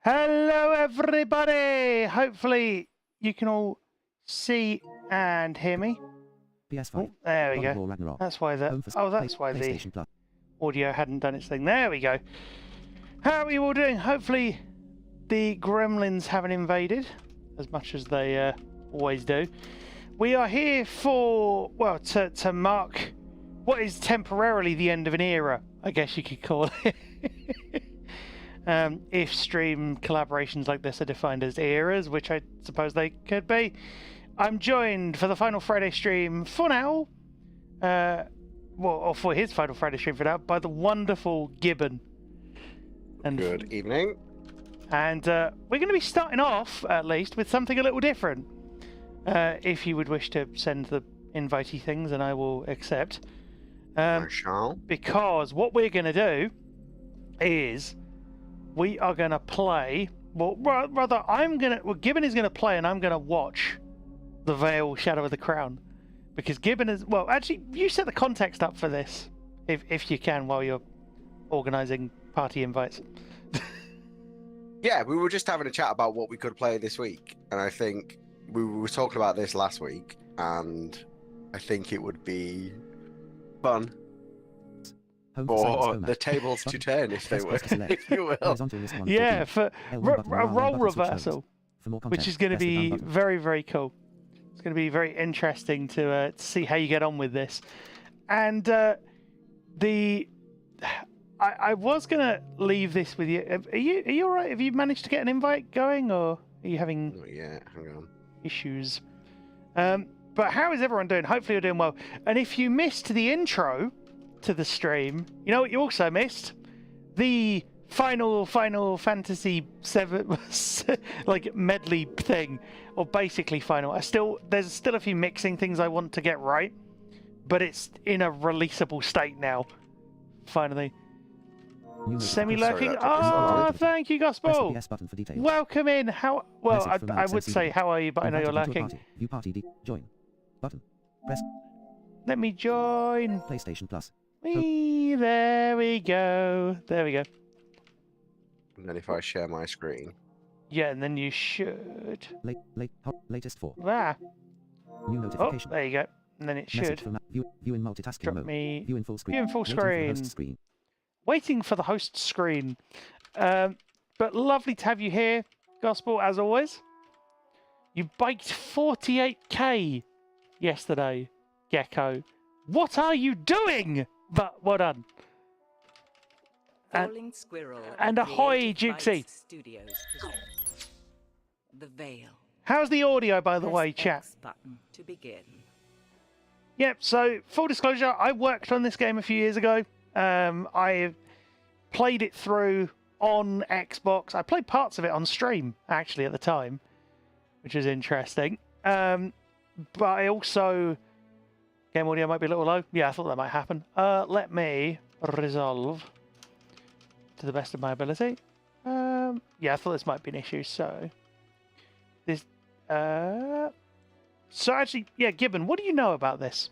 Hello, everybody! Hopefully, you can all see and hear me. PS5. Oh, there we go. That's why the audio hadn't done its thing. There we go. How are you all doing? Hopefully, the gremlins haven't invaded as much as they always do. We are here for, well, to mark what is temporarily the end of an era, I guess you could call it. If stream collaborations like this are defined as eras, which I suppose they could be. I'm joined for the Final Friday stream for now, or for his Final Friday stream for now, by the wonderful Gibbon. And good evening. And we're going to be starting off, at least, with something a little different. If you would wish to send the invitey things, and I will accept. I shall. Because what we're going to do is we are going to play. Well, rather, Gibbon is going to play, and I'm going to watch the Vale Shadow of the Crown. Because Gibbon is. Well, actually, you set the context up for this, if you can, while you're organising party invites. Yeah, we were just having a chat about what we could play this week, and I think we were talking about this last week, and I think it would be fun for the tables to turn, if they were, if you will. Yeah, for a role reversal, which is going to be very, very cool. It's going to be very interesting to see how you get on with this. And I was going to leave this with you. Are you all right? Have you managed to get an invite going, or are you having hang on. issues? But how is everyone doing? Hopefully you're doing well. And if you missed the intro to the stream, you know what you also missed? The Final Fantasy 7 like medley thing, or basically final. There's still a few mixing things I want to get right, but it's in a releasable state now. Finally. Semi-lurking. Thank you, Gospel. Welcome in. How? Well, I would say how are you, but I know you're lurking. View party join button. Press. Let me join. PlayStation Plus. There we go. There we go. And then if I share my screen. Yeah, and then you should. Latest 4. Ah. New notification. Oh, there you go. And then it should. View in multitasking Drop mode. Me... View in full screen. View in full screen. Waiting for the host screen. But lovely to have you here, Gospel, as always. You biked 48k yesterday, Gecko. What are you doing? But well done. And ahoy, Jixie. The Vale. How's the audio, by the way, chat? Button to begin. Yep, so full disclosure, I worked on this game a few years ago. I played it through on Xbox. I played parts of it on stream, actually, at the time, which is interesting. But I also... Game audio might be a little low. Yeah, I thought that might happen. Let me resolve to the best of my ability. Yeah, I thought this might be an issue, so... This... So actually, yeah, Gibbon, what do you know about this?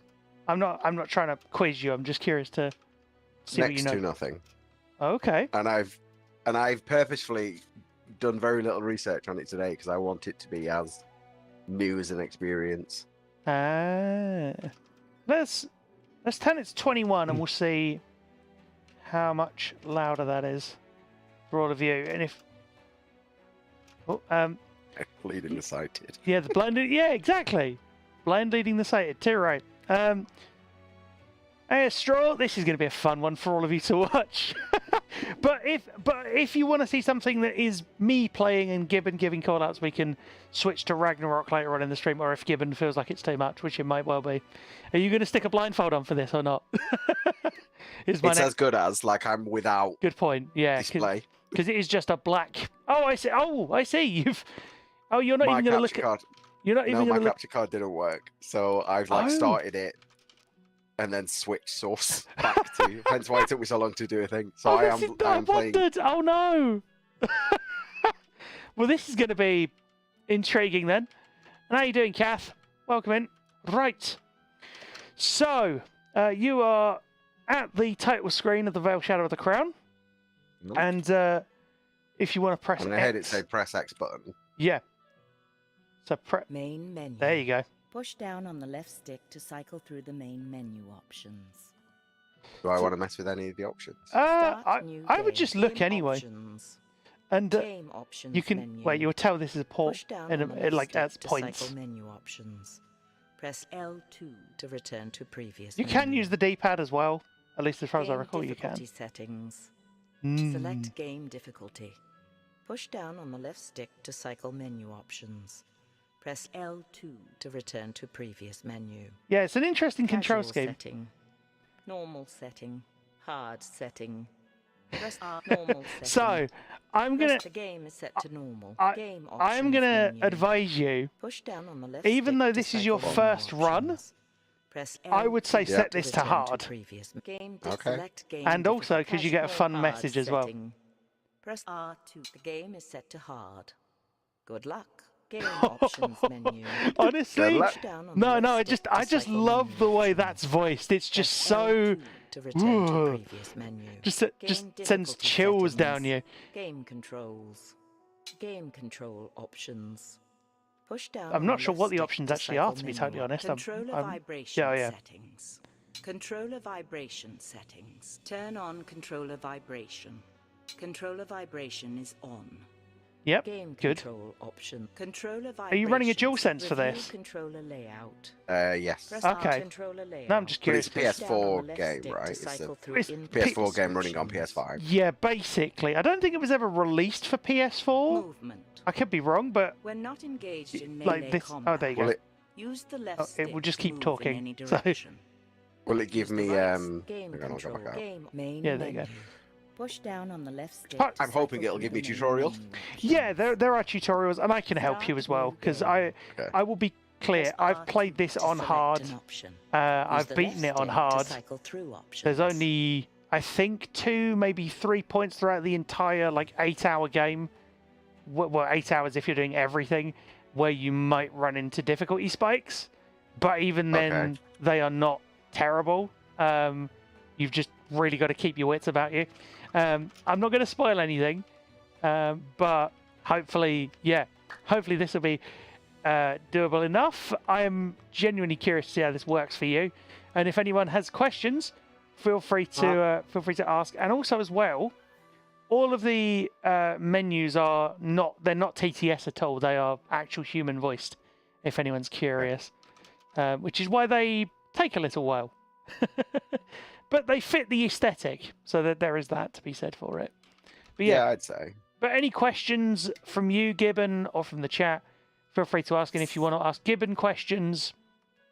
I'm not trying to quiz you, I'm just curious to see what you know. Next to nothing. Okay. And I've purposefully done very little research on it today because I want it to be as new as an experience. Let's turn it to 21 and we'll see how much louder that is for all of you. And if Leading the sighted. yeah, the blinded. Yeah, exactly. Blind leading the sighted. Too right. Hey, Straw, this is going to be a fun one for all of you to watch. but if you want to see something that is me playing and Gibbon giving call-outs, we can switch to Ragnarok later on in the stream, or if Gibbon feels like it's too much, which it might well be. Are you going to stick a blindfold on for this or not? It's as good as, like, I'm without good point. Yeah, display. Because it is just a black... Oh, I see. Oh, I see. You're not even going to look at... You're not even my going to look... capture card didn't work, so I've started it and then switched source back to. Hence why it took me so long to do a thing. So I am playing. Oh no! Well, this is going to be intriguing then. And how you doing, Kath? Welcome in. Right. So you are at the title screen of the Vale Shadow of the Crown, and if you want to press And I heard it X. say press X button. Yeah. So Main menu. there you go. Push down on the left stick to cycle through the main menu options. Do I want to mess with any of the options? I New would game. just look Game anyway, Options. and Game options you can menu. wait. You'll tell this is a port Push down in on the left like stick at to points. cycle menu options. Press L2 to return to previous You menu. can use the D-pad as well. At least as far as I Game recall, you can. difficulty settings. Mm. Select game difficulty. Push down on the left stick to cycle menu options. Press L2 to return to previous menu. Yeah, it's an interesting control Casual scheme. setting. Normal setting. Hard setting. Press R. Normal setting. So, I'm gonna. The game is set to normal. Game I'm options gonna menu. advise you. Push down on the left Even stick though to this is your cycle first menu run, options. Press I would say L2 set this to return hard. previous game Okay. select game And also difficulty. 'cause you get a Casual fun hard message as well. setting. Press R2. The game is set to hard. Good luck. Game options menu. Honestly, luck. Push down on the no, left no. stick I to just cycle love menu the way options. that's voiced. It's just Press so. L2 to return to Ooh. previous menu. Just Game sends difficulty chills settings. down you. Game controls. Game control options. Push down. I'm on not the sure left what the stick options to actually cycle are, to be menu totally up. honest. Controller vibration yeah, yeah. settings. Controller vibration settings. Turn on controller vibration. Controller vibration is on. Yep, Game good. control option. Controller Are you running a vibrations. DualSense for Review this? Controller layout. Yes. Press Okay. R controller layout. No, I'm just But it's curious. a Push down on PS4 the left game, stick to right? It's cycle a through It's input PS4 game running on descriptions. PS5. Yeah, basically. I don't think it was ever released for PS4. Movement. I could be wrong, but When not engaged in like melee this. combat, Oh, there you Will go. it use the left Oh, stick it will just to keep move talking, in any so- direction. Will it give Use the me right hang game on, I'll go control. back out. Game main Yeah, there you go. menu. Push down on the left stick. Part- to I'm hoping cycle it'll through give me the main tutorial. menu Yeah, options. there are tutorials, and I can help you as well because I will be clear. Press I've R played to this on select hard. an option. Use I've the beaten left it on stick to hard. cycle through options. There's only, I think, 2, maybe 3 points throughout the entire 8-hour game. Well, 8 hours if you're doing everything, where you might run into difficulty spikes. But even then, Okay. they are not terrible. You've just really got to keep your wits about you. I'm not going to spoil anything, but hopefully this will be doable enough. I am genuinely curious to see how this works for you, and if anyone has questions, feel free to ask. And also as well, all of the menus are they're not TTS at all. They are actual human voiced. If anyone's curious, which is why they take a little while. But they fit the aesthetic, so that there is that to be said for it. But Yeah, I'd say. but any questions from you, Gibbon, or from the chat, feel free to ask. And if you want to ask Gibbon questions,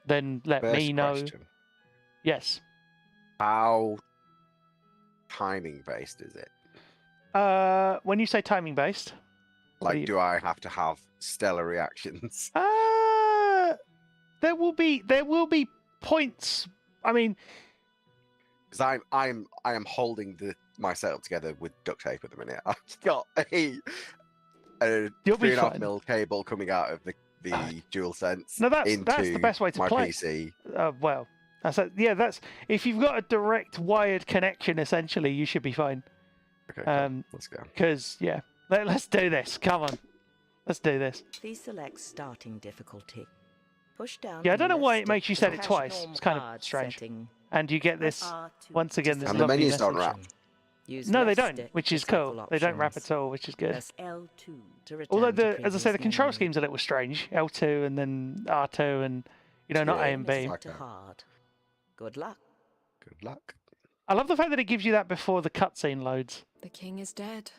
then let First me know. question. Yes. How timing based is it? When you say timing based, what Like, do I have to have stellar reactions? there will be points. I mean, Because I am holding my setup together with duct tape at the minute. I've got a You'll be 3.5 fine. mil cable coming out of the DualSense no, that's into the best way to my play. PC. Well, that's if you've got a direct wired connection, essentially, you should be fine. Okay, cool. Let's go. Because let's do this. Come on, let's do this. Please select starting difficulty. Push down. Yeah, I on don't the know why left it makes stick you to set it cache twice. normal It's kind of hard strange. setting. And you get Press this R2 once to again. This And the lovely menus don't message. wrap. Use No, they left don't, stick which to is cool. cycle They don't wrap options. at all, which is good. Press L2 to return Although to as I say, the previous control menu. scheme's a little strange. L2 and then R2 and not Yeah, A and B. Set like to that. hard. Good luck. Good luck. I love the fact that it gives you that before the cutscene loads. The king is dead.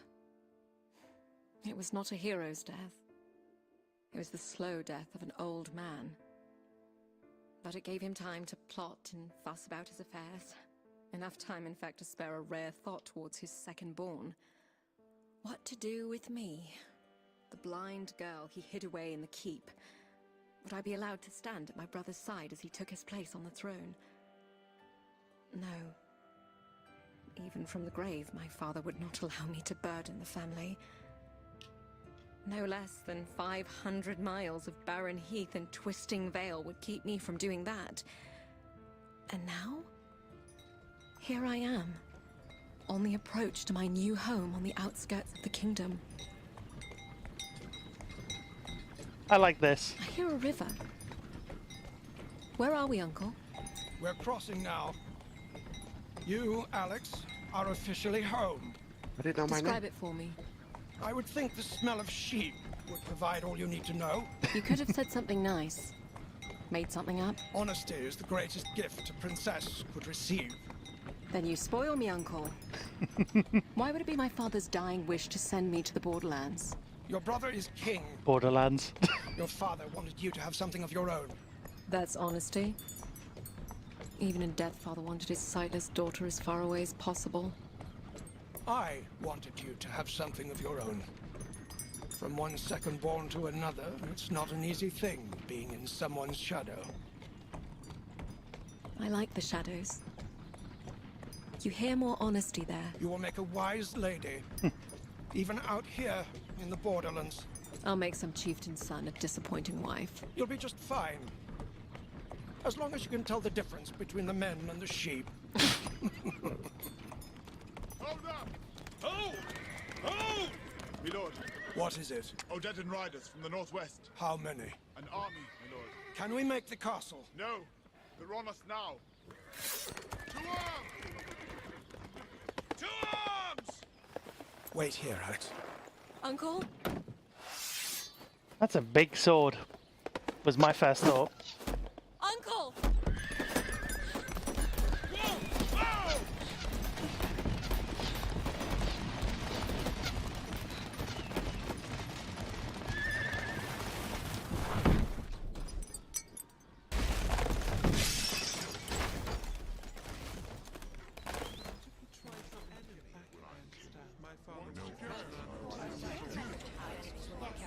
It was not a hero's death. It was the slow death of an old man. But it gave him time to plot and fuss about his affairs. Enough time, in fact, to spare a rare thought towards his second-born. What to do with me? The blind girl he hid away in the keep. Would I be allowed to stand at my brother's side as he took his place on the throne? No. Even from the grave, my father would not allow me to burden the family. No less than 500 miles of barren heath and twisting vale would keep me from doing that. And now? Here I am, on the approach to my new home on the outskirts of the kingdom. I like this. I hear a river. Where are we, Uncle? We're crossing now. You, Alex, are officially home. I didn't know my Describe name. it for me. I would think the smell of sheep would provide all you need to know. You could have said something nice. Made something up. Honesty is the greatest gift a princess could receive. Then you spoil me, Uncle. Why would it be my father's dying wish to send me to the Borderlands? Your brother is king. Borderlands. Your father wanted you to have something of your own. That's honesty. Even in death, father wanted his sightless daughter as far away as possible. I wanted you to have something of your own. From one second born to another, it's not an easy thing being in someone's shadow. I like the shadows. You hear more honesty there. You will make a wise lady. Even out here in the Borderlands. I'll make some chieftain's son a disappointing wife. You'll be just fine. As long as you can tell the difference between the men and the sheep. Hold up! Hold! Hold! My lord, What is it? Odedan riders from the northwest. How many? An army, my lord. Can we make the castle? No, they're on us now. To arms! To arms! Wait here, Alex. Uncle? That's a big sword. Was my first thought. Uncle! Whoa! Whoa!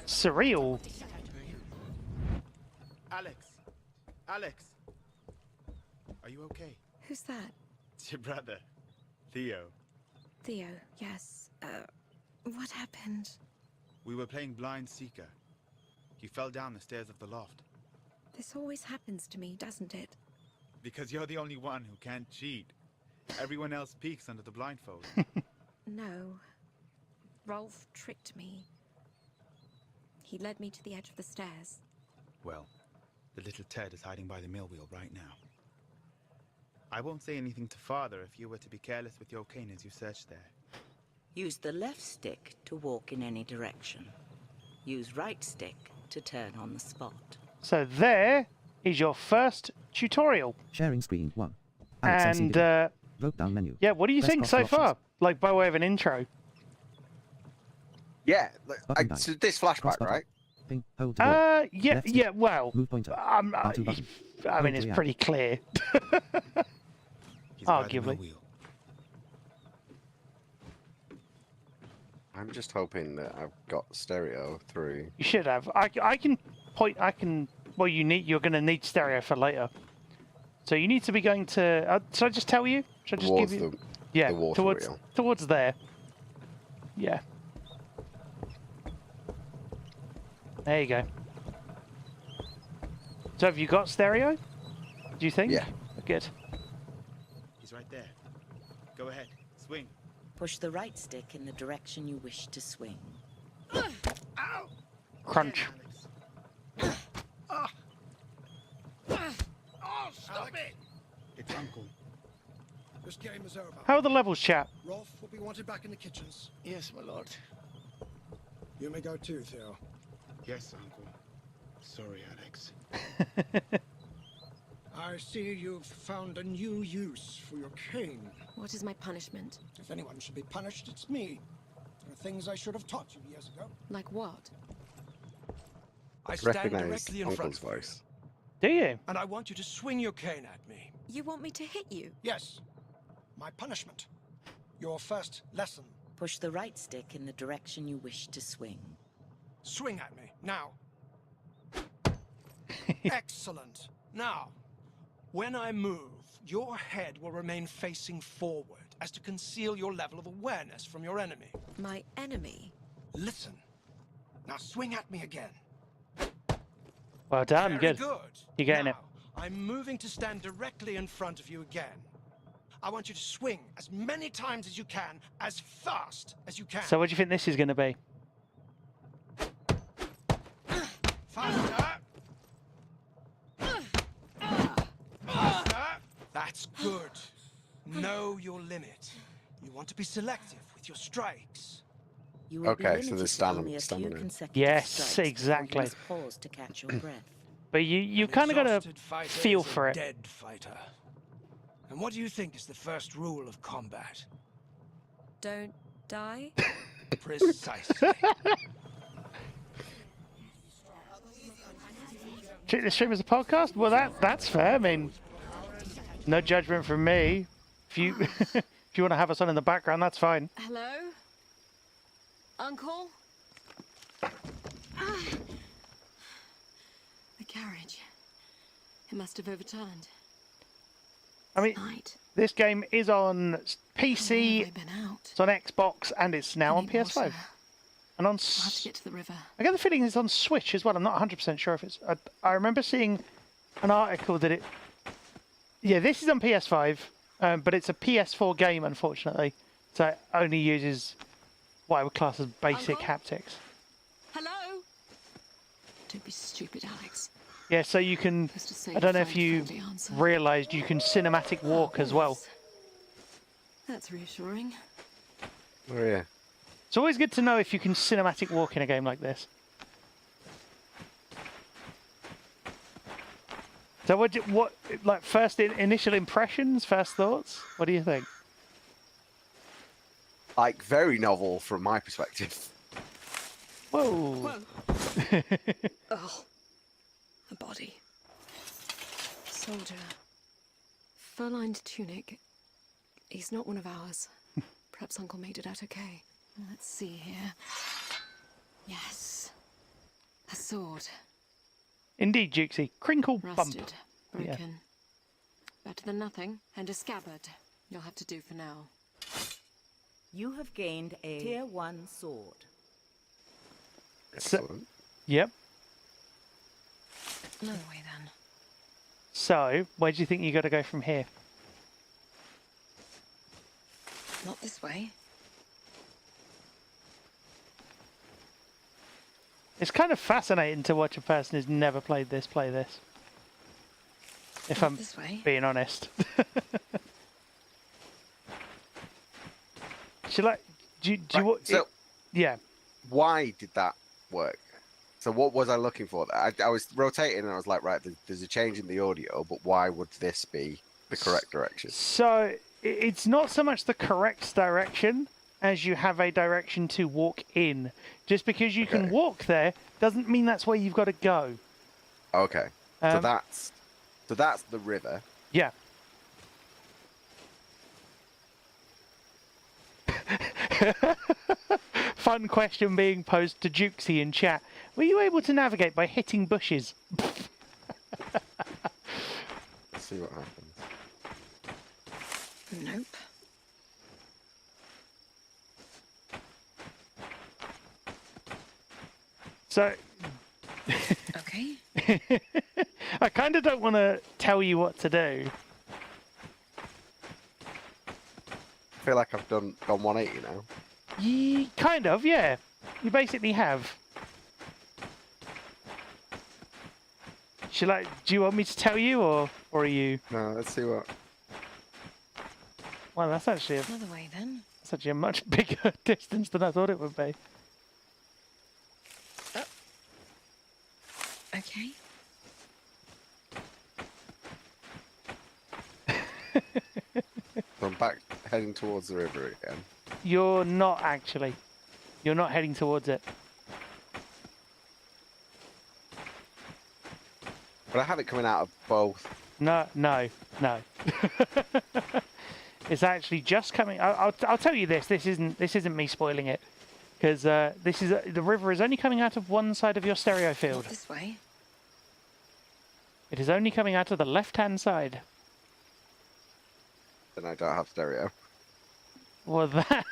Surreal. Alex! Alex! Are you okay? Who's that? It's your brother, Theo. Theo, yes. What happened? We were playing Blind Seeker. You fell down the stairs of the loft. This always happens to me, doesn't it? Because you're the only one who can't cheat. Everyone else peeks under the blindfold. No. Rolf tricked me. He led me to the edge of the stairs. Well, the little Ted is hiding by the mill wheel right now. I won't say anything to Father if you were to be careless with your cane as you search there. Use the left stick to walk in any direction. Use right stick to turn on the spot. So there is your first tutorial. Sharing screen 1. Alex And LCD. Vote down menu. yeah, what do you Press think cross so for options. far? Like by way of an intro. Yeah, Button back. so this flashback, Cross button. right? Ping, hold to walk. Yeah, Left stick. yeah. Well, Move pointer. I R2 button. mean, Hold it's to pretty clear. He's by the Arguably. mill wheel. I'm just hoping that I've got stereo through. You should have. I can point. I can. Well, you're going to need stereo for later. So you need to be going to. Should I just tell you? Should I just Towards give you? the Yeah, the water towards wheel. towards there. Yeah. There you go. So have you got stereo? Do you think? Yeah. Good. He's right there. Go ahead. Swing. Push the right stick in the direction you wish to swing. Crunch. Alex. Oh, stop it! It's Uncle. This game is over. How are the levels, chap? Rolf will be wanted back in the kitchens. Yes, my lord. You may go too, Theo. Yes, Uncle. Sorry, Alex. I see you've found a new use for your cane. What is my punishment? If anyone should be punished, it's me. There are things I should have taught you years ago. Like what? I stand Recognize directly in front Uncle's of you, voice. Do you? and I want you to swing your cane at me. You want me to hit you? Yes, my punishment. Your first lesson. Push the right stick in the direction you wish to swing. Swing at me, now. Excellent. Now, when I move, your head will remain facing forward as to conceal your level of awareness from your enemy. My enemy? Listen. Now swing at me again. Well done. Very Good. good. You're getting it. Now, I'm moving to stand directly in front of you again. I want you to swing as many times as you can, as fast as you can. So what do you think this is going to be? Faster. Faster. That's good. Know your limit. You want to be selective with your strikes. You will be Okay, so limited there's to only a few stamina. consecutive Yes, strikes before you exactly. must pause to catch your breath. But you An kind of got to exhausted fighter feel is a for it. Dead fighter. And what do you think is the first rule of combat? Don't die? Precisely. Treat the stream as a podcast? Well, that's fair. I mean, no judgment from me. If you if you want to have us on in the background, that's fine. Hello? Uncle? The carriage. It must have overturned. I mean, Night. this game is on Where have PC, I been out? it's on Xbox, and it's now I on need PS5. water. And on I'll have to get to the river. I get the feeling it's on Switch as well. I'm not 100% sure if it's. I remember seeing an article that it. Yeah, this is on PS5, but it's a PS4 game, unfortunately. So it only uses what I would class as basic Uncle? haptics. Hello? Don't be stupid, Alex. Yeah, so you can. Supposed to say I don't know find if you friendly answer. realised you can cinematic walk as well. That's reassuring. Oh yeah. It's always good to know if you can cinematic walk in a game like this. So what like first initial impressions, first thoughts? What do you think? Like very novel from my perspective. Whoa. Oh. A body. Soldier. Fur-lined tunic. He's not one of ours. Perhaps Uncle made it out okay. Let's see here. Yes. A sword. Indeed, Jukesy. Crinkle bump. Rusted. Broken. Yeah. Better than nothing. And a scabbard. You'll have to do for now. You have gained a Tier 1 sword. Excellent. Yep. Another way then. So, where do you think you got to go from here? Not this way. It's kind of fascinating to watch a person who's never played this play this. If Not I'm this way. being honest. Should I? Do you Right, want? so Yeah. why did that work? So what was I looking for? I was rotating and I was like, right, there's a change in the audio, but why would this be the correct direction? So it's not so much the correct direction as you have a direction to walk in. Just because you can Okay. walk there doesn't mean that's where you've got to go. Okay, so Um, that's the river. Yeah. Fun question being posed to Jukesy in chat. Were you able to navigate by hitting bushes? Let's see what happens. Nope. So Okay. I kind of don't want to tell you what to do. I feel like I've gone 180 now. Kind of, yeah. You basically have. Do you want me to tell you, or are you? No, let's see what. Well, that's actually Another way then. a much bigger distance than I thought it would be. Okay. So I'm back heading towards the river again. You're not actually. You're not heading towards it. But I have it coming out of both. No. It's actually just coming. I'll tell you this. This isn't me spoiling it, because the river is only coming out of one side of your stereo field. Not this way. It is only coming out of the left-hand side. Then I don't have stereo. Well, that.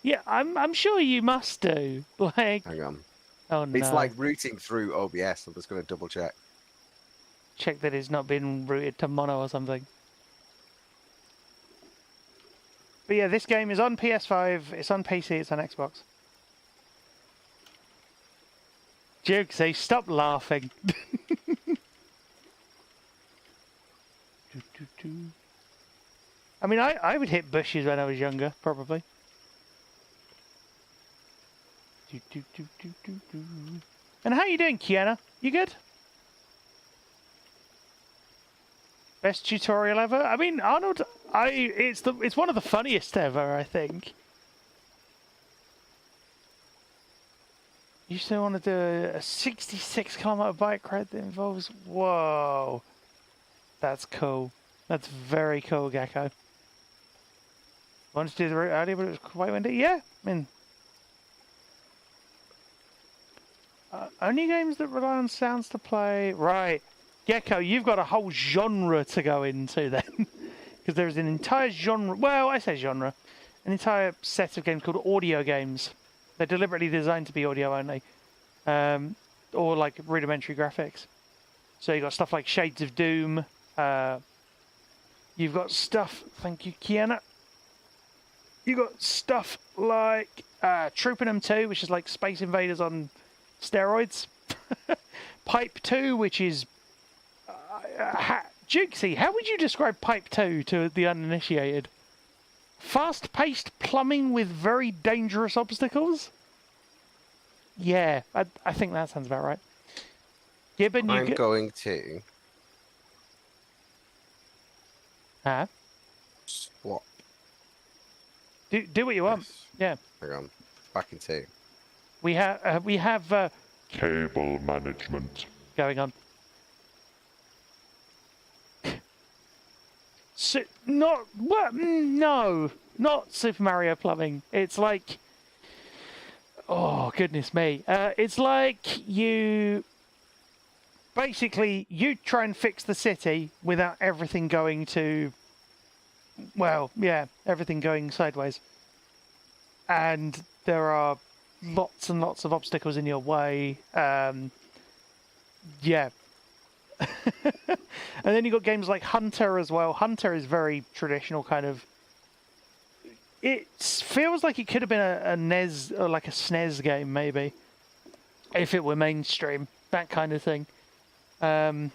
Yeah, I'm sure you must do. Like, Hang on. oh no. It's like routing through OBS. I'm just going to double check. Check that it's not been routed to mono or something. But yeah, this game is on PS5, it's on PC, it's on Xbox. Jukesy, stop laughing. I mean, I would hit bushes when I was younger, probably. And how you doing, Kiana? You good? Best tutorial ever? I mean, Arnold, it's one of the funniest ever, I think. You still want to do a 66-kilometer bike ride that involves... Whoa. That's cool. That's very cool, Gecko. Wanted to do the route earlier, but it was quite windy. Yeah, I mean... only games that rely on sounds to play... Right. Gecko, you've got a whole genre to go into then. Because there's an entire genre... Well, I say genre. An entire set of games called audio games. They're deliberately designed to be audio only. Or like rudimentary graphics. So you've got stuff like Shades of Doom. You've got stuff... Thank you, Kiana. You've got stuff like Troopinum 2, which is like Space Invaders on steroids. Pipe 2, which is... Jukesy, how would you describe Pipe 2 to the uninitiated? Fast-paced plumbing with very dangerous obstacles? Yeah, I think that sounds about right. Gibbon, I'm going to... Huh? Swap. Do what you want. Yes. Yeah. Hang on. Back in 2. We have Cable management. going on. So, not what? No, not Super Mario plumbing. It's like, oh goodness me! It's like you basically you try and fix the city without everything going to, well, yeah, everything going sideways, and there are lots and lots of obstacles in your way. Yeah. And then you've got games like Hunter as well. Hunter is very traditional kind of... It feels like it could have been a NES or like a SNES game, maybe. If it were mainstream. That kind of thing. Oh,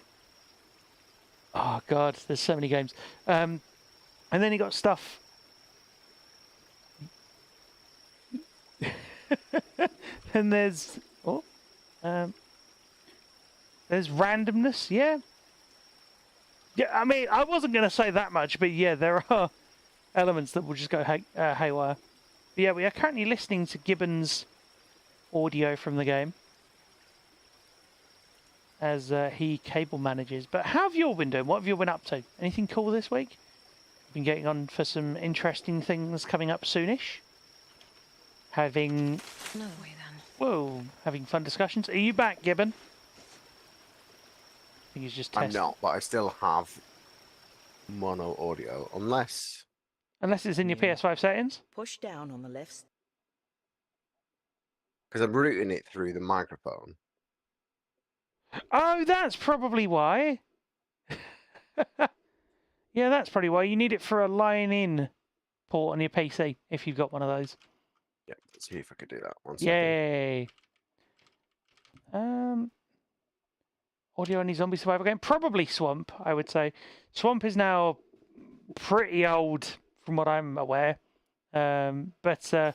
God. There's so many games. And then you got stuff... and there's... Oh. There's randomness, yeah. Yeah, I mean, I wasn't going to say that much, but yeah, there are elements that will just go haywire. But yeah, we are currently listening to Gibbon's audio from the game as he cable manages. But how have you all been doing? What have you all been up to? Anything cool this week? Been getting on for some interesting things coming up soonish? Having... Another way then. Whoa, having fun discussions. Are you back, Gibbon? I think he's just testing. I'm not, but I still have mono audio, unless it's in your PS5 settings. Push down on the left. because I'm routing it through the microphone. Oh, that's probably why. Yeah, that's probably why. You need it for a line-in port on your PC, if you've got one of those. Yeah, let's see if I could do that. One second. Yay! Audio only zombie survival game? Probably Swamp, I would say. Swamp is now pretty old, from what I'm aware. But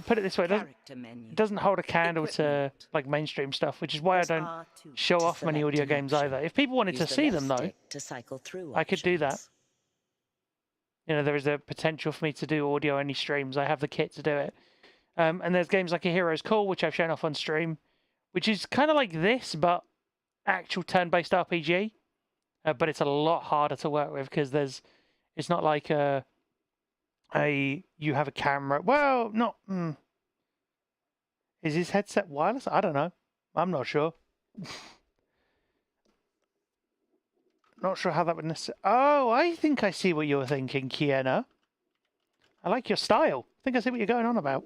put it this way, it doesn't hold a candle to like mainstream stuff, which is why I don't show off many audio games either. If people wanted to see them, though, I could do that. You know, there is a potential for me to do audio-only streams. I have the kit to do it. And there's games like A Hero's Call, which I've shown off on stream, which is kind of like this, but actual turn-based RPG. But it's a lot harder to work with because it's not like you have a camera. Well, not. Is his headset wireless? I don't know. I'm not sure. Not sure how that would necessarily... Oh, I think I see what you're thinking, Kiana. I like your style. I think I see what you're going on about.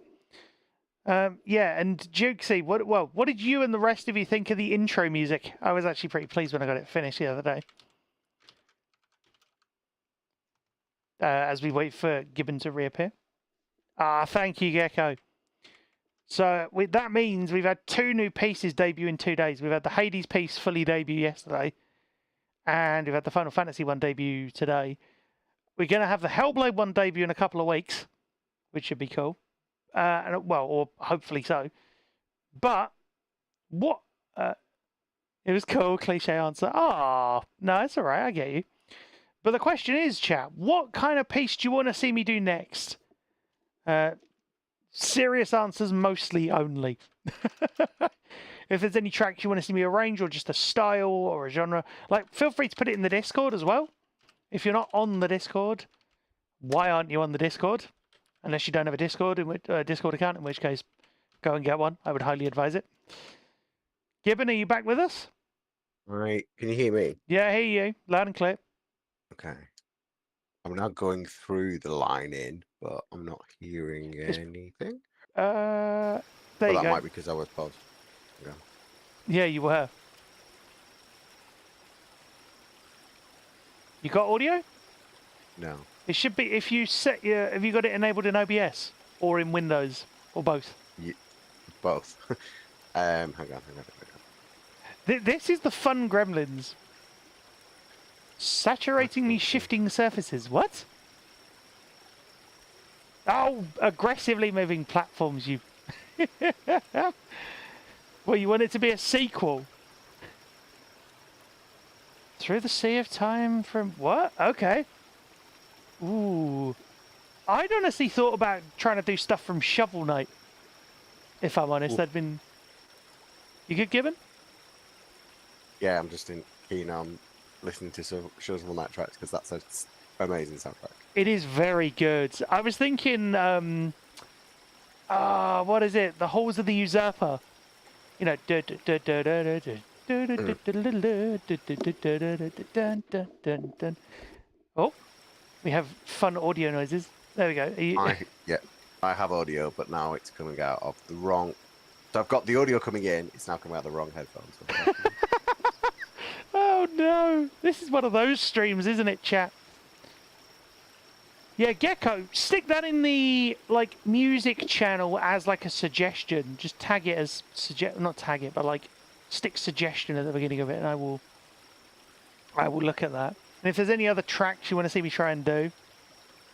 Yeah, and Jukesy, what did you and the rest of you think of the intro music? I was actually pretty pleased when I got it finished the other day. as we wait for Gibbon to reappear. Ah, thank you, Gecko. So that means we've had 2 new pieces debut in 2 days. We've had the Hades piece fully debut yesterday, and we've had the Final Fantasy one debut today. We're going to have the Hellblade one debut in a couple of weeks, which should be cool. Or hopefully so. But what? It was cool, cliche answer. Ah, no, it's all right. I get you. But the question is, chat, what kind of piece do you want to see me do next? Serious answers mostly only. If there's any tracks you want to see me arrange, or just a style or a genre, like, feel free to put it in the Discord as well. If you're not on the Discord, why aren't you on the Discord? Unless you don't have a Discord account, in which case, go and get one. I would highly advise it. Gibbon, are you back with us? All right. Can you hear me? Yeah, I hear you. Loud and clear. Okay. I'm now going through the line in, but I'm not hearing anything. There you that go. might be because I was paused. Yeah. Yeah, you were. You got audio? No. It should be, if you set your, have you got it enabled in OBS or in Windows or both? Both. Hang on. This is the fun Gremlins. Saturating these shifting surfaces. What? Oh, aggressively moving platforms, you... Well, you want it to be a sequel? Through the Sea of Time from... What? Okay. Ooh. I'd honestly thought about trying to do stuff from Shovel Knight. If I'm honest, that'd been... You good, Gibbon? Yeah, I'm just keen on listening to Shovel Knight tracks because that's an amazing soundtrack. It is very good. I was thinking, what is it? The Halls of the Usurper. You know, oh, we have fun audio noises. There we go. I have audio, but now it's coming out of the wrong. So I've got the audio coming in. It's now coming out of the wrong headphones. Oh no! This is one of those streams, isn't it, chat? Yeah, Gecko, stick that in the music channel as like a suggestion. Just tag it as not tag it, but like stick suggestion at the beginning of it, and I will look at that. And if there's any other tracks you want to see me try and do,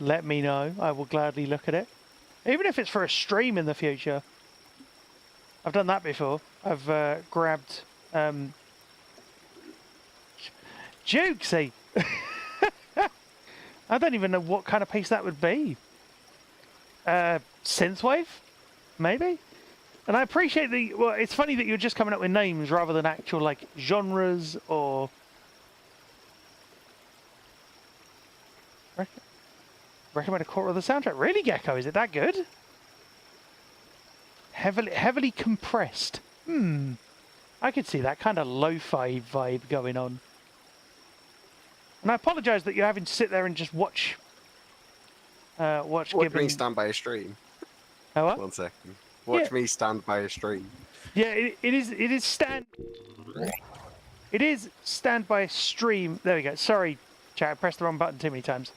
let me know. I will gladly look at it, even if it's for a stream in the future. I've done that before. I've grabbed Jukesy. I don't even know what kind of piece that would be. Synthwave? Maybe? And I appreciate well, it's funny that you're just coming up with names rather than actual, like, genres or... Recommend a quarter of the soundtrack. Really, Gecko? Is it that good? Heavily compressed. I could see that kind of lo-fi vibe going on. And I apologise that you're having to sit there and just watch Gibbon. Me stand by a stream. Oh, what? 1 second. Watch me stand by a stream. Yeah, it is stand by a stream. There we go. Sorry, chat. I pressed the wrong button too many times.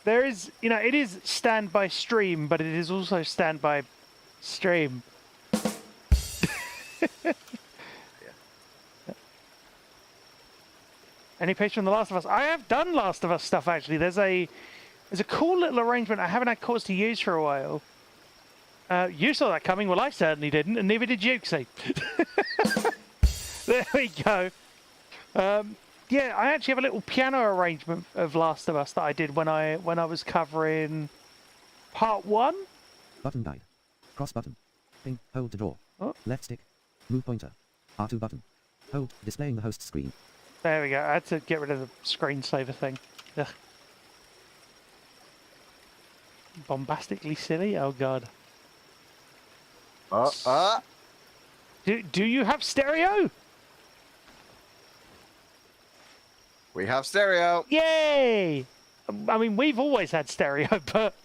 There is, it is stand by stream, but it is also stand by stream. Any picture from The Last of Us? I have done Last of Us stuff, actually. There's a cool little arrangement I haven't had cause to use for a while. You saw that coming. Well, I certainly didn't, and neither did Jukesy. There we go. Yeah, I actually have a little piano arrangement of Last of Us that I did when I was covering part 1. Button guide. Cross button. Ping. Hold to draw. Oh. Left stick. Move pointer. R2 button. Hold. Displaying the host screen. There we go. I had to get rid of the screensaver thing. Ugh. Bombastically silly? Oh, God. Do you have stereo? We have stereo. Yay! I mean, we've always had stereo, but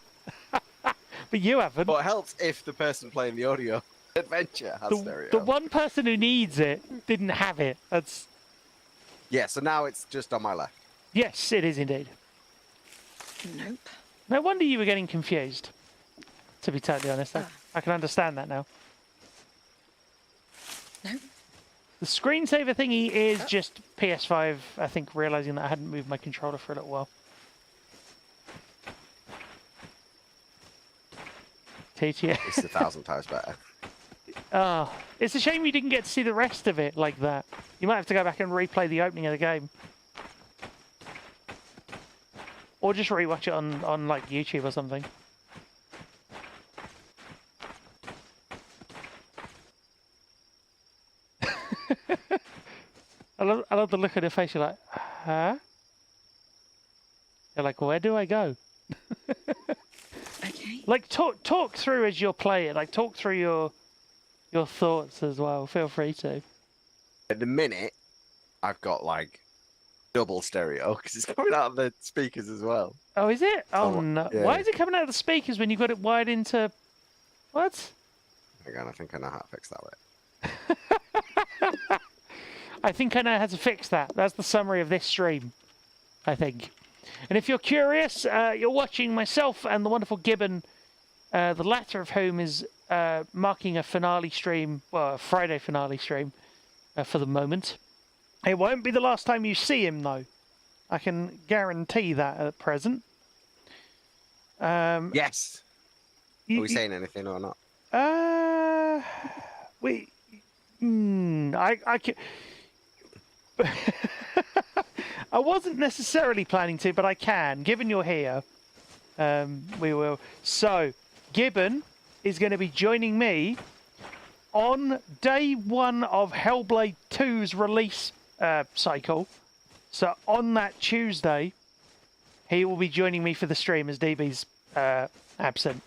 but you haven't. But it helps if the person playing the audio adventure has stereo. The one person who needs it didn't have it. That's... Yeah, so now it's just on my left. Yes, it is indeed. Nope. No wonder you were getting confused. To be totally honest, I can understand that now. Nope. The screensaver thingy is just PS5, I think, realising that I hadn't moved my controller for a little while. TTS. It's 1,000 times better. Oh, it's a shame you didn't get to see the rest of it like that. You might have to go back and replay the opening of the game. Or just rewatch it on like YouTube or something. I love the look on your face. You're like, huh? You're like, where do I go? Okay. Like, talk through as you're playing. Like, talk through your thoughts as well. Feel free to. At the minute, I've got like double stereo because it's coming out of the speakers as well. Oh, is it? Oh, no. Yeah. Why is it coming out of the speakers when you've got it wired into... What? Again, I think I know how to fix that bit. I think I know how to fix that. That's the summary of this stream, I think. And if you're curious, you're watching myself and the wonderful Gibbon, the latter of whom is marking a finale stream, well, a Friday finale stream for the moment. It won't be the last time you see him, though. I can guarantee that at present. Yes. Are we saying anything or not? I wasn't necessarily planning to, but I can. Given you're here, we will. So, Gibbon is going to be joining me on day one of Hellblade 2's release cycle. So, on that Tuesday, he will be joining me for the stream as DB's absent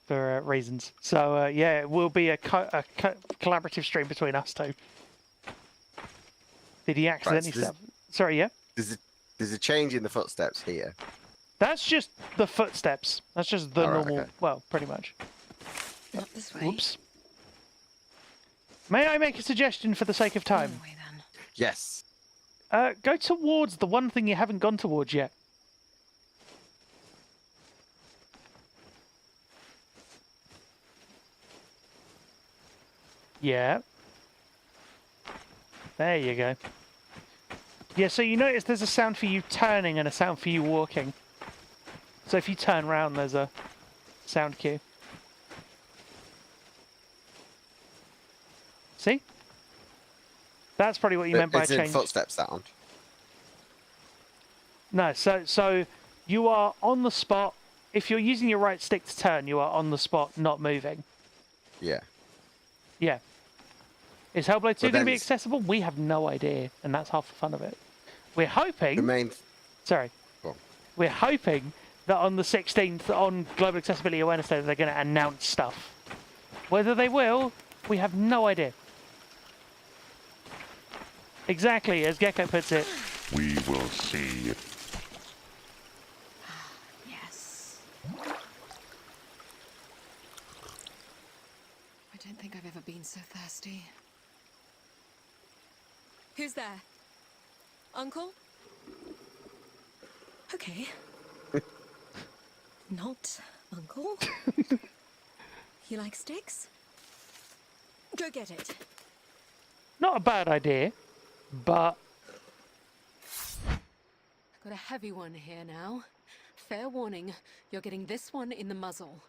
for reasons. So, yeah, it will be a collaborative stream between us two. Did he accidentally step? Sorry, yeah? There's a change in the footsteps here. That's just the footsteps. That's just the normal... Okay. Well, pretty much. Not this way. Whoops. May I make a suggestion for the sake of time? Other way, then. Yes. Go towards the one thing you haven't gone towards yet. Yeah. There you go. Yeah, so you notice there's a sound for you turning and a sound for you walking. So if you turn around, there's a sound cue. See? That's probably what you meant by It's in change. footstep sound. No, so you are on the spot. If you're using your right stick to turn, you are on the spot, not moving. Yeah. Yeah. Is Hellblade 2 But going to be then accessible? We have no idea, and that's half the fun of it. We're hoping... The main... Sorry. Go on. We're hoping that on the 16th, on Global Accessibility Awareness Day, they're going to announce stuff. Whether they will, we have no idea. Exactly, as Gecko puts it. We will see. Yes. I don't think I've ever been so thirsty. Who's there? Uncle? Okay. Not Uncle. You like sticks? Go get it. Not a bad idea, but... I've got a heavy one here now. Fair warning, you're getting this one in the muzzle.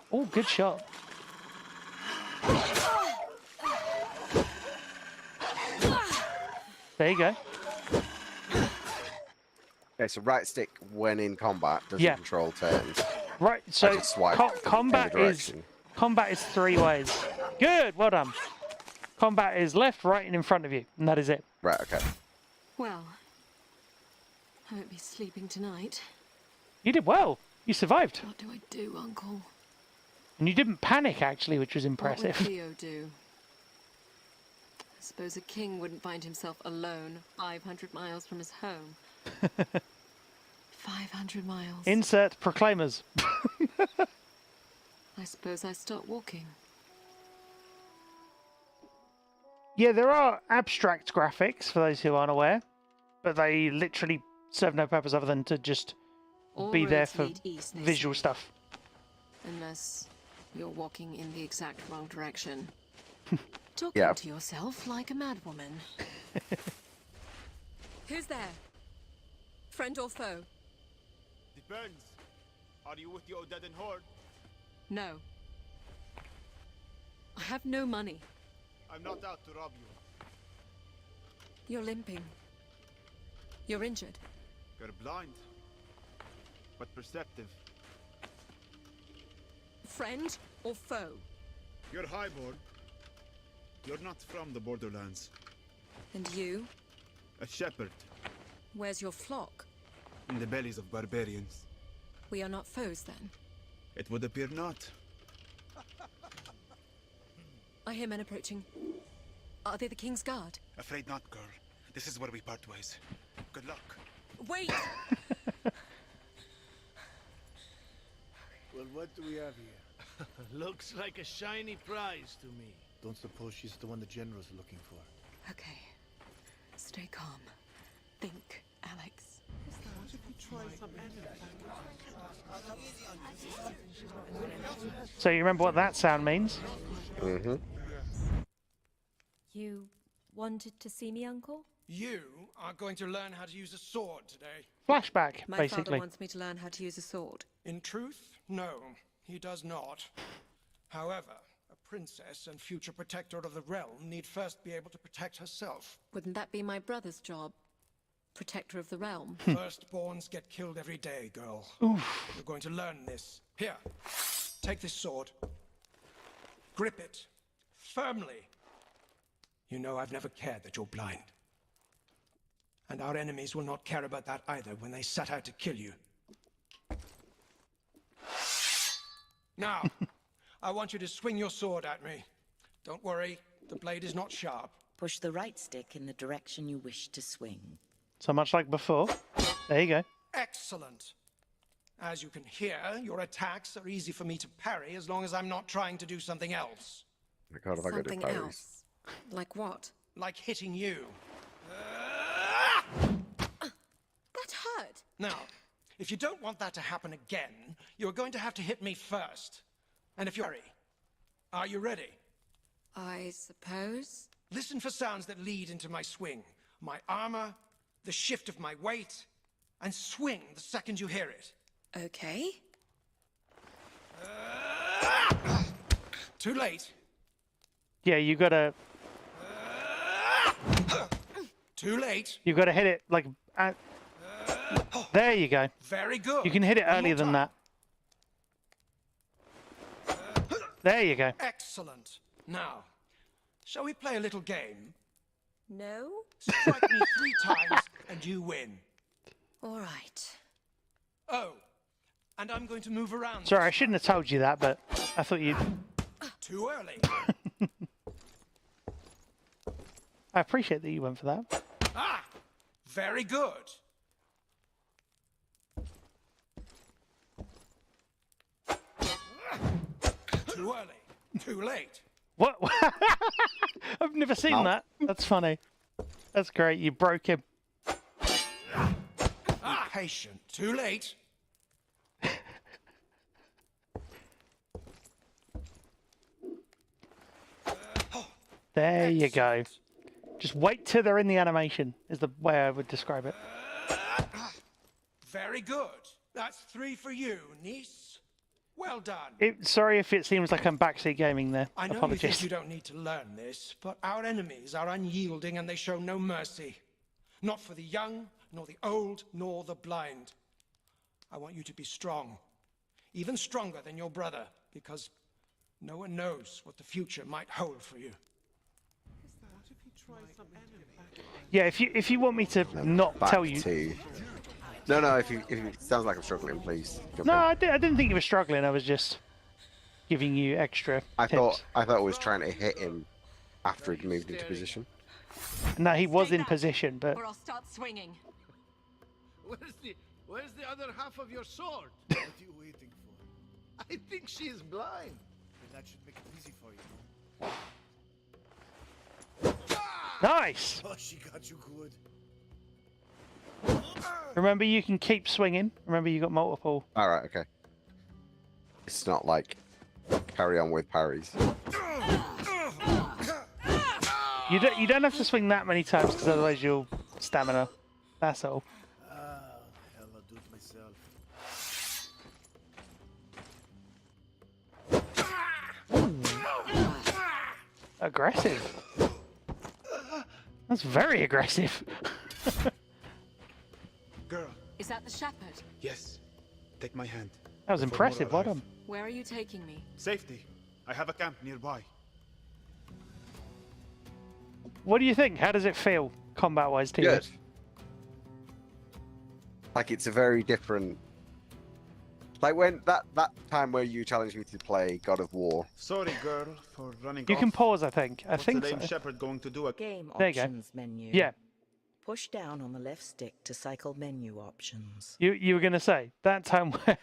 Oh, good shot. There you go. Okay, so right stick when in combat doesn't Yeah. control turns. Right, so just swipe in combat the direction. is three ways. Good, well done. Combat is left, right, and in front of you, and that is it. Right, okay. Well, I won't be sleeping tonight. You did well. You survived, What do I do, Uncle? and you didn't panic actually, which was What impressive. would Theo do? I suppose a king wouldn't find himself alone 500 miles from his home. 500 miles. Insert proclaimers. I suppose I start walking. Yeah, there are abstract graphics for those who aren't aware, but they literally serve no purpose other than to just All be there roads for lead east, they visual say. stuff. Unless you're walking in the exact wrong direction. Talking Yeah. to yourself like a madwoman. Who's there? Friend or foe? Depends. Are you with the Odedden Horde? No. I have no money. I'm not out to rob you. You're limping. You're injured. You're blind, but perceptive. Friend or foe? You're highborn. You're not from the Borderlands. And you? A shepherd Where's your flock? in the bellies of barbarians. We are not foes then. It would appear not. I hear men approaching. Are they the King's Guard? Afraid not, girl. This is where we part ways. Good luck. Wait! Well, what do we have here? Looks like a shiny prize to me. Don't suppose she's the one the General's looking for. Okay. Stay calm. Think, Alex. So you remember what that sound means? Mm-hmm. You wanted to see me, Uncle? You are going to learn how to use a sword today. Flashback, My basically. father wants me to learn how to use a sword. In truth, no, he does not. However, a princess and future protector of the realm need first be able to protect herself. Wouldn't that be my brother's job? Protector of the realm. Firstborns get killed every day, girl. You're going to learn this. Here, take this sword. Grip it firmly. You know I've never cared that you're blind. And our enemies will not care about that either when they set out to kill you. Now, I want you to swing your sword at me. Don't worry, the blade is not sharp. Push the right stick in the direction you wish to swing. So much like before. There you go. Excellent. As you can hear, your attacks are easy for me to parry as long as I'm not trying to do something else. My God, if I could do Something parries. else. Like what? Like hitting you. That hurt! Now, if you don't want that to happen again, you're going to have to hit me first. And if you're ready, are you ready? I suppose? Listen for sounds that lead into my swing. My armor, the shift of my weight, and swing the second you hear it. Okay. Too late. Yeah, you gotta Too late. hit it like there you go. Very good. You can hit it One more earlier than time. that. There you go. Excellent. Now, shall we play a little game? No? Strike me 3 times and you win. All right. Oh, and I'm going to move around. Sorry, I this shouldn't have told you that, but I thought you. time. Too early. I appreciate that you went for that. Ah, very good. Too early. Too late. What? I've never seen that. That's funny. That's great. You broke him. Ah, patient. Too late. There you go. Just wait till they're in the animation, is the way I would describe it. Very good. That's 3 for you, niece. Well done. Sorry if it seems like I'm backseat gaming there. I know you Apologies. think you don't need to learn this, but our enemies are unyielding and they show no mercy. Not for the young, nor the old, nor the blind. I want you to be strong. Even stronger than your brother, because no one knows what the future might hold for you. Yeah, if you want me to not Back tell you. to... No, if it sounds like I'm struggling, please. jump No, in. I didn't think you were struggling. I was just giving you extra I tips. thought I was trying to hit him after he'd moved into position. No, he was in position, but Or I'll start swinging. Where's the other half of your sword? What are you waiting for? I think she is blind. Then that should make it easy for you. Nice. Oh, she got you good. Remember, you can keep swinging. Remember, you got multiple. All right, okay. It's not like carry on with parries. You don't have to swing that many times because otherwise you'll stamina. That's all. Hell, I'll do it myself. Aggressive. That's very aggressive. Girl. Is that the shepherd? Yes. Take my hand. That was Before impressive. more Well arrive. done. Where are you taking me? Safety. I have a camp nearby. What do you think? How does it feel, combat-wise, to you? Good. Like it's a very different. Like when that time where you challenged me to play God of War. Sorry, girl, for running You off. can pause, I think. I What's think the lame so. shepherd going to do? Game There you go. options menu. Yeah. Push down on the left stick to cycle menu options. You were going to say that time where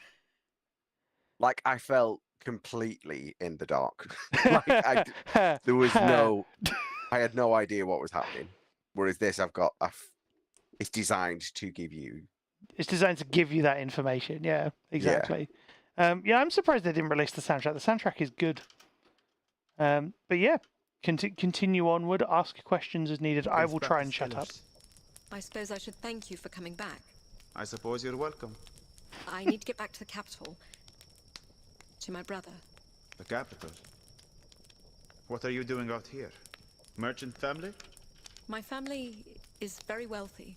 Like I felt completely in the dark. Like there was no. I had no idea what was happening. Whereas this, I've got. It's designed to give you. it's designed to give you that information. Yeah, exactly. Yeah, I'm surprised they didn't release the soundtrack. The soundtrack is good. But yeah, continue onward. Ask questions as needed. I will try and shut up. I suppose I should thank you for coming back. I suppose you're welcome. I need to get back to the capital. To my brother. The capital. What are you doing out here? Merchant family? My family is very wealthy.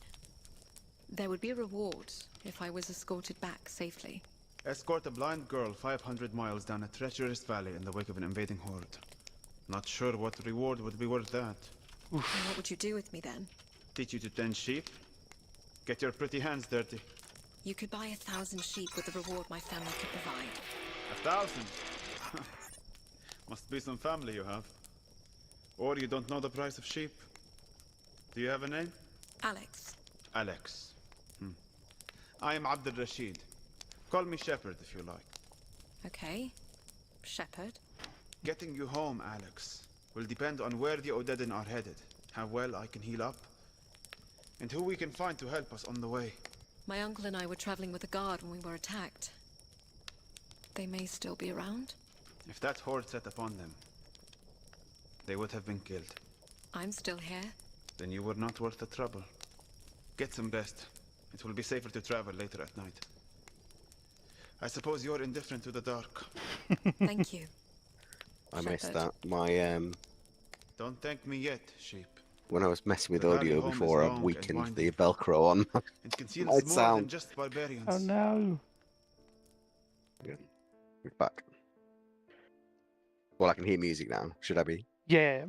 There would be a reward if I was escorted back safely. Escort a blind girl 500 miles down a treacherous valley in the wake of an invading horde. Not sure what reward would be worth that. And what would you do with me then? Teach you to tend sheep? Get your pretty hands dirty. You could buy 1,000 sheep with the reward my family could provide. 1,000? Must be some family you have. Or you don't know the price of sheep. Do you have a name? Alex. Alex. I am Abdul Rashid. Call me Shepherd if you like. Okay. Shepherd. Getting you home, Alex, will depend on where the Odedin are headed, how well I can heal up, and who we can find to help us on the way. My uncle and I were traveling with a guard when we were attacked. They may still be around. If that horde set upon them, they would have been killed. I'm still here. Then you were not worth the trouble. Get some rest. It will be safer to travel later at night. I suppose you're indifferent to the dark. Thank you. I missed Shepherd. that. My Don't thank me yet, sheep. when I was messing with The valley audio home is before, I long and weakened winding. the Velcro on my It conceals my more than sound. just barbarians. Oh no. We're back. Well, I can hear music now. Should I be? Yeah.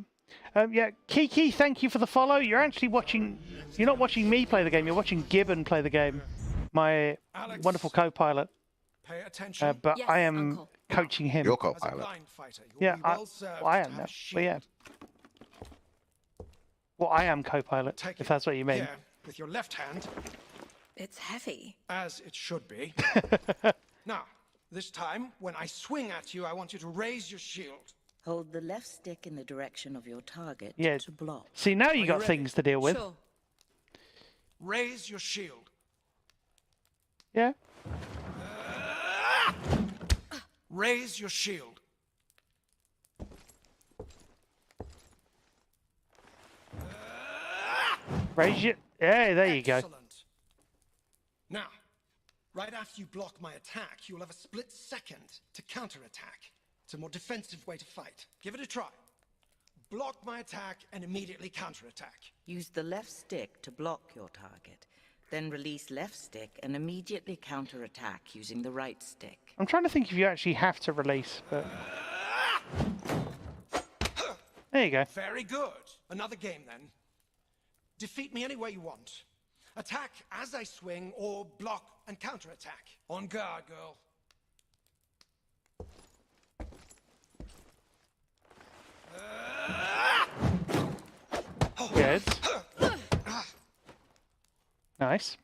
Yeah, Kiki, thank you for the follow. You're actually watching. You're not watching me play the game. You're watching Gibbon play the game. My Alex, wonderful co-pilot. Pay attention. But Yes, I am Uncle. coaching him. Your As a co-pilot. blind fighter, you'll Yeah, be well served I to am have now. a But yeah. shield. Well, I am co-pilot, Take if it that's what you mean. here with your left hand, It's heavy. as it should be. Now, this time, when I swing at you, I want you to raise your shield. Hold the left stick in the direction of your target Yeah. to block. See, now you you got ready? things to deal with. Sure. Raise your shield. Yeah. Raise your shield. Raise it. Yeah, there you go. Excellent. Now, right after you block my attack, you'll have a split second to counterattack. It's a more defensive way to fight. Give it a try. Block my attack and immediately counterattack. Use the left stick to block your target. Then release left stick and immediately counterattack using the right stick. I'm trying to think if you actually have to release, but there you go. Very good. Another game then. Defeat me any way you want. Attack as I swing or block and counterattack. On guard, girl. Good. Nice.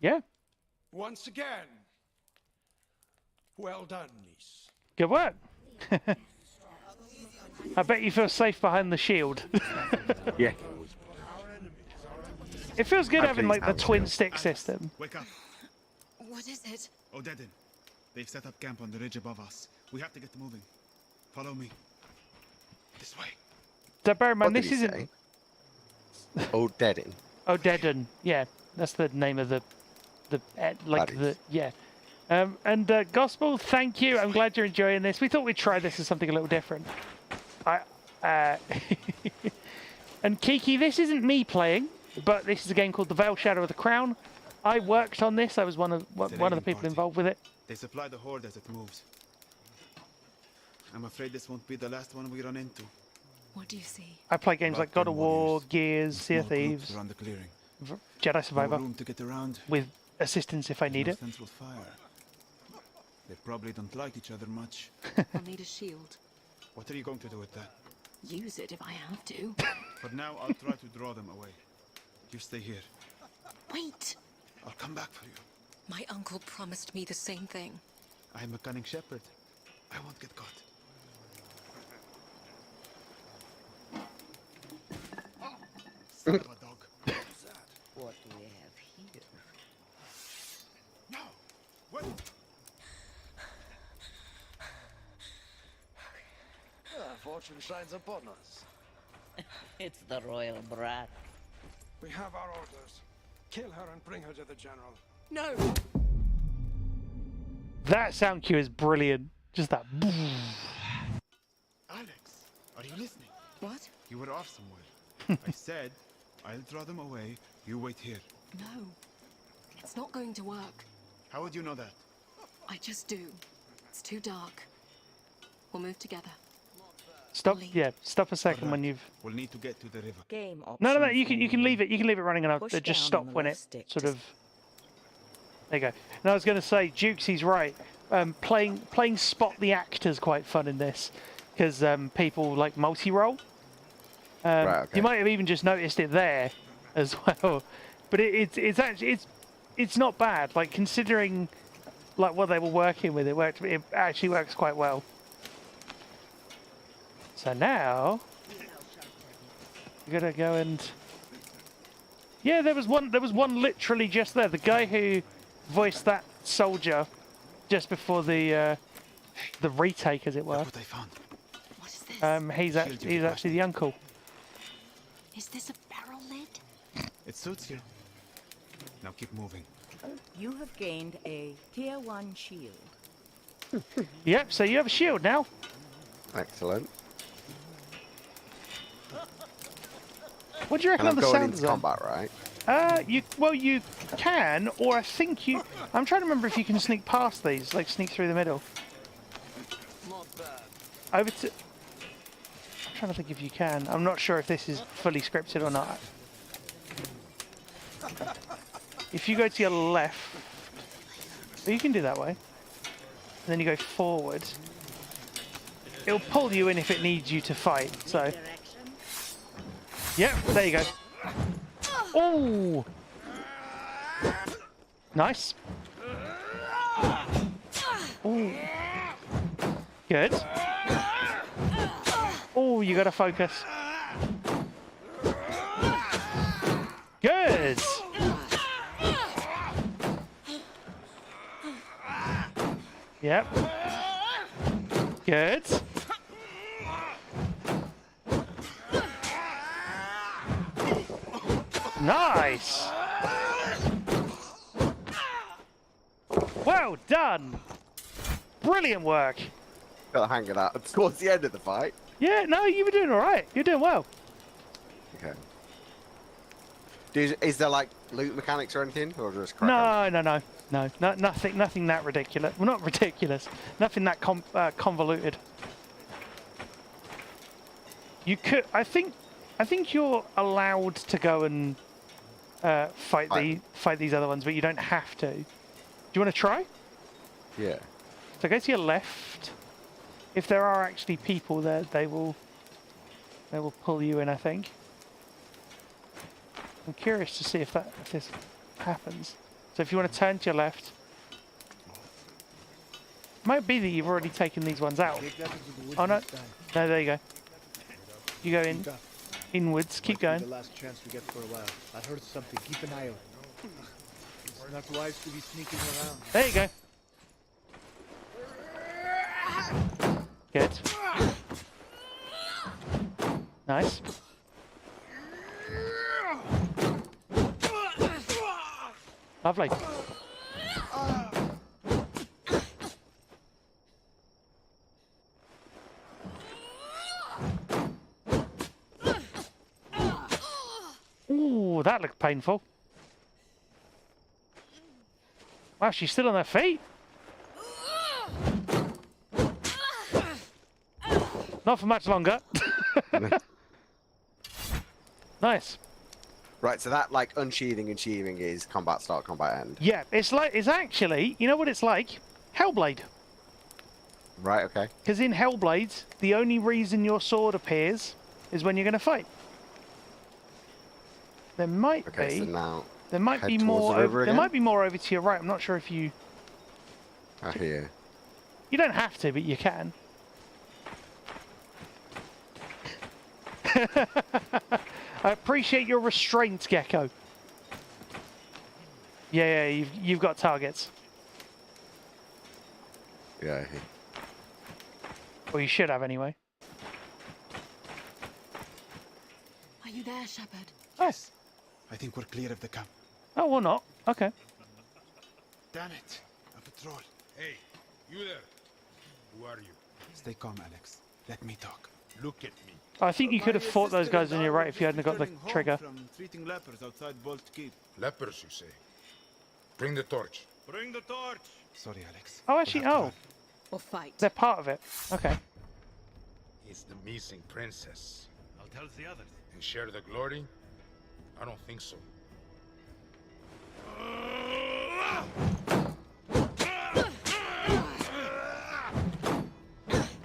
Yeah. Once again. Well done, niece. Good work. I bet you feel safe behind the shield. Yeah. It feels good I having please like the have twin shield. stick system. Wake up. What is it? Odedin. They've set up camp on the ridge above us. We have to get moving. Follow me. This way. So bear in mind, What did this he isn't. say? Oh, Deadin. Oh, Deadon. Yeah, that's the name of the like Buddies. the yeah. And Gospel, thank you. I'm glad you're enjoying this. We thought we'd try this as something a little different. And Kiki, this isn't me playing, but this is a game called The Vale Shadow of the Crown. I worked on this. I was one of the people involved with it. They supply the horde as it moves. I'm afraid this won't be the last one we run into. What do you see? I play games like God of War, Gears, Sea of Small groups Thieves, around the clearing. Jedi Survivor, No room to get around. with assistance if I need No it. central fire. They probably don't like each other much. I'll need a shield. What are you going to do with that? Use it if I have to. For now, I'll try to draw them away. You stay here. Wait! I'll come back for you. My uncle promised me the same thing. I'm a cunning shepherd. I won't get caught. Son of a dog. What do we have here? No! What? Fortune shines upon us. It's the royal brat. We have our orders. Kill her and bring her to the general. No! That sound cue is brilliant. Just that. Alex, are you listening? What? You were off somewhere. I said, I'll draw them away. You wait here. No. It's not going to work. How would you know that? I just do. It's too dark. We'll move together. Stop. Ollie. Yeah. Stop a second Alright. when you've. We'll need to get to the river. Game options. No, no, no. You can menu. leave it. You can leave it running, and I'll Push just down stop on the when left it stick sort to of. There you go. And I was going to say, Jukesy's right. Playing spot the actor's quite fun in this, because people like multi-roll. Right, okay. You might have even just noticed it there, as well. But it's actually it's not bad. Like considering like what they were working with, it actually works quite well. So now we're gonna go and yeah, there was one literally just there. The guy who voiced that soldier just before the retake, as it were. Look what I found. What is this? He's actually the uncle. Is this a barrel lid? It suits you. Now keep moving. You have gained a Tier 1 shield. Yep. So you have a shield now. Excellent. What do you reckon And on I'm the going sound into design? combat, right? You can, or I think you. I'm trying to remember if you can sneak past these, like sneak through the middle. Not bad. Over to. I'm trying to think if you can. I'm not sure if this is fully scripted or not. If you go to your left, well, you can do that way. And then you go forward. It'll pull you in if it needs you to fight. So. Yep, there you go. Oh! Nice. Oh. Good. Oh, you gotta focus. Good. Yep. Good. Nice. Well done. Brilliant work. Got the hang of that towards the end of the fight. Yeah, no, you were doing all right. You're doing well. Okay. Is there like loot mechanics or anything, or just crack on? No, nothing that ridiculous. Well, not ridiculous. Nothing that convoluted. You could, I think you're allowed to go and fight these other ones, but you don't have to. Do you want to try? Yeah. So go to your left. If there are actually people there, they will pull you in, I think. I'm curious to see if this happens. So if you want to turn to your left. Might be that you've already taken these ones out. Take that into the woods Oh no. next time. No, there you go. You go in. Keep up. Inwards. Keep Might be going. the last chance we get for a while. I heard something. Keep an eye out. It's not wise to be sneaking around. There you go. Good. Nice. Lovely. Ooh, that looked painful. Wow, she's still on her feet. Not for much longer. Nice. Right, so that like unsheathing and sheathing is combat start, combat end. Yeah, it's actually, you know what it's like? Hellblade. Right, okay. Because in Hellblade, the only reason your sword appears is when you're going to fight. There might Okay, be. so now There might head be towards more. the river There again? might be more over to your right. I'm not sure if you. I hear. You don't have to, but you can. I appreciate your restraint, Gecko. Yeah, you've got targets. Yeah, I hear. Well, you should have anyway. Are you there, Shepherd? Yes. I think we're clear of the camp. Oh, or not. Okay. Damn it! A patrol. Hey, you there. Who are you? Stay calm, Alex. Let me talk. Look at me. I think you could have fought those guys on your right if you hadn't got the trigger. From treating lepers outside Bolt Keep. Lepers, you say? Bring the torch. Bring the torch. Sorry, Alex. Oh, actually, oh, Or fight? they're part of it. Okay. It's the missing princess. I'll tell the others. And share the glory? I don't think so.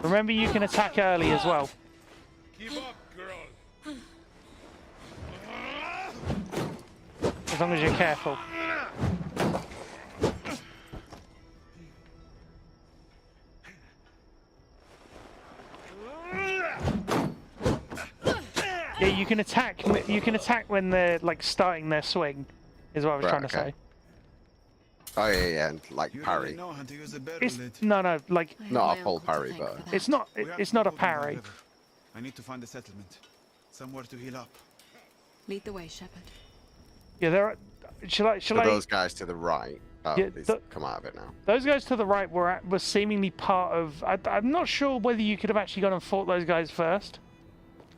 Remember, you can attack early as well. Give up, girl. As long as you're careful. Yeah, you can attack. You can attack when they're like starting their swing. Is what I was Right, trying to okay. say. Oh yeah, and like You parry. really know how to use a barrel It's lid. no, like I have Not my a full uncle to parry, thank but- for that. it's not. We have It's to not a go down the parry. river. I need to find a settlement. Somewhere to heal up. Lead the way, Shepherd. Yeah, there. Shall So I? those guys to the right. Oh, Yeah, these the- come out of it now. Those guys to the right were seemingly part of. I'm not sure whether you could have actually gone and fought those guys first,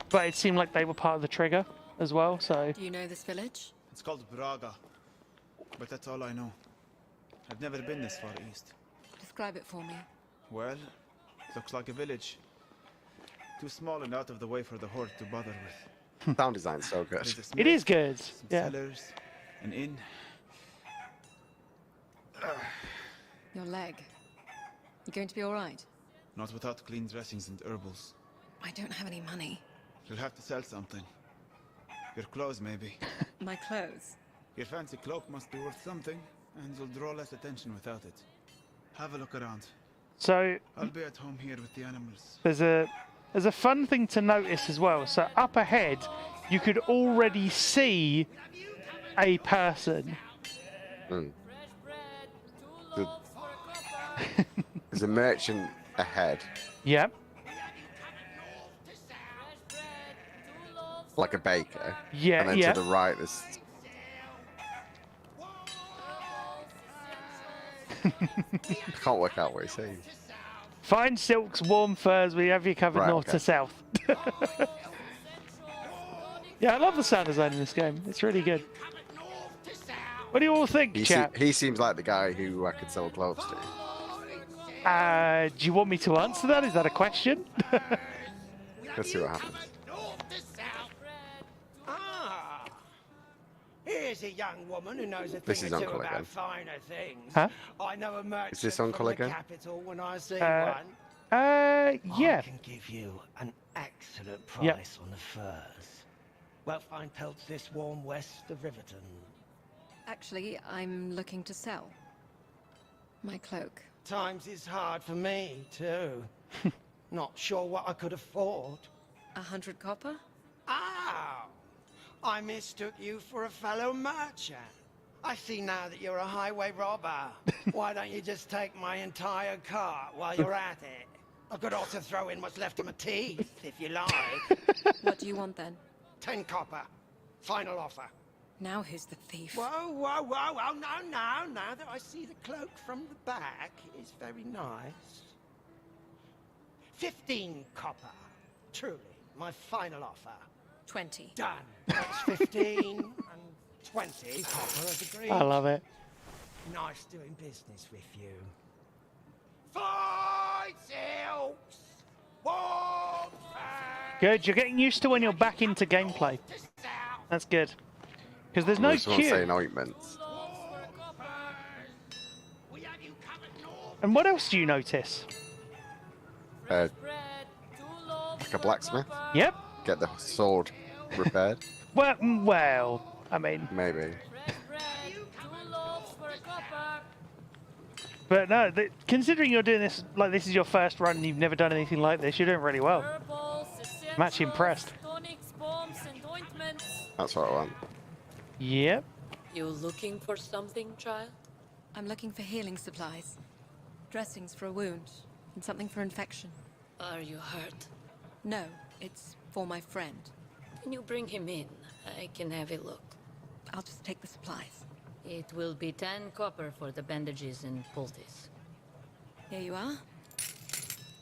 but it seemed like they were part of the trigger as well. So Do you know this village? It's called Braga. But that's all I know. I've never been this far east. Describe it for me. Well, looks like a village. Too small and out of the way for the horde to bother with. Sound design's so good. There's a it smith, is good. some Yeah. cellars, an inn. Your leg. You going to be all right? Not without clean dressings and herbals. I don't have any money. You'll have to sell something. Your clothes, maybe. My clothes. Your fancy cloak must be worth something, and you'll draw less attention without it. Have a look around. So I'll be at home here with the animals. there's a fun thing to notice as well. So up ahead, you could already see a person. Mm. There's a merchant ahead, Yep. like a baker. Yeah. And then Yeah. to the right, there's. I can't work out what he's saying. Fine silks, warm furs. We have you covered Right, north okay. to south. Yeah, I love the sound design in this game. It's really good. What do you all think, chat? He seems like the guy who I could sell clothes to. Do you want me to answer that? Is that a question? Let's see what happens. Ah, here's a young woman who knows a This thing is or two Uncle about again. finer things. Huh? I know a merchant this from Uncle the again? capital when I see Uh, one. Yeah. I can give you an excellent Yep. price on the furs. Well, fine pelts this warm west of Riverton. Actually, I'm looking to sell. My cloak. Times is hard for me, too. Not sure what I could afford. 100 copper? Oh! I mistook you for a fellow merchant. I see now that you're a highway robber. Why don't you just take my entire cart while you're at it? I could also throw in what's left of my teeth, if you like. What do you want then? 10 copper. Final offer. Now who's the thief? Whoa, whoa, whoa, whoa, no, no. Now that I see the cloak from the back, it is very nice. 15 copper. Truly, my final offer. 20. Done. That's 15 and 20 copper as agreed. I love it. Nice doing business with you. Fight silks! Warm Good. You're getting used to when you're back into gameplay. That's good. Because there's no Someone saying queue. ointments. And what else do you notice? Like a blacksmith. Yep. Get the sword repaired. Well, I mean. Maybe. But no, considering you're doing this, like this is your first run and you've never done anything like this, you're doing really well. I'm actually impressed. That's what I want. Yep. You looking for something, child? I'm looking for healing supplies. Dressings for a wound, and something for infection. Are you hurt? No, it's for my friend. Can you bring him in? I can have a look. I'll just take the supplies. It will be 10 copper for the bandages and poultice. Here you are.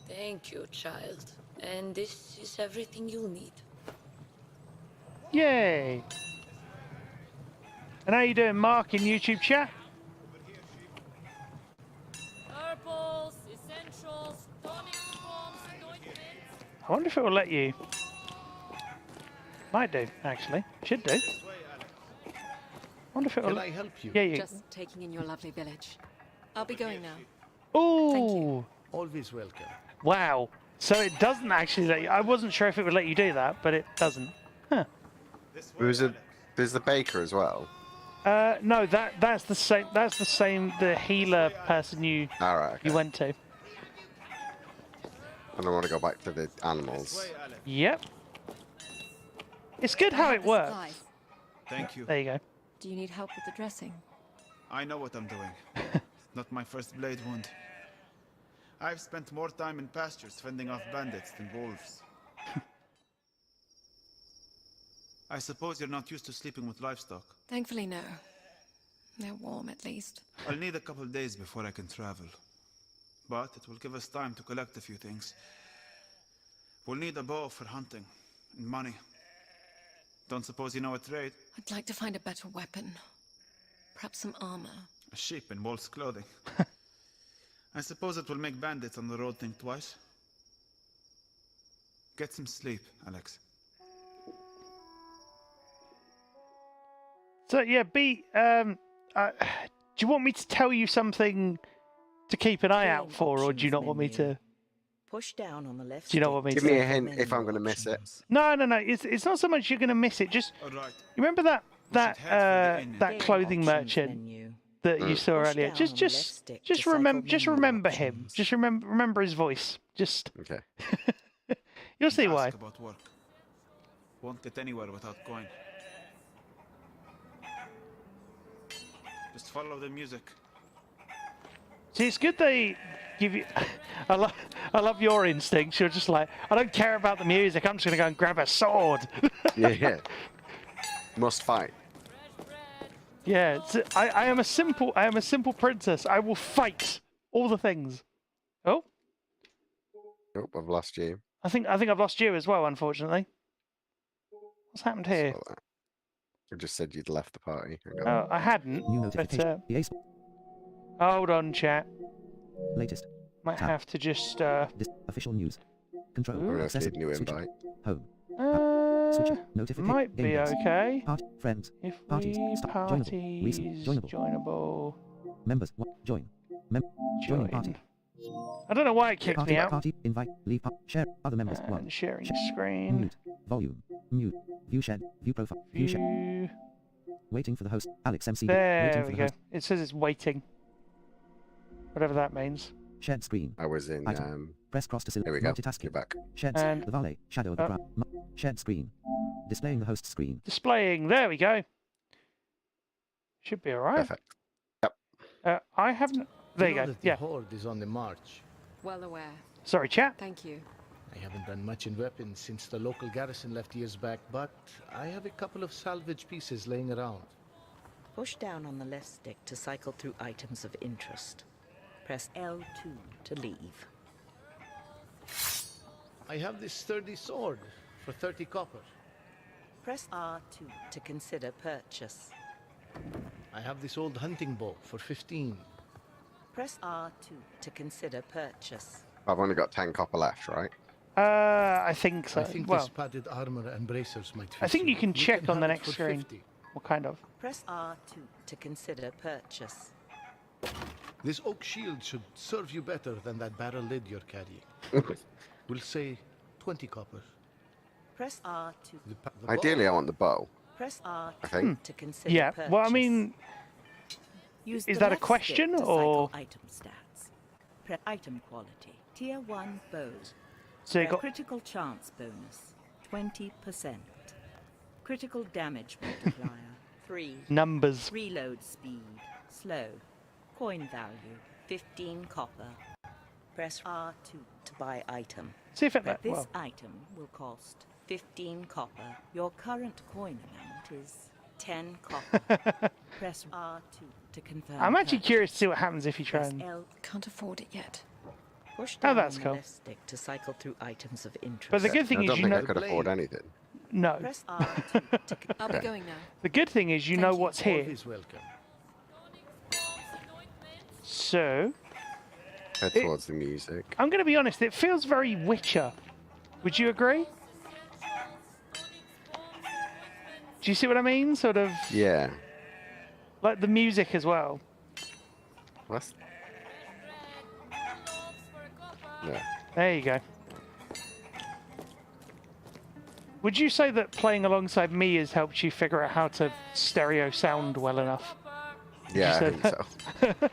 Thank you, child. And this is everything you'll need. Yay. And how you doing, Mark, in YouTube chat? Herbals, essentials, tonics, bombs, ointments. I wonder if it will let you. Might do, actually. Should do. I wonder if it will. Can I help you? Yeah, you. Just taking in your lovely village. I'll be going now. Ooh. Always welcome. Wow. So it doesn't actually let you. I wasn't sure if it would let you do that, but it doesn't. Huh. There's the baker as well. No, that's the same. That's the same. The healer person you you went to. I don't want to go back to the animals. Yep. It's good how it works. Supplies. Thank you. There you go. Do you need help with the dressing? I know what I'm doing. Not my first blade wound. I've spent more time in pastures fending off bandits than wolves. I suppose you're not used to sleeping with livestock. Thankfully, no. They're warm, at least. I'll need a couple days before I can travel. But it will give us time to collect a few things. We'll need a bow for hunting, and money. Don't suppose you know a trade? I'd like to find a better weapon. Perhaps some armor. A sheep in wolf's clothing. I suppose it will make bandits on the road think twice. Get some sleep, Alex. So yeah, do you want me to tell you something to keep an eye out for, or do you not want me to? Push down on the left. Do you not want me Give to? me a hint if I'm going to miss it. No. It's not so much you're going to miss it. Just All right. you remember that clothing merchant that you saw earlier. Just remember him. Just remember his voice. Just okay. You'll see why. Ask about work. Won't get anywhere without going. Just follow the music. See, it's good they give you. I love your instincts. You're just like, I don't care about the music. I'm just gonna go and grab a sword. Yeah. Must fight. Yeah, I am a simple princess. I will fight all the things. Oh. Nope, I've lost you. I think I've lost you as well, unfortunately. What's happened here? I just said you'd left the party. Oh, I hadn't. New But, notification. hold on, chat. Latest. Might Tab. have to just. Official news. Control. I'm gonna Access. need new Switcher. invite. Home. Switcher. Notification. Might be okay. Party. Friends. If Parties. we Stop. parties Joinable. Recent. Joinable. joinable. Members. Join. Joining party. I don't know why it kicked Party. me out. Party. Invite. Leave. Share. Other members. And 1. sharing Share. screen. Mute. Volume. Mute. View shared. View profile. View shared. View. Waiting for the host. Alex MC. There Waiting we for the go. host. It says it's waiting. Whatever that means. Shared screen. I was in. Item. Press cross to select. There we go. Multitasking. You're back. Shared And- the Vale. Shadow of the ground. Shared screen. Displaying the host screen. Displaying. There we go. Should be all right. Perfect. Yep. I haven't. There you know go. that the Yeah. Horde is on the march. Well aware. Sorry, chat. Thank you. I haven't done much in weapons since the local garrison left years back, but I have a couple of salvage pieces laying around. Push down on the left stick to cycle through items of interest. Press L2 to leave. I have this sturdy sword for 30 copper. Press R2 to consider purchase. I have this old hunting bow for 15. Press R2 to consider purchase. I've only got 10 copper left, right? I think so. I think well, this padded armor and bracers might fit I think you can check on the have it next for screen. 50. What kind of? Press R2 to consider purchase. This oak shield should serve you better than that barrel lid you're carrying. We'll say 20 copper. Press R2. The Ideally, I want the bow. Press R2 I think. to consider Yeah. purchase. Well, I mean, Use is the that a left question, stick to or- cycle item stats? Press item quality. Tier 1 bow. So you got Critical chance bonus 20%. Critical damage multiplier 3. numbers. Reload speed slow. Coin value 15 copper. Press R2 to buy item. See if it. This Well, item will cost 15 copper. Your current coin amount is 10 copper. Press R2 to confirm. I'm actually purchase. curious to see what happens if you try Press and. L. Can't afford it yet. Push Oh, down that's on cool. the left stick to cycle through items of interest. But the good thing I is don't you think know. I could afford anything. No. Press R2 to I'll be going now. The good thing is you know Thank you. what's here. Always welcome. So Head towards the music. I'm going to be honest. It feels very Witcher. Would you agree? Do you see what I mean? Sort of Yeah. like the music as well. What's... Yeah. There you go. Would you say that playing alongside me has helped you figure out how to stereo sound well enough? Yeah, I say think that?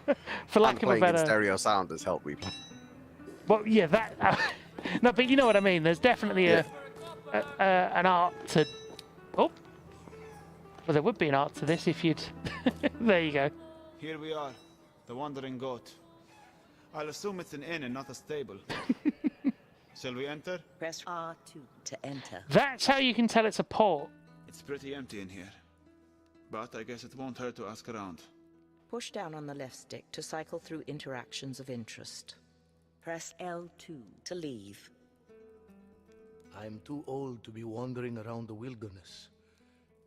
so. For lack And of a playing in better. stereo sound has helped me. Well, yeah, that. No, but you know what I mean. There's definitely an art to. Oh. Well, there would be an art to this if you'd. There you go. Here we are, the Wandering Goat. I'll assume it's an inn and not a stable. Shall we enter? Press R2 to enter. That's how you can tell it's a port. It's pretty empty in here. But I guess it won't hurt to ask around. Push down on the left stick to cycle through interactions of interest. Press L2 to leave. I'm too old to be wandering around the wilderness.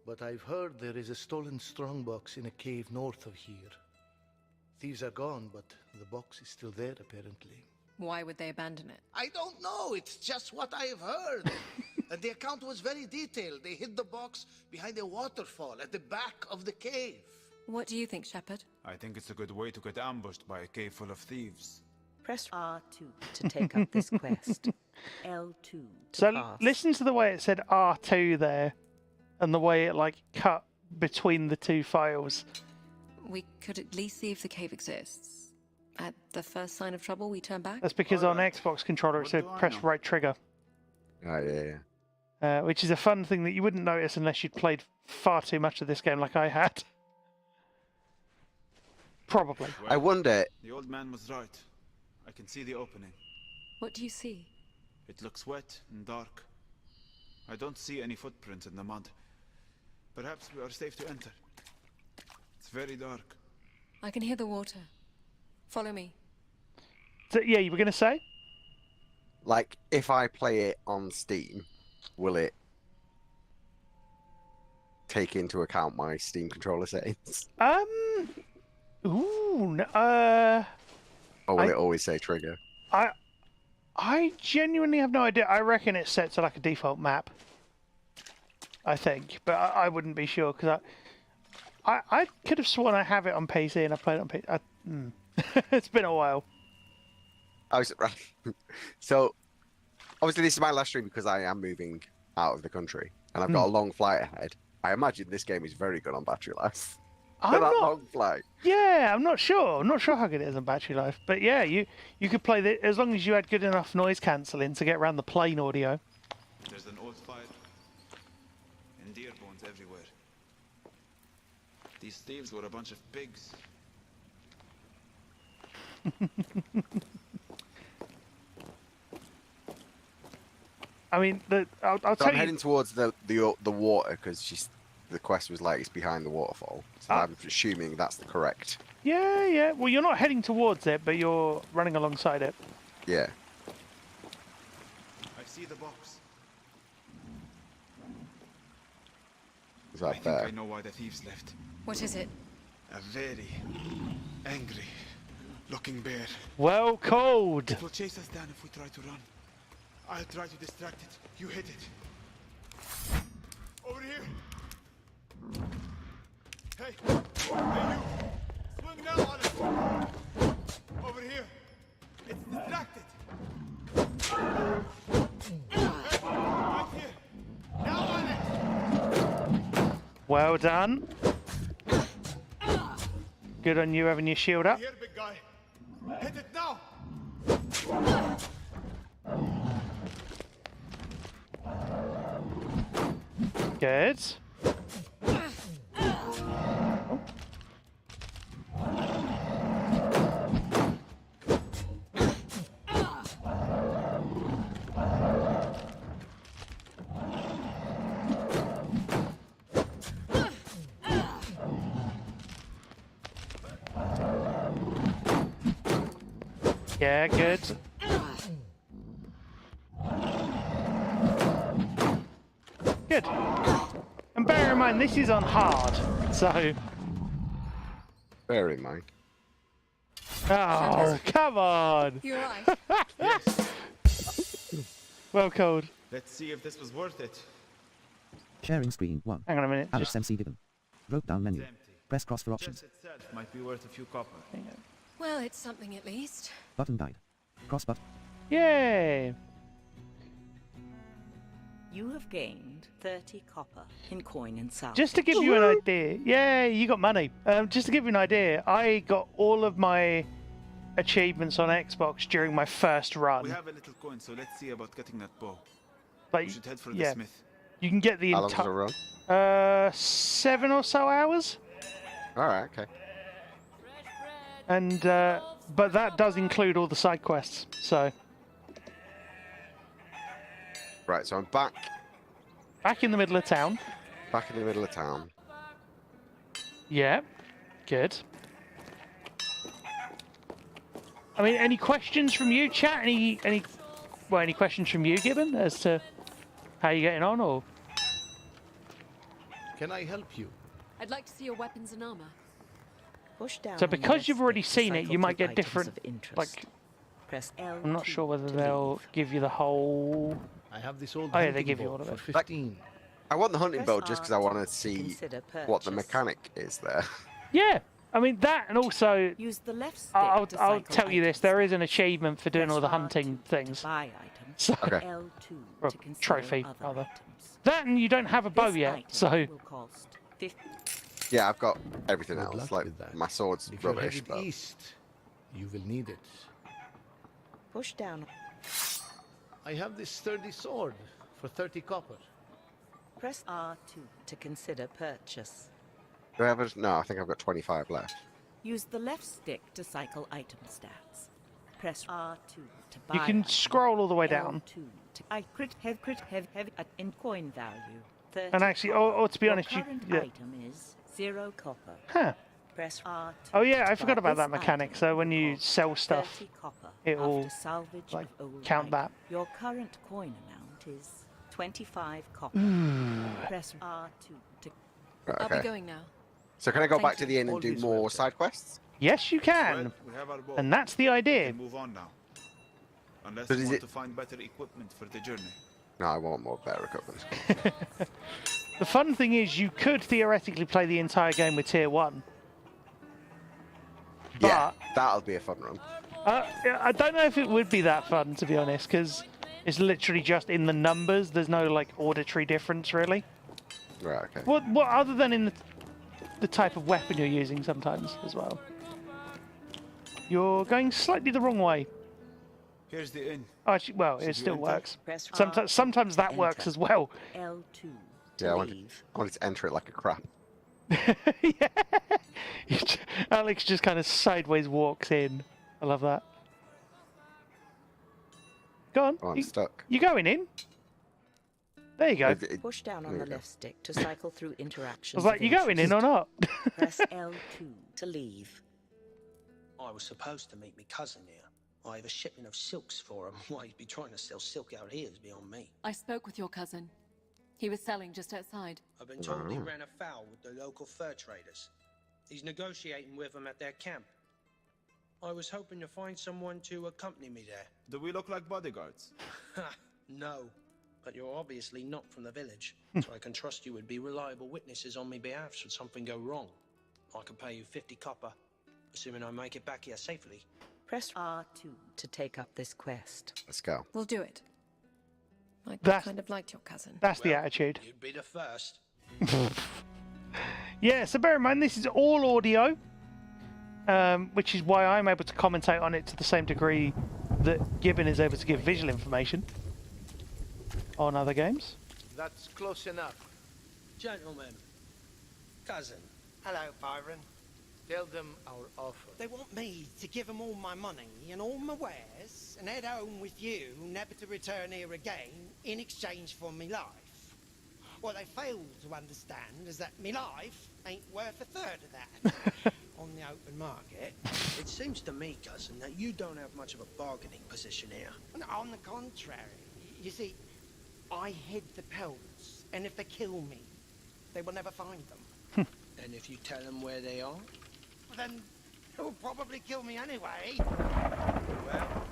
But I've heard there is a stolen strongbox in a cave north of here. Thieves are gone, but the box is still there, apparently. Why would they abandon it? I don't know. It's just what I've heard. And the account was very detailed. They hid the box behind a waterfall at the back of the cave. What do you think, Shepard? I think it's a good way to get ambushed by a cave full of thieves. Press R2 to take up this quest. L2 to So pass. listen to the way it said R2 there, and the way it like cut between the two files. We could at least see if the cave exists. At the first sign of trouble, we turn back. That's because on Xbox controller it said do I press know? right trigger, Oh, yeah. which is a fun thing that you wouldn't notice unless you'd played far too much of this game like I had. Probably. I wonder. The old man was right. I can see the opening. What do you see? It looks wet and dark. I don't see any footprints in the mud. Perhaps we are safe to enter. It's very dark. I can hear the water. Follow me. So, yeah, you were going to say? Like, if I play it on Steam, will it take into account my Steam controller settings? Ooh, Or will it always say trigger? I genuinely have no idea. I reckon it's set to like a default map. I think, but I wouldn't be sure because I could have sworn I have it on PC and I played it on PC. It's been a while. So, obviously, this is my last stream because I am moving out of the country and I've got a long flight ahead. I imagine this game is very good on battery life. I'm that not. long flight. Yeah, I'm not sure. I'm not sure how good it is on battery life. But yeah, you could play it as long as you had good enough noise cancelling to get around the plane audio. There's an old fire and deer bones everywhere. These thieves were a bunch of pigs. I mean, I'll So tell I'm you. heading towards the water because the quest was like it's behind the waterfall. So I'm assuming that's the correct. Yeah, yeah. Well, you're not heading towards it, but you're running alongside it. Yeah. I see the box. Is that I think there? I know why the thieves left. What is it? A very angry looking bear. Well called. It will chase us down if we try to run. I'll try to distract it. You hit it. Over here. Hey, you. Swing now on it. Over here. It's distracted. Hey, right here. Now on it. Well done. Good on you having your shield up. Here, big guy. Hit it now. Good. Yeah, good. Good. And bear in mind, this is on hard, so... Bear in mind. Oh, come on! You're right. Well called. Let's see if this was worth it. Sharing screen 1. Hang on a minute. Alex MC Gibbon. Drop down menu. Press cross for options. Chest itself might be worth a few copper. Well, it's something at least. Button guide. Cross button. Yay! You have gained 30 copper in coin and salve. Just to give you an idea, yeah, you got money. Just to give you an idea, I got all of my achievements on Xbox during my first run. We have a little coin, so let's see about getting that bow. Like, We should head for yeah, the smith. you can get the How long does it run? 7 or so hours, All right. Okay. and but that does include all the side quests. So Right. So I'm back back in the middle of town. in the middle of town. Yeah, good. I mean, any questions from you, chat? Any questions from you, Gibbon, as to how you're getting on, or? Can I help you? I'd like to see your weapons and armor. Push down So on the because you've left already stick to seen it, cycle you might through get items different, of interest. like, Press L I'm not sure whether they'll give you the whole... I have this old Oh yeah, they hunting give you bow all of for it. 15. I want the hunting Press bow just because I R want to to see consider what the purchase. mechanic is there. Yeah, I mean that, and also Use the left stick I'll to I'll cycle tell you this: items. there is an achievement for doing Press all the R2 hunting to things. buy items. So, Okay. L2 Or to consider trophy, other rather. items. That and you don't have a bow This yet, item so will cost 50. Yeah, I've got everything Good else. luck Like with that. my sword's If you're rubbish, headed but east, you will need it. Push down. I have this sturdy sword for 30 copper. Press R2 to consider purchase. do I have a, no, I think I've got 25 left. Use the left stick to cycle item stats. Press R2 to buy. you can items. scroll all the way down. L2 to I crit heavy in coin value. 30 And actually, copper. or to be Your honest, you current yeah. item is 0 copper. Huh. Press R2. Oh yeah, I to forgot buy about this that mechanic. item So when you cost sell stuff, 30 copper it will after salvage like of old count that. item. Your current coin amount is 25 copper. Press R2 to Right, I'll okay. be going now. So can I go Thank back to you. the inn and do Always more welcome. side quests? Yes, you can, Well, we have our bow. and that's the We idea. can move on now. Unless But you is want it- to find better equipment for the journey. No, I want more better equipment. The fun thing is, you could theoretically play the entire game with Tier 1. Yeah, But that'll be a fun run. I don't know if it would be that fun, to be honest, because it's literally just in the numbers. There's no like auditory difference, really. Right, okay. What other than in the the type of weapon you're using sometimes as well. You're going slightly the wrong way. Here's the inn. Oh, actually, well, Should it you still enter? works. Press Sometimes that works as well. L2 to Yeah, I leave. wanted to enter it like a crap. Yeah. Alex just kind of sideways walks in. I love that. Go on. Oh, I'm stuck. You going in? There you go. Push down on the left stick to cycle through I interactions. was like, of you going in or not? Press L2 to leave. I was supposed to meet my cousin here. I have a shipment of silks for him. Why he'd be trying to sell silk out here is beyond me. I spoke with your cousin. He was selling just outside. I've been told he ran afoul with the local fur traders. He's negotiating with them at their camp. I was hoping to find someone to accompany me there. Do we look like bodyguards? No, but you're obviously not from the village, so I can trust you would be reliable witnesses on my behalf should something go wrong. I could pay you 50 copper, assuming I make it back here safely. Press R2 to take up this quest. Let's go. We'll do it. I kind of liked your cousin. That's the attitude. You'd be the first. Yeah, so bear in mind this is all audio, which is why I'm able to commentate on it to the same degree that Gibbon is able to give visual information on other games. That's close enough. Gentlemen, cousin. Hello, Byron. Tell them our offer. They want me to give them all my money and all my wares and head home with you, never to return here again, in exchange for me life. What they fail to understand is that me life ain't worth a third of that on the open market. It seems to me, cousin, that you don't have much of a bargaining position here. No, on the contrary. You see, I hid the pelts, and if they kill me, they will never find them. And if you tell them where they are? Then they'll probably kill me anyway. Well,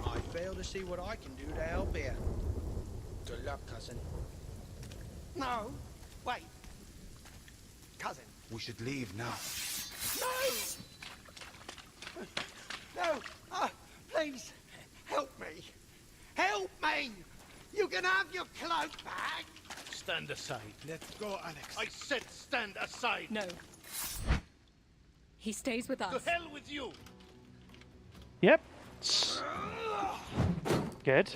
I fail to see what I can do to help here. Good luck, cousin. No, wait. Cousin. We should leave now. No! No! Please, help me! Help me! You can have your cloak back! Stand aside. Let's go, Alex. I said stand aside. No. He stays with us. To hell with you. Yep. Good.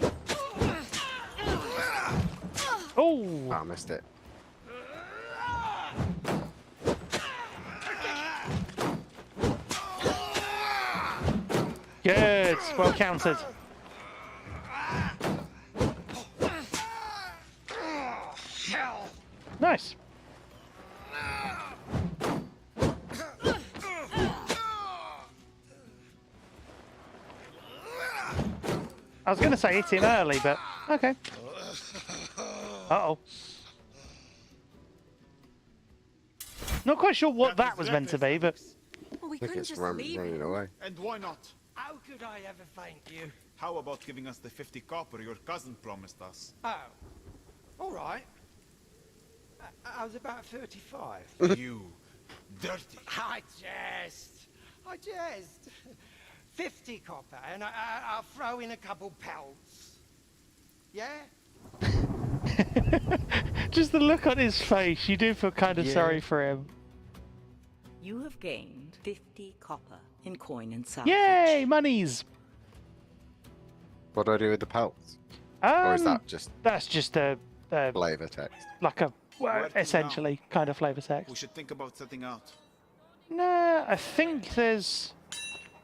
Oh! I missed it. Good. Well counted. Nice. I was going to say hit him early, but okay. Uh-oh. Not quite sure what that was meant to be, but... Well, we I think couldn't it's just running leave him. away. And why not? How could I ever thank you? How about giving us the 50 copper your cousin promised us? Oh, all right. I was about 35. You dirty. I jest. 50 copper, and I'll throw in a couple pelts. Yeah? Just the look on his face, you do feel kind of sorry for him. You have gained 50 copper in coin and salvage. Yay, monies! What do I do with the pelts? Or is that just That's just a flavor text? like a well, Where to essentially kind of flavor text. We should think about setting out. No, I think there's.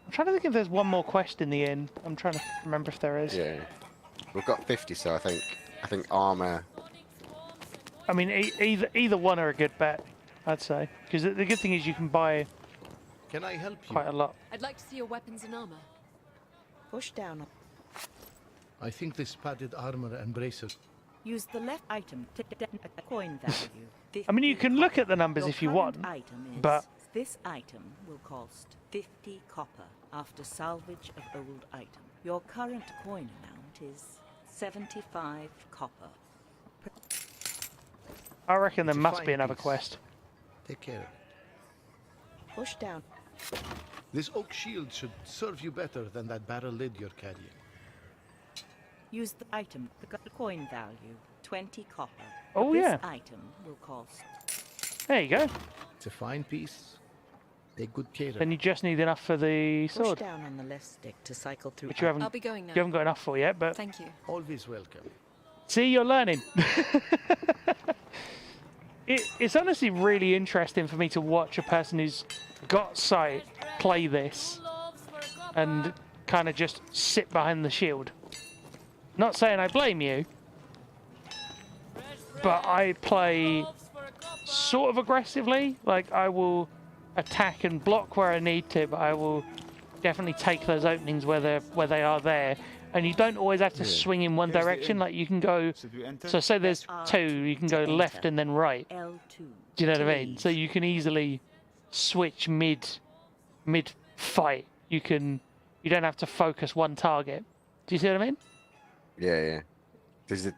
I'm trying to think if there's one more quest in the inn. I'm trying to remember if there is. Yeah. We've got 50, so I think armor. I mean, either one are a good bet, I'd say, because the good thing is you can buy Can I help you? quite a lot. I'd like to see your weapons and armor. Push down. I think this padded armor and braces. Use the left item to a coin value. I mean, you can look at the numbers Your if you current want, item is, but this item will cost 50 copper after salvage of old item. Your current coin amount is 75 copper. I reckon there It's a must fine be another piece. quest. Take care. Push down. This oak shield should serve you better than that barrel lid you're carrying. Use the item, the coin value, 20 copper. Oh, this yeah. item will cost. There you go. It's a fine piece. Take good care of Then you just need enough for the Push sword, down on the left stick to cycle through. which you haven't. I'll be going now. You haven't got enough for yet, but Thank you. Always welcome. see, you're learning. It's honestly really interesting for me to watch a person who's got sight play this and kind of just sit behind the shield. Not saying I blame you, but I play sort of aggressively. Like, I will attack and block where I need to, but I will definitely take those openings where they are there. And you don't always have to swing in one direction. Like, you can go. So say there's two, you can go left and then right. L2. Do you know what I mean? So you can easily switch mid fight. You don't have to focus one target. Do you see what I mean? Yeah. There's a.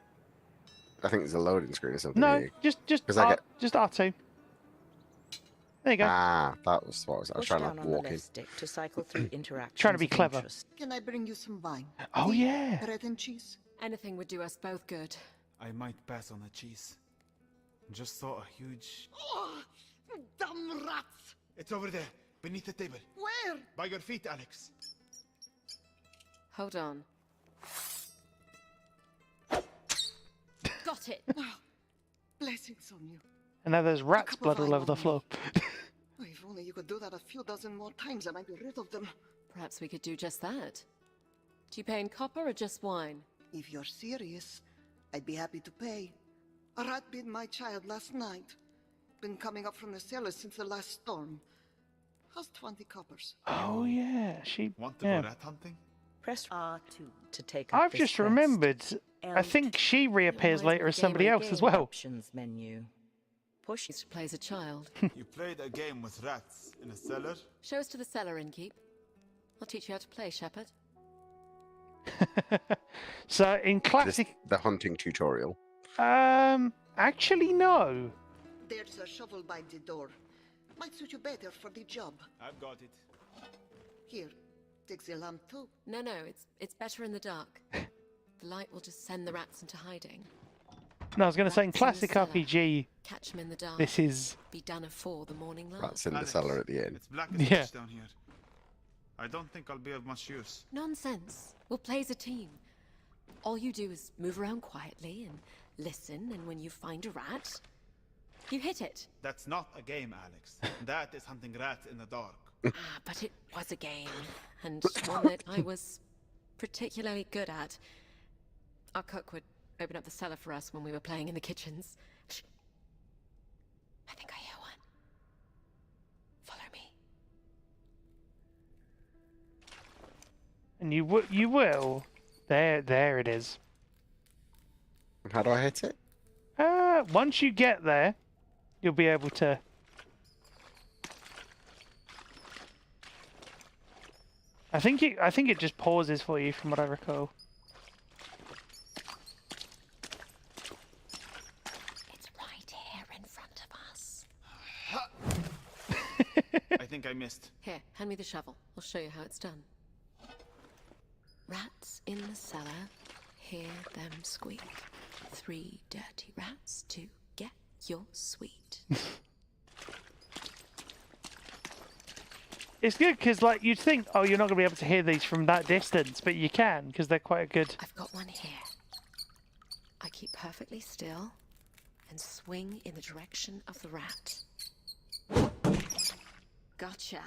I think there's a loading screen or something. No, here. just R2. There you go. Ah, that was what I was trying down to on the walk in. left stick to cycle through interactions. Trying to be of clever. interest. Can I bring you some wine? Oh Tea, yeah. Bread and cheese. Anything would do us both good. I might pass on the cheese. Just saw a huge... Oh, damn rats! It's over there, beneath the table. Where? By your feet, Alex. Hold on. Got it. Blessings on you. And now there's rat's cup of blood all wine over the on me. floor. Oh, if only you could do that a few dozen more times, I might be rid of them. Perhaps we could do just that. Do you pay in copper or just wine? If you're serious, I'd be happy to pay. A rat bit my child last night. Been coming up from the cellar since the last storm. How's 20 coppers? Oh yeah, she. Want to Yeah. go rat hunting? Press R2 to take up I've this just quest. remembered. I think she reappears later as somebody else as well. Options menu. Push. Used to play as a child. You played a game with rats in a cellar? Show us to the cellar, innkeep. I'll teach you how to play, Shepherd. So in classic. The hunting tutorial. Actually no. There's a shovel by the door. Might suit you better for the job. I've got it. Here, take the lamp too. No, it's better in the dark. The light will just send the rats into hiding. No, I was going to say in Rats classic cellar. RPG. Catch them in the dark. This is. Be done afore the morning light. Rats in the Alex, cellar at the end. It's black as Yeah. pitch down here. I don't think I'll be of much use. Nonsense. We'll play as a team. All you do is move around quietly and listen, and when you find a rat, you hit it. That's not a game, Alex. That is hunting rats in the dark. But it was a game, and one that I was particularly good at. Our cook would open up the cellar for us when we were playing in the kitchens. Shh. I think I hear one. Follow me. And you will. There it is. How do I hit it? Once you get there, you'll be able to. I think it just pauses for you, from what I recall. It's right here in front of us. I think I missed. Here, hand me the shovel. I'll show you how it's done. Rats in the cellar, hear them squeak. 3 dirty rats to get your sweet. It's good because, like, you'd think, oh, you're not going to be able to hear these from that distance, but you can because they're quite good. I've got one here. I keep perfectly still and swing in the direction of the rat. Gotcha.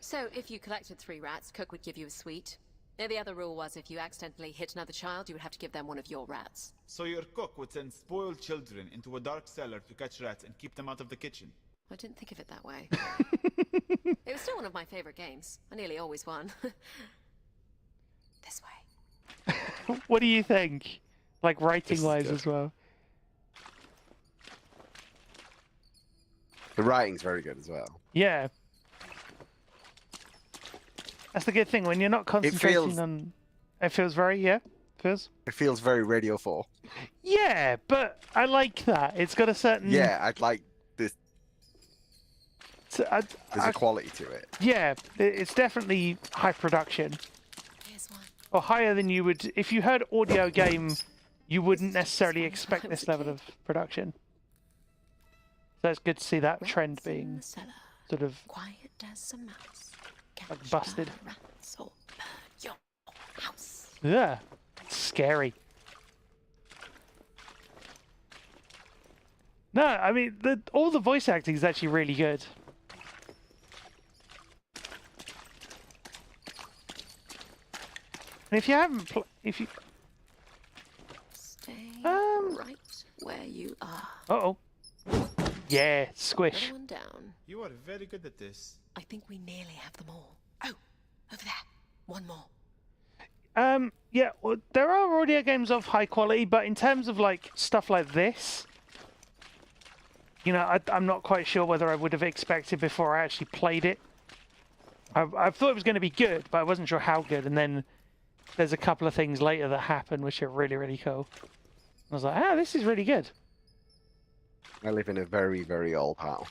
So, if you collected 3 rats, Cook would give you a sweet. The other rule was if you accidentally hit another child, you would have to give them one of your rats. So your cook would send spoiled children into a dark cellar to catch rats and keep them out of the kitchen. I didn't think of it that way. It was still one of my favorite games. I nearly always won. This way. What do you think? Like, writing-wise as well. The writing's very good as well. Yeah. That's the good thing, when you're not concentrating on... It feels very, yeah, feels... It feels very Radio 4. Yeah, but I like that. It's got a certain... Yeah, I'd like this. There's a quality to it. Yeah, it's definitely high production. Here's one. Or higher than you would... If you heard audio game, you wouldn't necessarily expect this level of production. So it's good to see that Rats trend in being the cellar, sort of quiet as a mouse. like Catch busted. the rats or burn your house. Yeah, scary. No, I mean all the voice acting is actually really good. And if you haven't, if you, Stay right where you are. uh-oh, yeah, squish. Another one down. You are very good at this. I think we nearly have them all. Oh, over there. One more. Yeah, well, there are audio games of high quality, but in terms of like stuff like this, you know, I'm not quite sure whether I would have expected before I actually played it. I thought it was going to be good, but I wasn't sure how good. And then there's a couple of things later that happen which are really, really cool. I was like, ah, this is really good. I live in a very, very old house.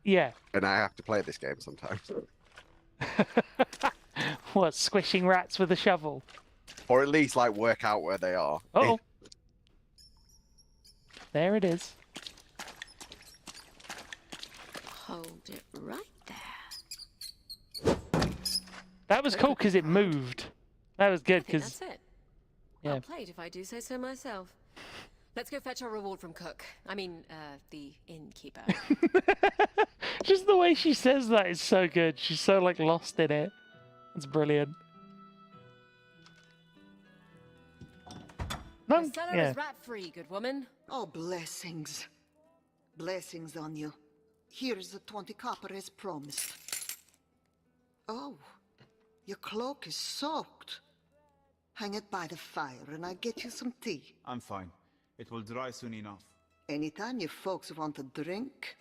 Yeah. And I have to play this game sometimes. What, squishing rats with a shovel? Or at least, like, work out where they are. Uh-oh. There it is. Hold it right there. That was cool because it moved. That was good because... That's it. Yeah. Well played, if I do say so myself. Let's go fetch our reward from Cook. I mean, the innkeeper. Just the way she says that is so good. She's so, like, lost in it. It's brilliant. No, The cellar yeah. is rat-free, good woman. Oh, blessings. Blessings on you. Here's the 20 copper as promised. Oh, your cloak is soaked. Hang it by the fire and I'll get you some tea. I'm fine. It will dry soon enough. Anytime you folks want a drink,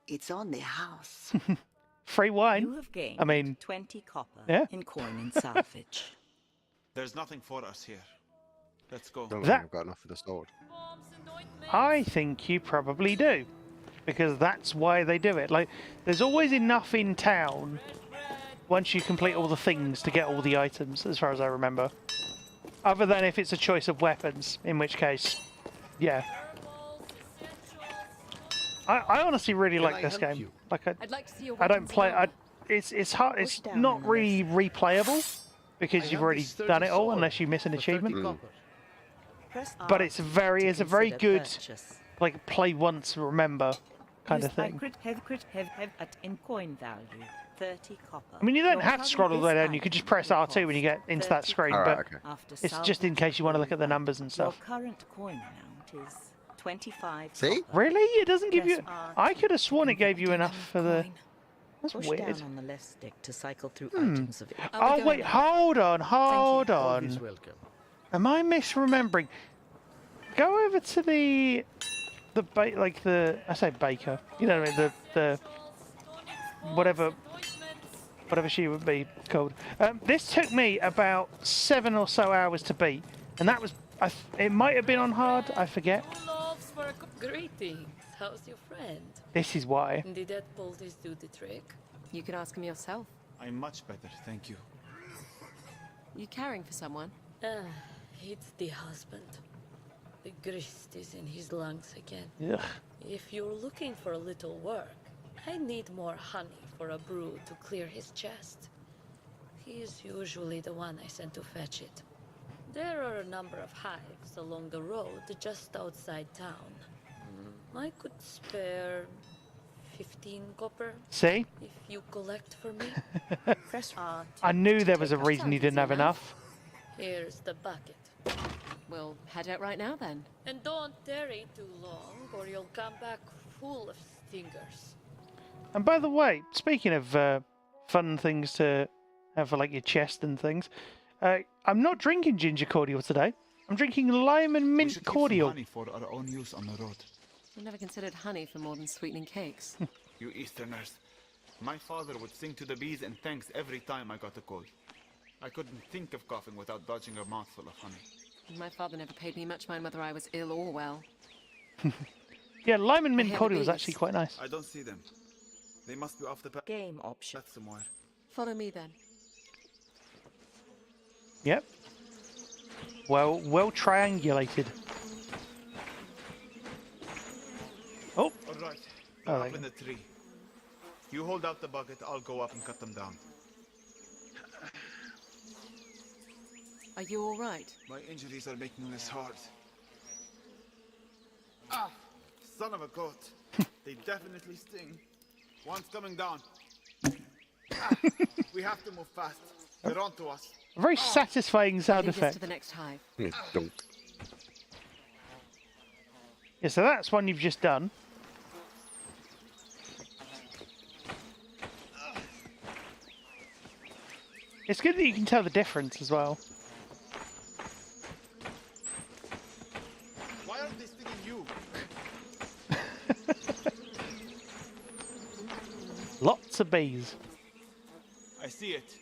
it's on the house. Free wine. You have gained I mean, 20 copper yeah. in coin and salvage. There's nothing for us here. Let's go. Don't think I've got enough for the sword. I think you probably do. Because that's why they do it. Like, there's always enough in town once you complete all the things to get all the items, as far as I remember. Other than if it's a choice of weapons, in which case, yeah. I honestly really like this game. you? Like I'd like to see your I don't weapons play. now. It's hard. It's Push down not on the really replayable because I you've have already this 30 done it all sword unless you miss an for 30 achievement. copper. Press But R it's to a very consider good purchase. like play once remember kind Use of thing. have at in coin value 30 copper. I mean, you don't Your have to current scroll all the way this down. You could just item press will R2 when you get cost into that 30 screen, Alright, but okay. after it's just in case you want to look at the numbers and Your stuff. current coin amount is 25 See? copper. Really? It doesn't give you... Press R I to could have sworn it gave you enough for the... That's Push weird. down on the left stick to cycle through items of Oh, wait, hold on, hold Always on. welcome. Am I misremembering? Go over to the like the... I say baker. You know what I mean? The whatever she would be called. This took me about 7 or so hours to beat. And that was... it might have been on hard, I forget. Greetings. How's your friend? This is why. Did that poultice do the trick? You can ask him yourself. I'm much better, thank you. You caring for someone? It's the husband. The grist is in his lungs again. Ugh. If you're looking for a little work, I need more honey for a brew to clear his chest. He's usually the one I send to fetch it. There are a number of hives along the road just outside town. I could spare 15 copper. See? If you collect for me. Press R I knew there was a reason you didn't have enough. Here's the bucket. We'll head out right now then. And don't tarry too long, or you'll come back full of stingers. And by the way, speaking of fun things to have for like your chest and things, I'm not drinking ginger cordial today. I'm drinking lime and We mint should keep some cordial. honey for our own use on the road. I've never considered honey for more than sweetening cakes. You Easterners. My father would sing to the bees and thanks every time I got a cold. I couldn't think of coughing without dodging a mouthful of honey. My father never paid me much mind whether I was ill or well. Yeah, lime and mint hear the cordial was bees. actually quite nice. I don't see them. They must be off the path. game option. That's somewhere. Follow me then. Yep. Well triangulated. Oh, All right. Oh, They're there up you in the tree. You hold out the bucket, I'll go up and cut them down. Are you all right? My injuries are making this hard. Ah! Son of a goat. They definitely sting. One's coming down. Ah, we have to move fast. They're onto us. A very satisfying sound Lead us effect. to the next hive. Dunk. Yeah, so that's one you've just done. It's good that you can tell the difference as well. Why aren't they stinging you? Lots of bees. I see it.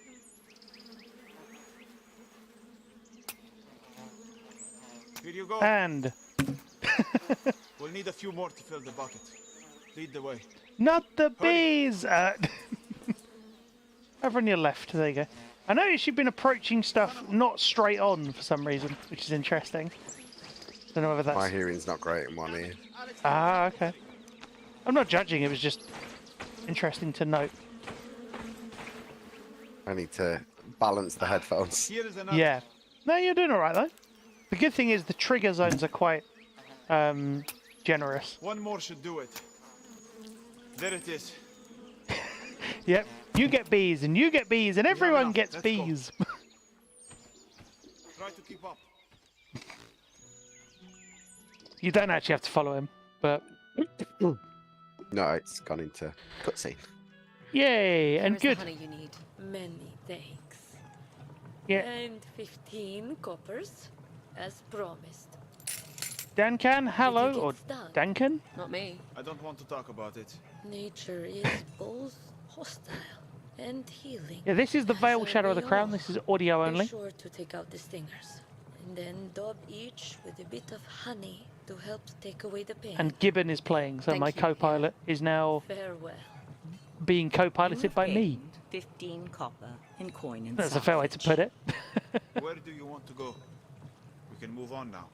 Here you go. And We'll need a few more to fill the bucket. Lead the way. not the bees! Over on your left, there you go. I noticed you've been approaching stuff not straight on for some reason, which is interesting. Don't know whether that's... My hearing's not great in one ear. Ah, okay. I'm not judging, it was just interesting to note. I need to balance the headphones. Here is another. Yeah. No, you're doing alright though. The good thing is the trigger zones are quite generous. One more should do it. There it is. Yep. You get bees and you get bees and everyone enough. gets Let's bees. Try to keep up. You don't actually have to follow him, but No, it's gone into cutscene. yay, and Here's good. the honey you need. Many thanks. Yeah. And 15 coppers, as promised. Dankan, hello, Did you get or stung? Dankan? Not me. I don't want to talk about it. Nature is both hostile and healing. Yeah, this is the as Vale are Shadow of the we Crown. all. This is audio Be only. sure to take out the stingers, and then daub each with a bit of honey to help take away the pain. And Gibbon is playing, so Thank my you. co-pilot is now Farewell. being co-piloted by me. 15 copper in coin and That's a fair way to put it. Where do you want to go? We can move on now.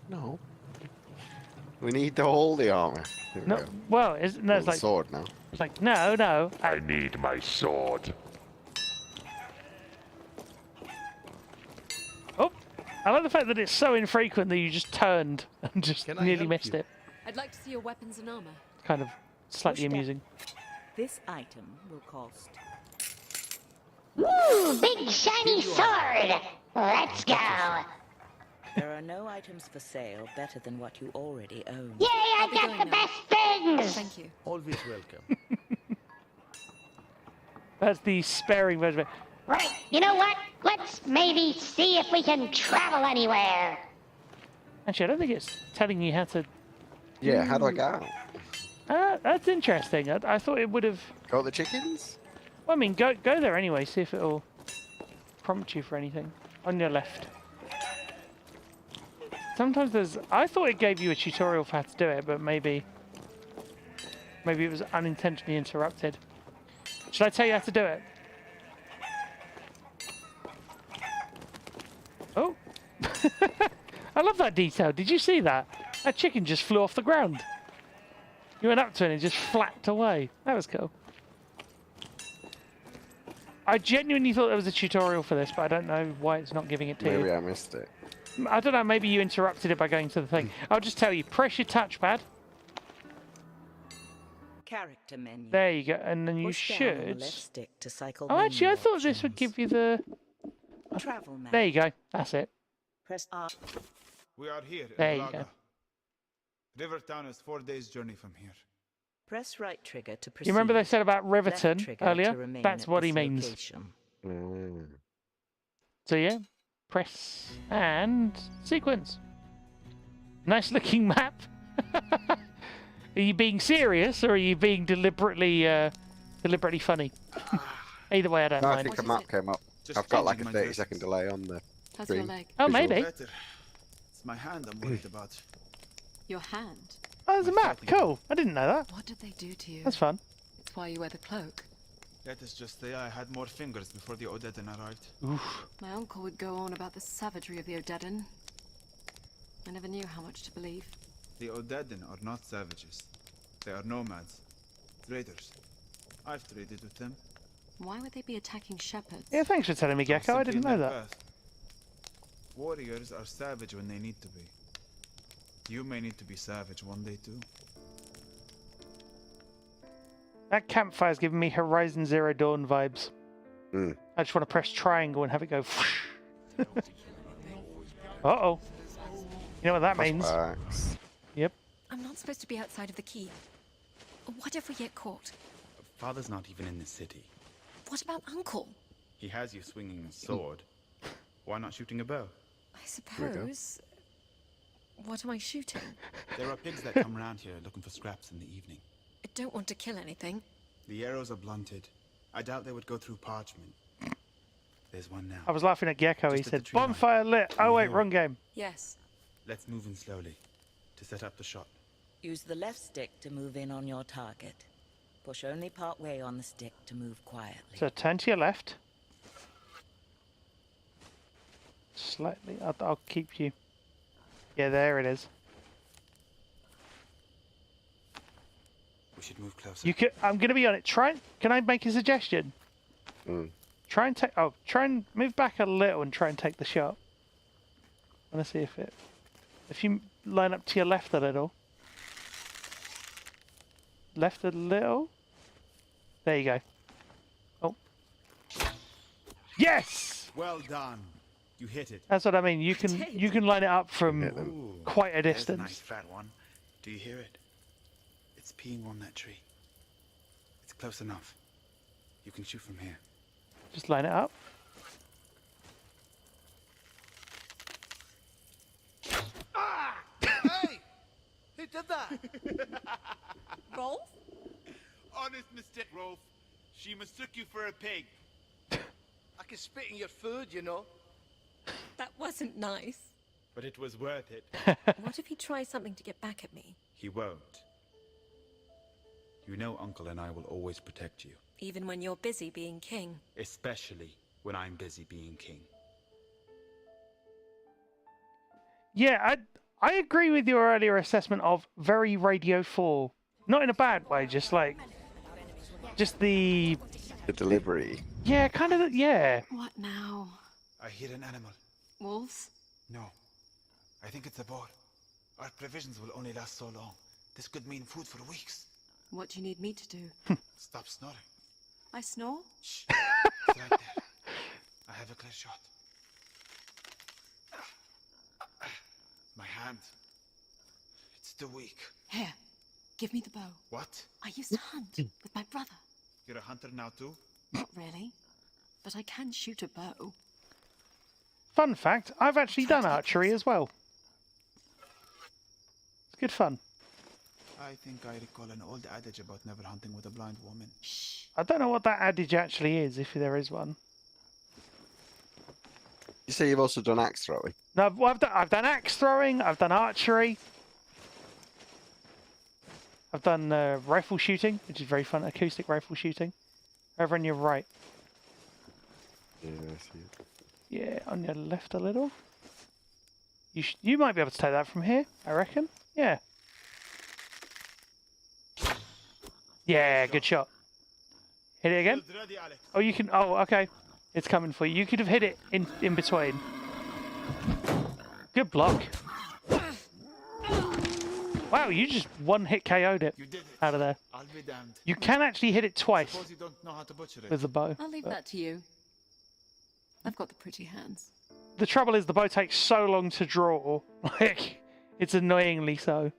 No. We need all the armor. Here we No, go. well, no, it's The like, sword now. it's like, no. I need my sword. Oh, I like the fact that it's so infrequent that you just turned and just Can I nearly help missed you? it. I'd like to see your weapons and armor. Kind of slightly Push down. amusing. This item will cost. Woo! Big shiny sword! Let's go! There are no items for sale better than what you already own. Yay, I I'll be got going the now. best things! Thank you. Always welcome. That's the sparing version. Right, you know what? Let's maybe see if we can travel anywhere. Actually, I don't think it's telling you how to. Yeah, how do I get out? That's interesting. I thought it would have. Got the chickens? Well, I mean, go there anyway. See if it'll prompt you for anything. On your left. Sometimes there's. I thought it gave you a tutorial for how to do it, but maybe it was unintentionally interrupted. Should I tell you how to do it? Oh, I love that detail. Did you see that? That chicken just flew off the ground. You went up to it and it just flapped away. That was cool. I genuinely thought there was a tutorial for this, but I don't know why it's not giving it to you. Maybe I missed it. I don't know, maybe you interrupted it by going to the thing. I'll just tell you, press your touchpad. Character menu. There you go, and then you Push down on the should... left stick to cycle Oh, actually, I menu thought this would options. give you the... Travel map. There you go, that's it. Press R. We are here There in you Braga. go. Rivertown is 4 days' journey from here. Press right trigger to proceed. You remember they said about Riverton Left trigger earlier? to remain That's at what this he means. location. So yeah, press and sequence. Nice looking map. Are you being serious or are you being deliberately funny? Either way, I don't No, I mind. think the map came up. Just I've got like a changing my 30-second delay on the How's your stream. leg? Oh, Visual. maybe. Better. It's my hand I'm worried about. Your hand? Oh, there's a map. Cool. I didn't know that. What did they do to you? That's fun. It's why you wear the cloak. Let us just say I had more fingers before the Odedan arrived. Oof. My uncle would go on about the savagery of the Odedan. I never knew how much to believe. The Odedin are not savages. They are nomads. Traders. I've traded with them. Why would they be attacking shepherds? Yeah, thanks for telling me, Gecko. I didn't know that. Path. Warriors are savage when they need to be. You may need to be savage one day too. That campfire's giving me Horizon Zero Dawn vibes. I just want to press triangle and have it go. Uh-oh. You know what that means? Yep. I'm not supposed to be outside of the keep. What if we get caught? Father's not even in the city. What about Uncle? He has you swinging a sword. Why not shooting a bow? I suppose. What am I shooting? There are pigs that come around here looking for scraps in the evening. I don't want to kill anything. The arrows are blunted. I doubt they would go through parchment. There's one now. I was laughing at Gecko. He said, bonfire lit. Oh, wait, wrong game. Yes. Let's move in slowly to set up the shot. Use the left stick to move in on your target. Push only part way on the stick to move quietly. So turn to your left. Slightly. I'll keep you. Yeah, there it is. We should move closer. You could. I'm going to be on it. Can I make a suggestion? Try and take. Oh, try and move back a little and try and take the shot. I want to see if it. If you line up to your left a little. Left a little. There you go. Oh. Yes. Well done. You hit it. That's what I mean. You can line it up from quite a distance. There's a nice fat one. Do you hear it? It's peeing on that tree. It's close enough. You can shoot from here. Just line it up. Hey! Who did that? Rolf? Honest mistake, Rolf. She mistook you for a pig. I can spit in your food, you know. That wasn't nice. But it was worth it. What if he tries something to get back at me? He won't. You know Uncle and I will always protect you. Even when you're busy being king. Especially when I'm busy being king. Yeah, I agree with your earlier assessment of very Radio 4. Not in a bad way, just the delivery. Yeah, kind of. Yeah. What now? I hear an animal. Wolves? No. I think it's a boar. Our provisions will only last so long. This could mean food for weeks. What do you need me to do? Stop snoring. I snore? Shh. It's right there. I have a clear shot. My hand. It's too weak. Here, give me the bow. What? I used to hunt with my brother. You're a hunter now too? Not really, but I can shoot a bow. Fun fact, I've actually done archery as well. It's good fun. I think I recall an old adage about never hunting with a blind woman. Shh. I don't know what that adage actually is, if there is one. You say you've also done axe throwing? No, I've done axe throwing, I've done archery. I've done rifle shooting, which is very fun, acoustic rifle shooting. Over on your right. Yeah, I see it. Yeah, on your left a little. You might be able to take that from here, I reckon. Yeah. Yeah, good shot. Hit it again? Oh, you can... Oh, okay. It's coming for you. You could have hit it in between. Good block. Wow, you just one-hit KO'd it out of there. I'll be damned. You can actually hit it twice Suppose you don't know how to butcher it. with the bow. I'll leave that to you. I've got the pretty hands. The trouble is the bow takes so long to draw. Like, it's annoyingly so.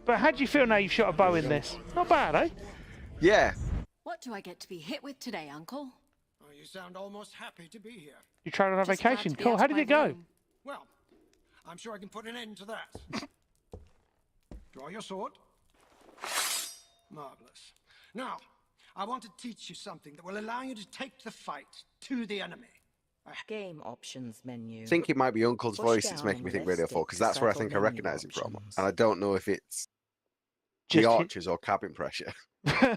But how do you feel now you've shot a bow in this? Not bad, eh? Yeah. What do I get to be hit with today, Uncle? Oh, you sound almost happy to be here. You tried on a Just glad vacation. to be Cool. out How of did my it go? room. Well, I'm sure I can put an end to that. Draw your sword. Marvelous. Now, I want to teach you something that will allow you to take the fight to the enemy. Game options menu. I think it might be Uncle's Push voice that's down making on me the think left Radio 4, stick because to that's where I cycle think I menu recognise him from. options. And I don't know if it's Just the hit- archers or cabin pressure. I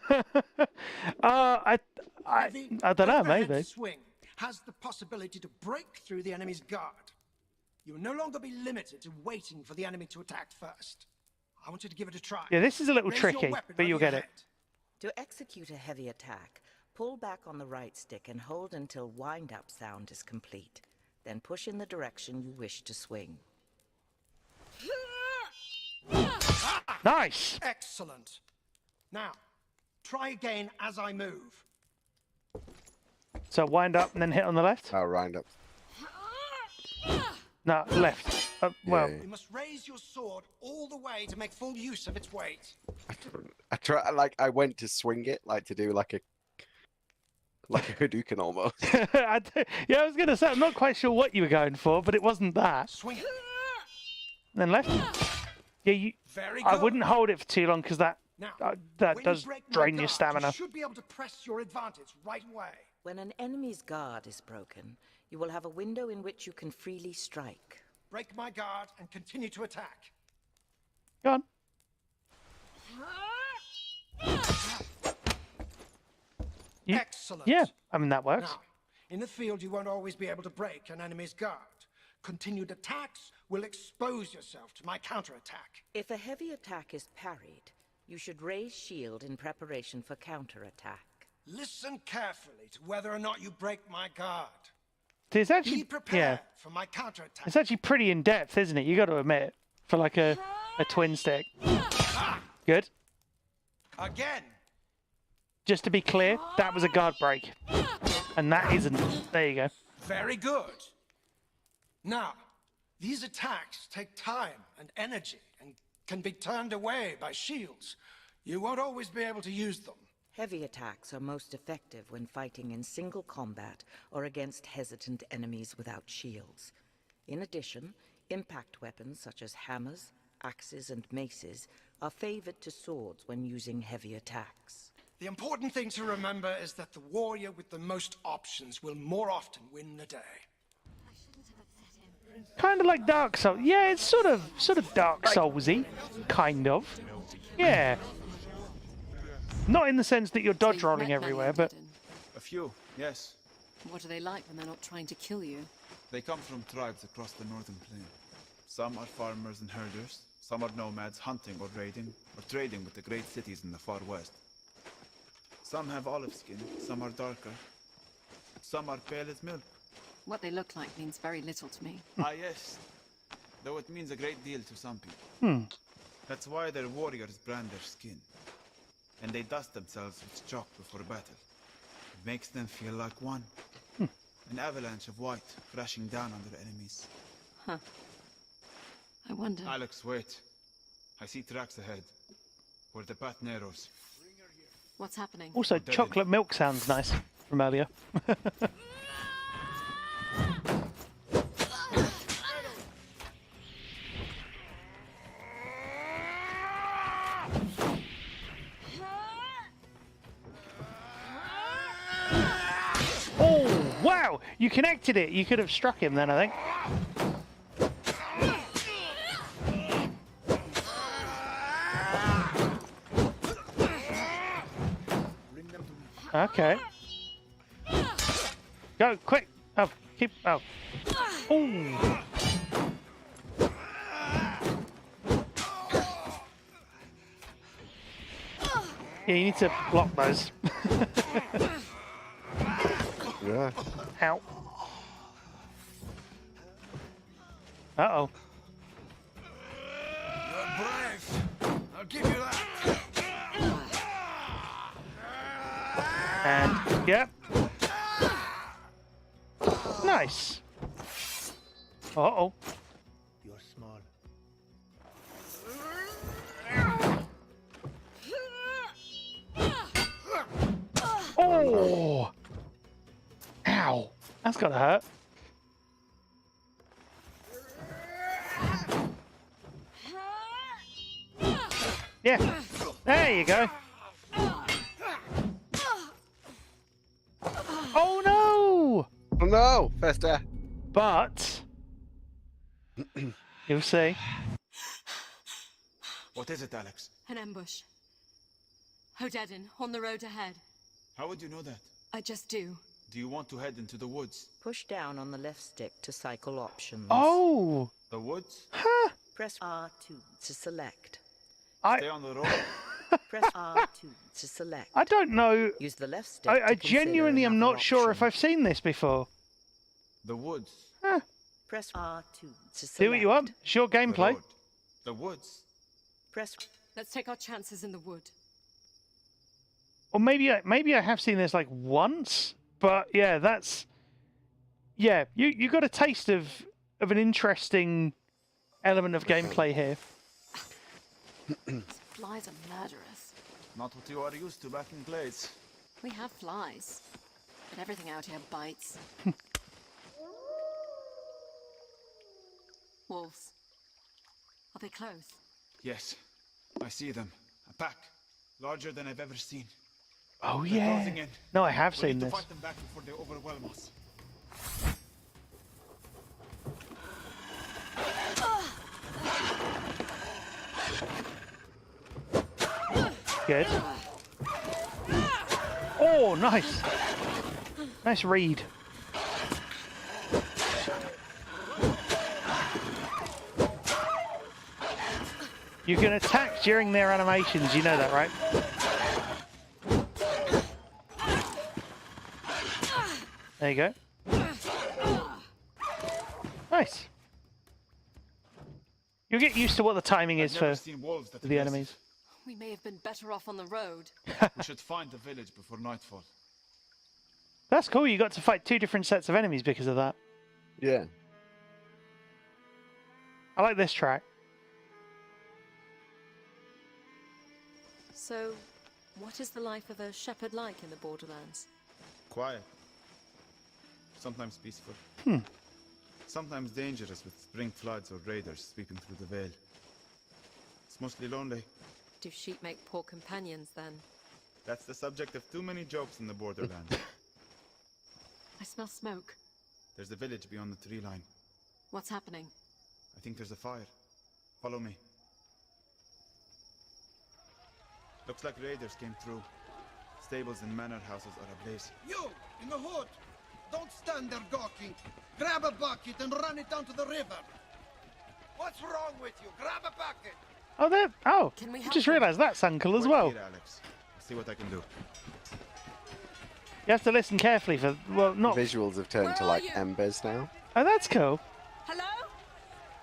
don't know, overhand maybe. swing has the possibility to break through the enemy's guard. You will no longer be limited to waiting for the enemy to attack first. I want you to give it a try. Yeah, this is a little Raise your tricky, weapon but over you'll your get it. head. To execute a heavy attack, pull back on the right stick and hold until wind-up sound is complete. Then push in the direction you wish to swing. Nice! Excellent. Now, try again as I move. So wind up and then hit on the left? Oh, wind up. No, left. Well, You must raise your sword all the way to make full use of its weight. I went to swing it, like to do like a Hadouken almost. yeah, I was going to say, I'm not quite sure what you were going for, but it wasn't that. Swing it. And then left. Yeah, Very I good. wouldn't hold it for too long because that When you does break my drain your guard, stamina. You should be able to press your advantage right away. When an enemy's guard is broken, you will have a window in which you can freely strike. Break my guard and continue to attack. Go on. Excellent. Yeah, I mean, that works. Now, in the field, you won't always be able to break an enemy's guard. Continued attacks will expose yourself to my counterattack. If a heavy attack is parried, you should raise shield in preparation for counterattack. Listen carefully to whether or not you break my guard. It's actually, Be prepared yeah, for my counterattack. it's actually pretty in depth, isn't it? You got to admit, for like a twin stick. Good. Again. Just to be clear, that was a guard break, and that isn't. There you go. Very good. Now, these attacks take time and energy and can be turned away by shields. You won't always be able to use them. Heavy attacks are most effective when fighting in single combat or against hesitant enemies without shields. In addition, impact weapons such as hammers, axes, and maces are favored to swords when using heavy attacks. The important thing to remember is that the warrior with the most options will more often win the day. Kind of like Dark Souls. Yeah, it's sort of Dark Soulsy, kind of. Yeah. Not in the sense that you're dodge rolling everywhere, but A few, yes. What are they like when they're not trying to kill you? They come from tribes across the northern plain. Some are farmers and herders. Some are nomads hunting or raiding or trading with the great cities in the far west. Some have olive skin, some are darker. Some are pale as milk. What they look like means very little to me. Ah, yes. Though it means a great deal to some people. That's why their warriors brand their skin. And they dust themselves with chalk before battle. It makes them feel like one. An avalanche of white crashing down on their enemies. Huh. I wonder. Alex, wait. I see tracks ahead. Where the path narrows. What's happening? also chocolate milk sounds nice from earlier. Oh, wow! You connected it. You could have struck him then, I think. Okay. Go, quick! Oh, keep... Oh. Oh! Yeah, you need to block those. Yeah. Ow. Uh-oh. You're brave. I'll give you that. And, yep. Nice. Uh-oh. You're small. Oh! Ow. That's gotta hurt. Yeah. There you go. Oh no! Oh no! First death. But you'll see. What is it, Alex? An ambush. Hodedin, on the road ahead. How would you know that? I just do. Do you want to head into the woods? Push down on the left stick to cycle options. Oh! The woods? Huh! Press R2 to select. Stay on the road. Press R2 to select. I don't know. Use the left stick I to consider genuinely am another not sure if option. I've seen this before. The woods. Huh. Press R2 to select. Do what you want. It's your gameplay. The woods. Press. Let's take our chances in the wood. Or maybe I have seen this like once, but yeah, that's you got a taste of an interesting element of gameplay here. These flies are murderous. Not what you are used to back in Glades. We have flies, but everything out here bites. Wolves. Are they close? Yes, I see them. A pack, larger than I've ever seen. Oh They're yeah. closing in. No, I have We seen need this. to fight them back before they overwhelm us. Good. Oh, nice. Nice read. You can attack during their animations, you know that, right? There you go. Nice. You'll get used to what the timing is for the enemies. We may have been better off on the road. We should find the village before nightfall. That's cool, you got to fight 2 different sets of enemies because of that. Yeah. I like this track. So, what is the life of a shepherd like in the Borderlands? Quiet. Sometimes peaceful. Sometimes dangerous with spring floods or raiders sweeping through the Vale. It's mostly lonely. Do sheep make poor companions then? That's the subject of too many jokes in the Borderlands. I smell smoke. There's a village beyond the tree line. What's happening? I think there's a fire. Follow me. Looks like raiders came through. Stables and manor houses are ablaze. You, in the hood! Don't stand there gawking! Grab a bucket and run it down to the river! What's wrong with you? Grab a bucket! Oh, there. Oh, Can we I help just them? realised that's Uncle as Wait well. here, Alex. I'll see what I can do. You have to listen carefully for, well, not. The visuals have turned to Where are like you? embers now. Oh, that's cool. Hello?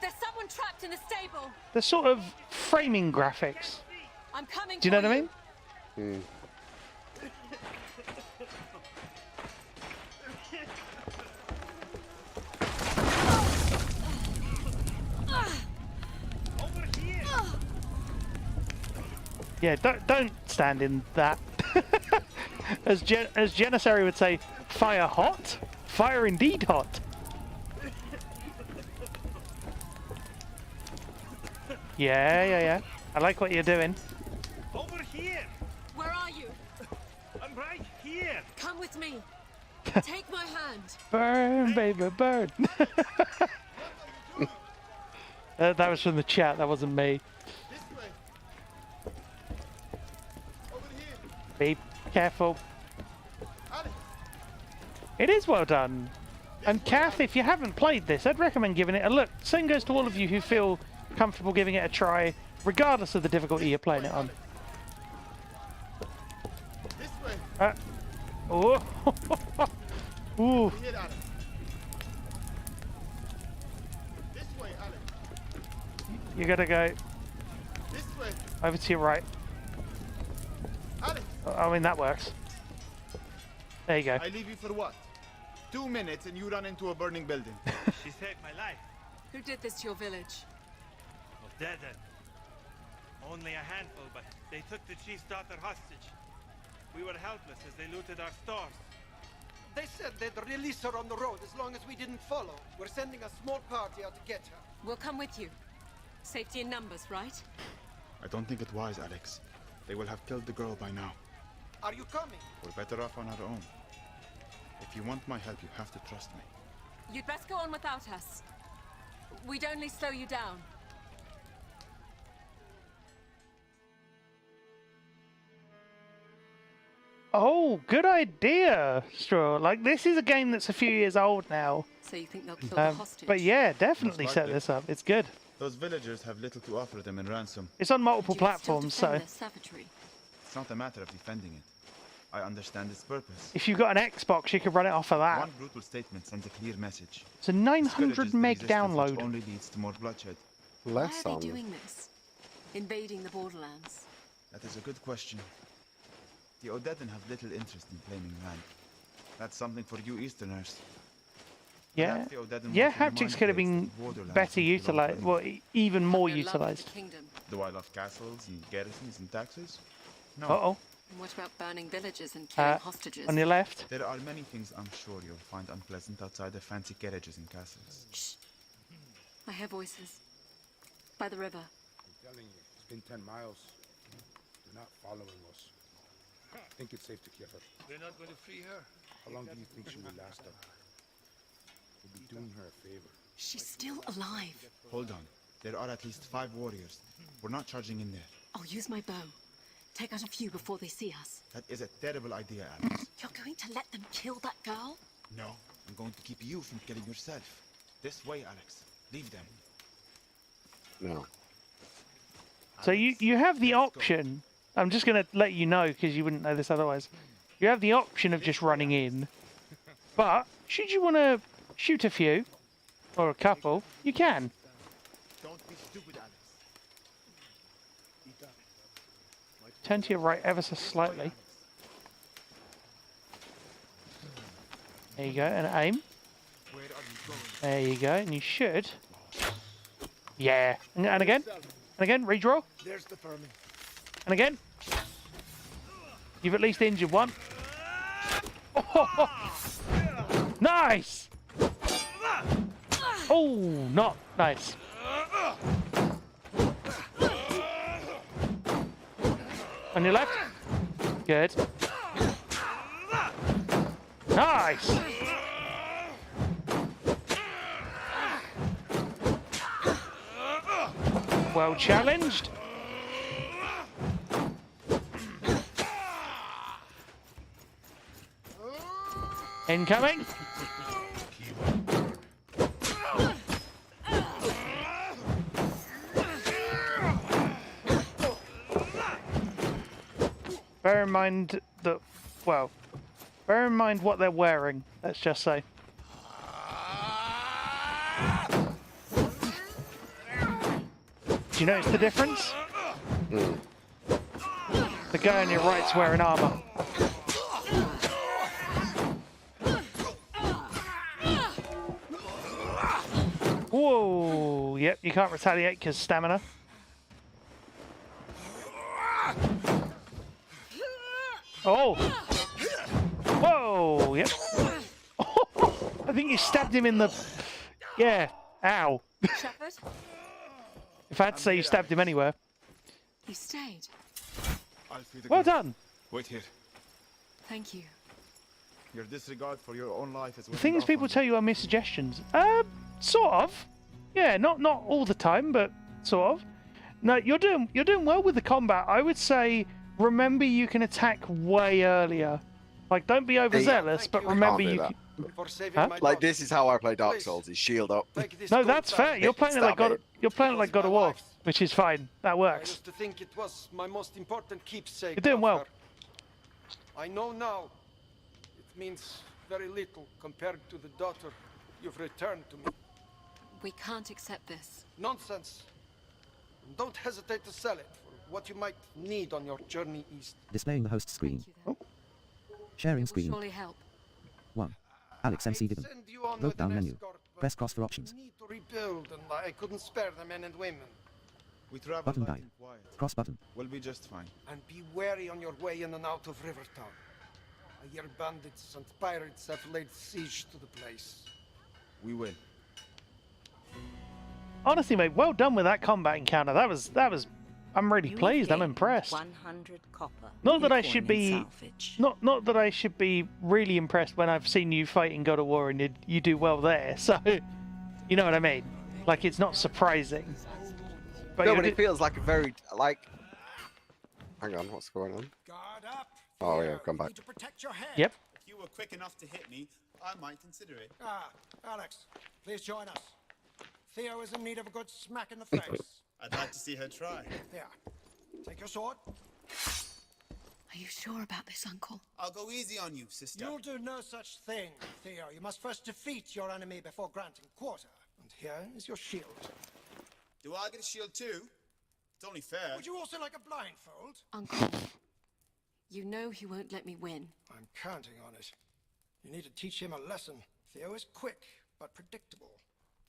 There's someone trapped in the stable. The sort of framing graphics. I'm coming. Do you know for what I mean? Hmm. Yeah, don't stand in that. as Janissary would say, fire hot, fire indeed hot. Yeah. I like what you're doing. Over here! Where are you? I'm right here! Come with me. Take my hand. Burn, baby, burn. That was from the chat. That wasn't me. This way! Over here! Be careful. Alex! It is well done. And Kath, if you haven't played this, I'd recommend giving it a look. Same goes to all of you who feel comfortable giving it a try, regardless of the difficulty you're playing it on. This way! Oh. Ooh. Over here, Alex! This way, Alex! You gotta go This way! over to your right. Alex! I mean, that works. There you go. I leave you for what? 2 minutes and you run into a burning building. She saved my life. Who did this to your village? Of dead end. Only a handful, but they took the chief's daughter hostage. We were helpless as they looted our stores. They said they'd release her on the road as long as we didn't follow. We're sending a small party out to get her. We'll come with you. Safety in numbers, right? I don't think it wise, Alex. They will have killed the girl by now. Are you coming? We're better off on our own. If you want my help, you have to trust me. You'd best go on without us. We'd only slow you down. Oh, good idea, Straw. Like, this is a game that's a few years old now. So you think they'll kill the hostage? But yeah, definitely Most set likely. this up. It's good. Those villagers have little to offer them in ransom. It's on multiple Do you still platforms, defend so their savagery? It's not a matter of defending it. I understand its purpose. if you've got an Xbox, you could run it off of that. One brutal statement sends a clear message. It's a 900 Discourages the meg resistance, which download. only leads to more bloodshed. Why are they doing this? Invading the borderlands? That is a good question. The Odedan have little interest in claiming land. That's something for you Easterners. Yeah, Perhaps the Odedan yeah, want to remind haptics could have place been that the borderlands better don't belong to utilized. anyone. Well, even more Their love for the utilized. kingdom. Do I love castles and garrisons and taxes? No. Uh-oh. And what about burning villages and killing hostages? On your left. There are many things I'm sure you'll find unpleasant outside the fancy carriages and castles. Shh. I hear voices. By the river. I'm telling you, it's been 10 miles. They're not following us. I think it's safe to kill her. They're not going to free her. How long do you think she will last up? We'll be doing her a favor. She's still alive. Hold on. There are at least 5 warriors. We're not charging in there. I'll use my bow. Take out a few before they see us. That is a terrible idea, Alex. You're going to let them kill that girl? No, I'm going to keep you from killing yourself. This way, Alex. Leave them. No. So you have the option. I'm just going to let you know because you wouldn't know this otherwise. You have the option of just running in. But should you want to shoot a few or a couple, you can. Don't be stupid, Alex. Turn to your right ever so slightly. There you go, and aim. There you go, and you should. Yeah, and again, and again, redraw. There's the vermin. And again. You've at least injured one. Oh, nice! Oh, not nice. On your left. Good. Nice! Well challenged. Incoming. Bear in mind that, well, bear in mind what they're wearing, let's just say. Do you notice the difference? The guy on your right's wearing armor. Whoa! Yep, you can't retaliate because stamina. Oh! Whoa! Yep. I think you stabbed him in the... Yeah. Ow. Shepherd? If I had to say you stabbed him anywhere. You stayed. Well done. Wait here. Thank you. Your disregard for your own life is The things people tell you are mere suggestions. Sort of. Yeah, not all the time, but sort of. No, you're doing well with the combat. I would say remember you can attack way earlier. Like, don't be overzealous, but remember you can... Huh? Like, this is how I play Dark Souls, is shield up. No, that's fair. You're playing it like Stab God of War, which is fine. That I works. used to think it was my most important keepsake. You're doing well. I know now. It means very little compared to the daughter you've returned to me. We can't accept this. Nonsense. Don't hesitate to sell it for what you might need on your journey east. Displaying the host screen. Sharing screen. Surely help. 1. Alex MC Gibbon. Drop down menu. Press cross for options. Need to rebuild, and I couldn't spare the men and women. We travel Button light died. and quiet. Cross button. We'll be just fine. And be wary on your way in and out of Rivertown. I hear bandits and pirates have laid siege to the place. We will. Honestly, mate, well done with that combat encounter. That was. I'm really pleased. I'm impressed. 100 copper. Not that I in should coin be. and salvage. Not that I should be really impressed when I've seen you fight in God of War and you do well there. So, you know what I mean? Like, it's not surprising. No, but it feels like a very, like... Hang on, what's going on? Guard up! Oh yeah, come back. To protect your head. Yep. If you were quick enough to hit me, I might consider it. Ah, Alex, please join us. Theo is in need of a good smack in the face. I'd like to see her try. Here, take your sword. Are you sure about this, Uncle? I'll go easy on you, sister. You'll do no such thing, Theo. You must first defeat your enemy before granting quarter. And here is your shield. Do I get a shield too? It's only fair. Would you also like a blindfold? Uncle, you know he won't let me win. I'm counting on it. You need to teach him a lesson. Theo is quick, but predictable.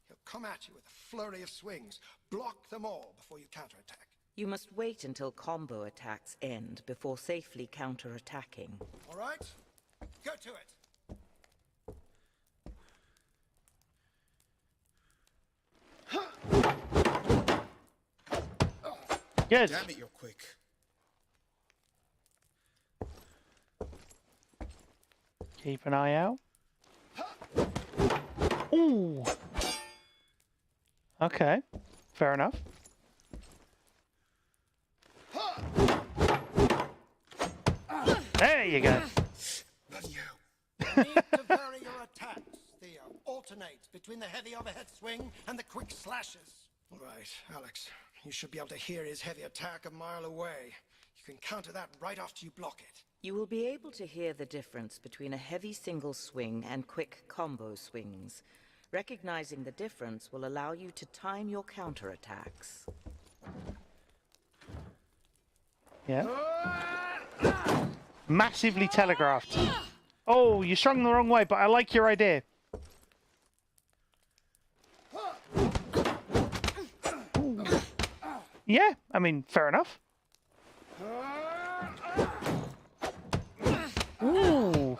He'll come at you with a flurry of swings. Block them all before you counterattack. You must wait until combo attacks end before safely counterattacking. All right? Go to it. Good. Damn it, you're quick. Keep an eye out. Ooh. Okay. Fair enough. There you go. Bloody hell. You need to vary your attacks, Theo. Alternate between the heavy overhead swing and the quick slashes. All right, Alex. You should be able to hear his heavy attack a mile away. You can counter that right after you block it. You will be able to hear the difference between a heavy single swing and quick combo swings. Recognizing the difference will allow you to time your counterattacks. Yeah. Massively telegraphed. Oh, you strung the wrong way, but I like your idea. Ooh. Yeah, I mean, fair enough. Ooh.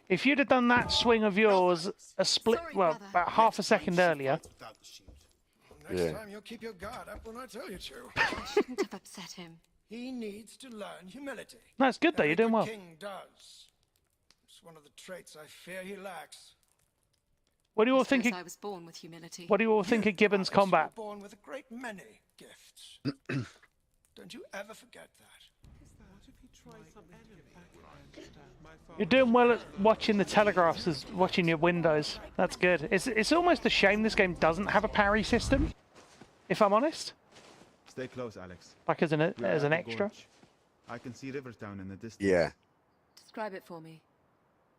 If you'd have done that swing of yours a split, well, about half a second earlier. Next time you'll keep your guard up when I tell you to. I shouldn't have upset him. He needs to learn humility. That's good though, you're doing well. King does. It's one of the traits I fear he lacks. What do you all think? I was born with humility. What do you all think of Gibbon's combat? You were born with a great many gifts. Don't you ever forget that. You're doing well at watching the telegraphs as watching your windows. That's good. It's almost a shame this game doesn't have a parry system, if I'm honest. Stay close, Alex. Like as an We are at the extra. gorge. I can see Rivertown in the distance. Yeah. Describe it for me.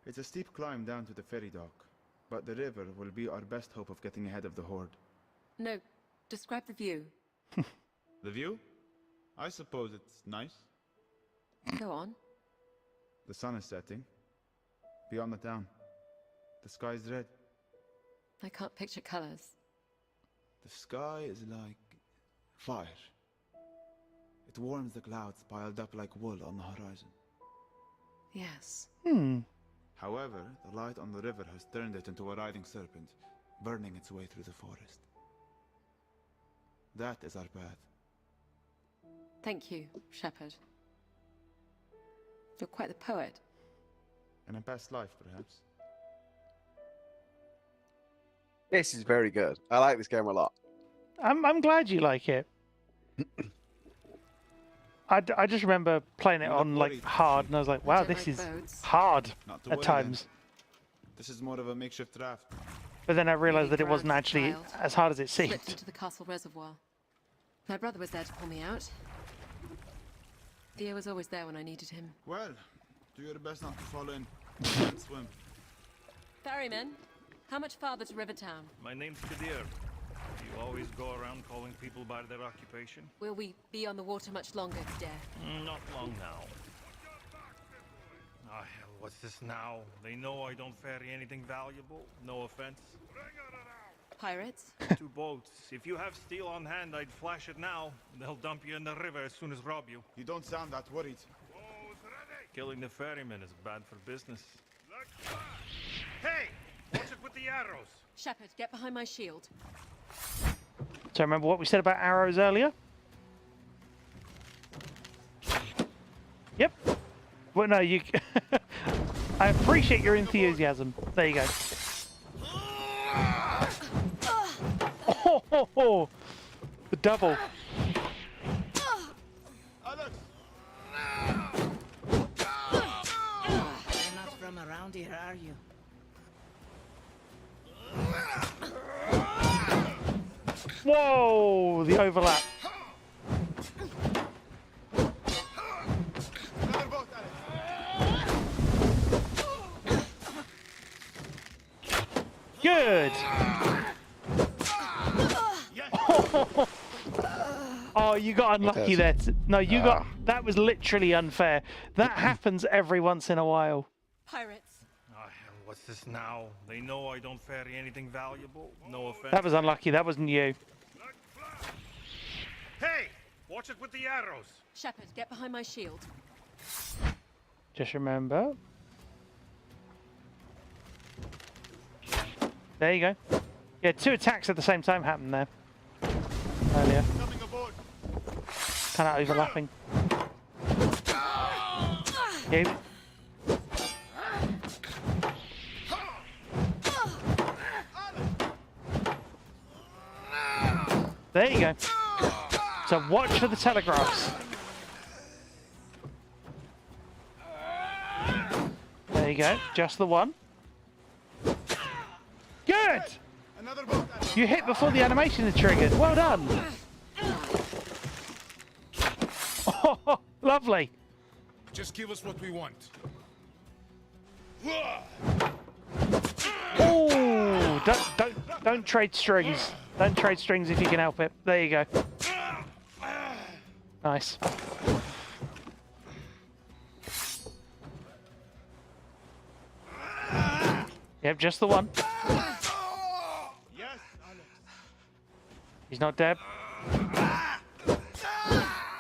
It's a steep climb down to the ferry dock, but the river will be our best hope of getting ahead of the horde. No, describe the view. The view? I suppose it's nice. Go on. The sun is setting. Beyond the town. The sky is red. I can't picture colors. The sky is like fire. It warms the clouds piled up like wool on the horizon. Yes. However, the light on the river has turned it into a writhing serpent, burning its way through the forest. That is our path. Thank you, Shepherd. You're quite the poet. In a past life, perhaps. This is very good. I like this game a lot. I'm glad you like it. I just remember playing it on like hard, and I was like, wow, this is hard at times. This is more of a makeshift raft. But then I realised that it wasn't actually as hard as it seemed. Slipped into the castle reservoir. My brother was there to pull me out. Theo was always there when I needed him. Well, do your best not to fall in. And swim. Ferryman, how much farther to Rivertown? My name's Kadir. You always go around calling people by their occupation? Will we be on the water much longer, Kadir? Not long now. Ah, hell, what's this now? They know I don't ferry anything valuable. No offense. Pirates? 2 boats. If you have steel on hand, I'd flash it now. They'll dump you in the river as soon as rob you. You don't sound that worried. Killing the ferryman is bad for business. Hey! What's it with the arrows? Shepherd, get behind my shield. So remember what we said about arrows earlier? Yep. Well, no, you... I appreciate your enthusiasm. There you go. Oh, the double. Whoa, the overlap. Good. Oh, you got unlucky there. No, you got. That was literally unfair. That happens every once in a while. Pirates. Oh, hell, what's this now? They know I don't ferry anything valuable. No offense. That was unlucky. That wasn't you. Hey! Watch it with the arrows! Shepard, get behind my shield. Just remember. There you go. Yeah, 2 attacks at the same time happened there. Earlier. Kind of overlapping. Yeah. There you go. So watch for the telegraphs. There you go. Just the one. Good! You hit before the animation is triggered. Well done. Oh, lovely. Just give us what we want. Oh, don't trade strings. Don't trade strings if you can help it. There you go. Nice. Yep, just the one. He's not dead.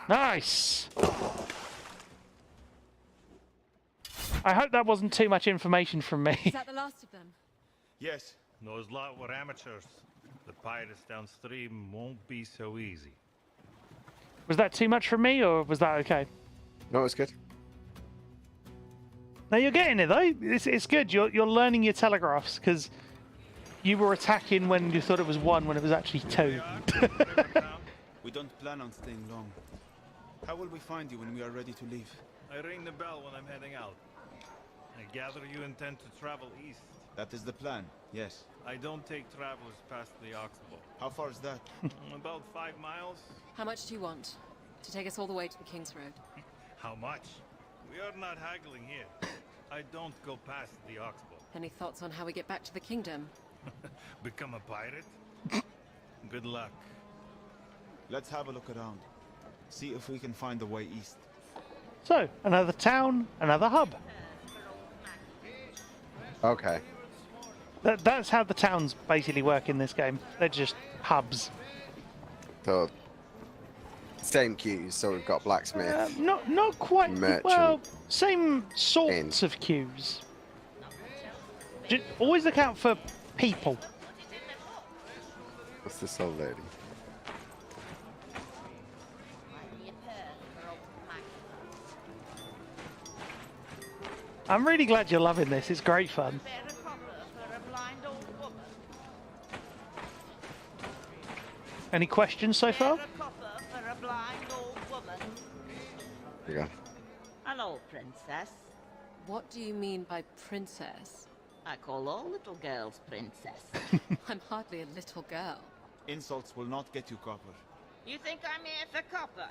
Nice. I hope that wasn't too much information from me. Is that the last of them? Yes. Those lot were amateurs. The pirates downstream won't be so easy. Was that too much from me, or was that okay? No, it's good. No, you're getting it though. It's good. You're learning your telegraphs because you were attacking when you thought it was 1 when it was actually 2. We don't plan on staying long. How will we find you when we are ready to leave? I ring the bell when I'm heading out. I gather you intend to travel east. That is the plan, yes. I don't take travelers past the Oxbow. How far is that? About 5 miles. How much do you want to take us all the way to the King's Road? How much? We are not haggling here. I don't go past the Oxbow. Any thoughts on how we get back to the kingdom? Become a pirate? Good luck. Let's have a look around. See if we can find the way east. So, another town, another hub. Okay. That's how the towns basically work in this game. They're just hubs. So, same queues. So we've got blacksmith. Not quite. Merchant. Well, same sorts of queues. Always look out for people. What's this old lady? I'm really glad you're loving this. It's great fun. Any questions so far? Yeah. Hello, princess. What do you mean by princess? I call all little girls princess. I'm hardly a little girl. Insults will not get you copper. You think I'm here for copper?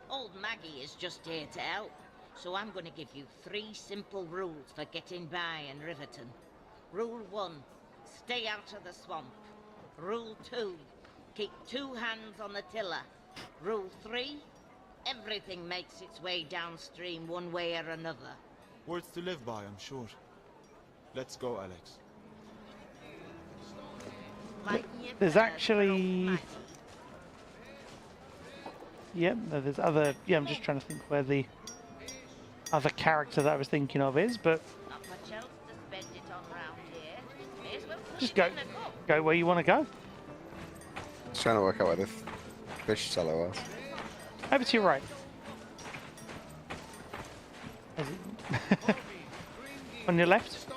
Old Maggie is just here to help. So I'm going to give you 3 simple rules for getting by in Riverton. Rule 1, stay out of the swamp. Rule 2, keep 2 hands on the tiller. Rule 3, everything makes its way downstream one way or another. Words to live by, I'm sure. Let's go, Alex. There's actually... Yep, there's other... Yeah, I'm just trying to think where the other character that I was thinking of is, but... Not much else to spend it on round here. May as well put Just it go. in a book. Go where you want to go. Just trying to work out where the fish seller was. Over to your right. On your left.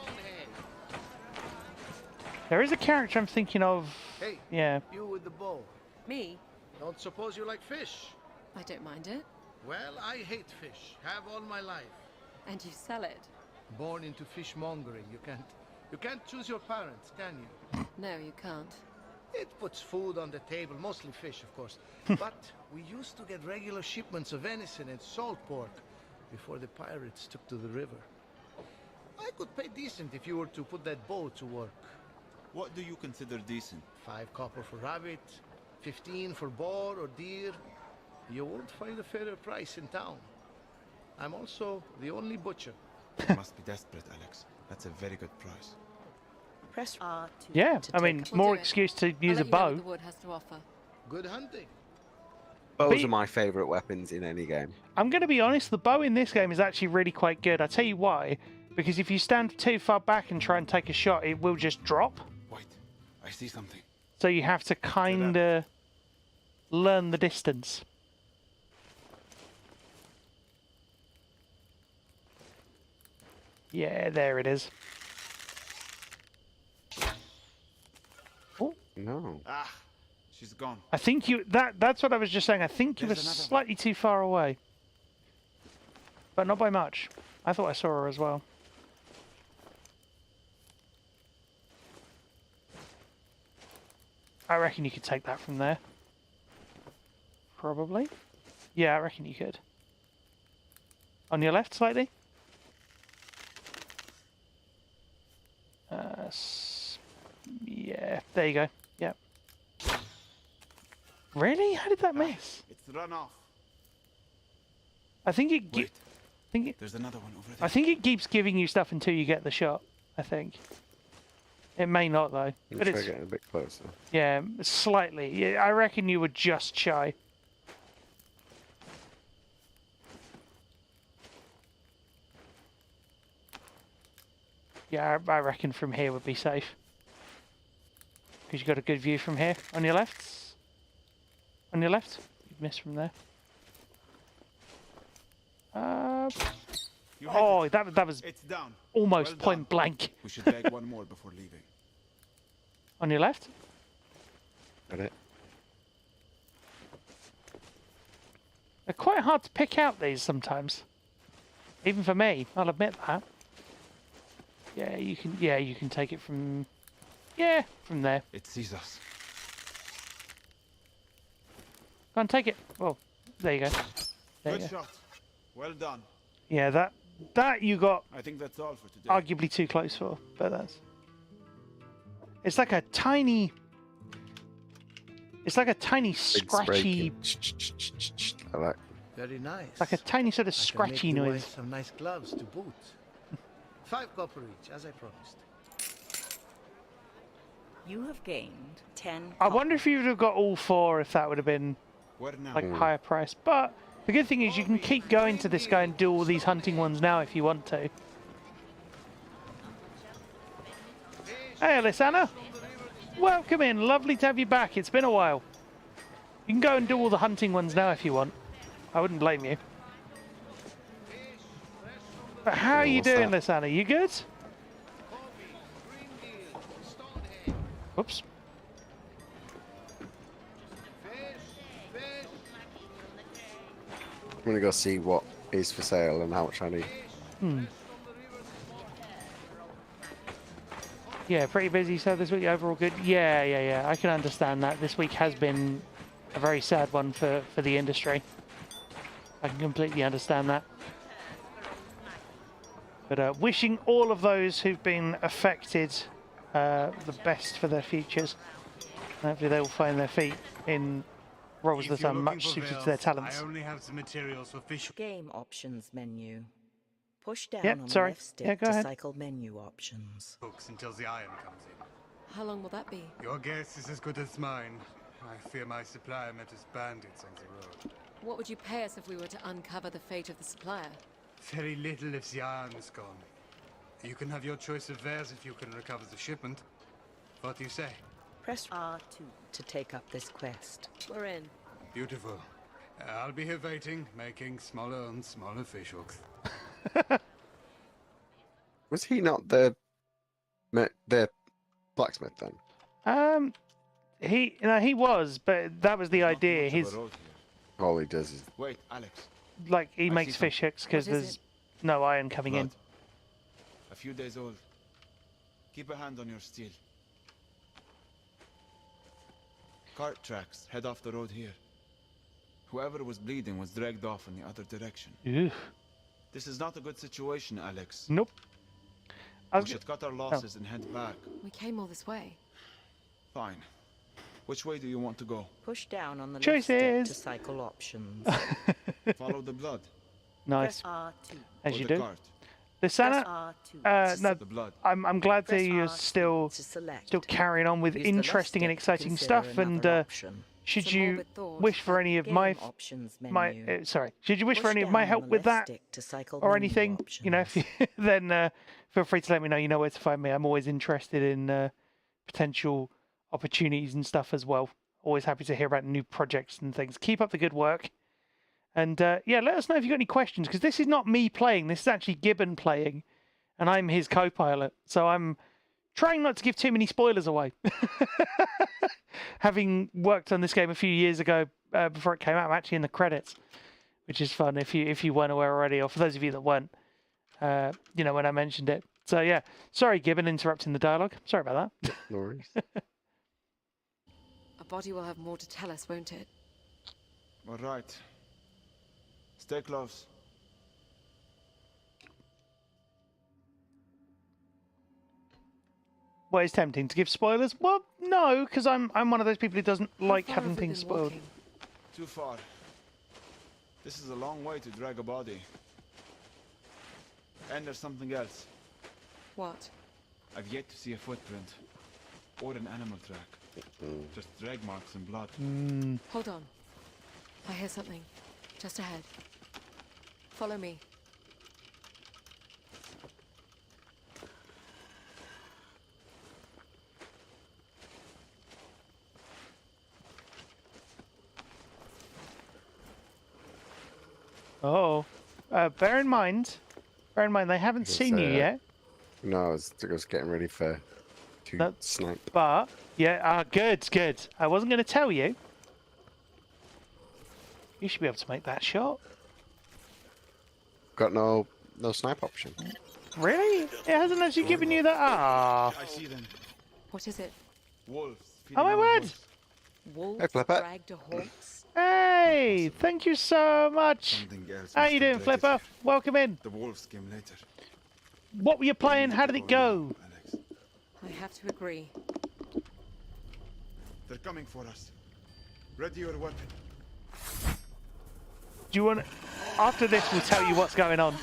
There is a character I'm thinking of. Hey, yeah. you with the bow. Me? Don't suppose you like fish? I don't mind it. Well, I hate fish. Have all my life. And you sell it? Born into fishmongering, you can't choose your parents, can you? No, you can't. It puts food on the table, mostly fish, of course. But we used to get regular shipments of venison and salt pork before the pirates took to the river. I could pay decent if you were to put that bow to work. What do you consider decent? 5 copper for rabbit, 15 for boar or deer. You won't find a fairer price in town. I'm also the only butcher. You must be desperate, Alex. That's a very good price. Press R to Yeah, I mean, more do it. excuse to I'll use a let you know what bow. the wood has to offer. Good hunting. Bows are my favourite weapons in any game. I'm going to be honest, the bow in this game is actually really quite good. I'll tell you why. Because if you stand too far back and try and take a shot, it will just drop. Wait, I see something. So you have to kind of learn the distance. Yeah, there it is. Oh. No. Ah, she's gone. I think you... That's what I was just saying. I think you were slightly too far away. But not by much. I thought I saw her as well. I reckon you could take that from there. Probably. Yeah, I reckon you could. On your left, slightly. Yeah, there you go. Yep. Really? How did that miss? It's run off. I think it. Wait. There's another one over there. I think it keeps giving you stuff until you get the shot. I think. It may not though. But Try it's getting a bit closer. yeah, slightly. Yeah, I reckon you were just shy. Yeah, I reckon from here would be safe. Because you've got a good view from here. On your left? On your left? You've missed from there. Oh, that was it's down. almost Well point done. blank. We should bag one more before leaving. On your left? Got it. They're quite hard to pick out, these, sometimes. Even for me, I'll admit that. Yeah, you can take it from... Yeah, from there. It sees us. Go on, take it. Well, there you go. There Good you go. shot. Well done. Yeah, that you got I think that's all for today. arguably too close for, but that's... It's like a tiny... It's like a tiny scratchy... I like. Very nice. Like a tiny sort of I can scratchy make the noise. wife some nice gloves to boot. 5 copper each, as I promised. You have gained 10. I wonder if you would have got all 4 if that would have been Where now? like higher price. But the good thing is you can keep going to this guy and do all these hunting ones now if you want to. Hey, Alessandra. Welcome in. Lovely to have you back. It's been a while. You can go and do all the hunting ones now if you want. I wouldn't blame you. But how are you doing, Alessandra? You good? Oops. I'm gonna go see what is for sale and how much I need. Yeah, pretty busy. So this week overall good. Yeah. I can understand that. This week has been a very sad one for the industry. I can completely understand that. But wishing all of those who've been affected the best for their futures. Hopefully they will find their feet in roles that are much suited to their talents. I only have some materials for fish. Game options menu. Push down Yep, on sorry. the left stick Yeah, go to ahead. cycle menu options. Books until the iron comes in. How long will that be? Your guess is as good as mine. I fear my supplier met as bandits on the road. What would you pay us if we were to uncover the fate of the supplier? Very little if the iron's gone. You can have your choice of wares if you can recover the shipment. What do you say? Press R2 to take up this quest. We're in. Beautiful. I'll be here waiting, making smaller and smaller fish hooks. Was he not the blacksmith then? He was, but that was the idea. His All he does is Wait, Alex. like he I makes see fish hooks because What is there's no iron coming in. Blood. A few days old. Keep a hand on your steel. cart tracks head off the road here. Whoever was bleeding was dragged off in the other direction. Ew. This is not a good situation, Alex. Nope. We should cut our losses and head back. We came all this way. Fine. Which way do you want to go? Push down on the left Choices. stick to cycle options. Follow the blood. Nice. R2. As Or you the do. cart. Lisana, no, The blood. I'm glad that Press you're R2 still to select. still carrying on with Use the left interesting and stick to exciting consider stuff. And another option. should Some you morbid thought, wish for any of my game options my menu. sorry, should you wish for Push any of my down help on the with left that stick to cycle or menu anything, you know, if you, then feel free to let me know. You know where to find me. I'm always interested in potential opportunities and stuff as well. Always happy to hear about new projects and things. Keep up the good work. And yeah, let us know if you've got any questions, because this is not me playing. This is actually Gibbon playing, and I'm his co-pilot. So I'm trying not to give too many spoilers away. Having worked on this game a few years ago, before it came out, I'm actually in the credits, which is fun if you weren't aware already, or for those of you that weren't, you know, when I mentioned it. So yeah, sorry Gibbon, interrupting the dialogue. Sorry about that. No worries. A body will have more to tell us, won't it? All right. Stay close. Well, it's tempting to give spoilers. Well, no, because I'm one of those people who doesn't like far having have we things been spoiled. walking? Too far. This is a long way to drag a body. And there's something else. What? I've yet to see a footprint. Or an animal track. Just drag marks and blood. Hold on. I hear something. Just ahead. Follow me. Oh, bear in mind, they haven't seen you yet. No, I was getting ready to snipe. But yeah, good. I wasn't going to tell you. You should be able to make that shot. Got no snipe option. Really? It hasn't actually given you that. Ah. I see them. What is it? Wolves. Oh my word! Wolves Hey, Flipper. dragged a horse. Hey, thank you so much. Something else How must you have doing, dragged Flipper? it. Welcome in. The wolves came later. What were you playing? How did it go? Alex. I have to agree. They're coming for us. Ready your weapon. Do you want? After this, we'll tell you what's going on.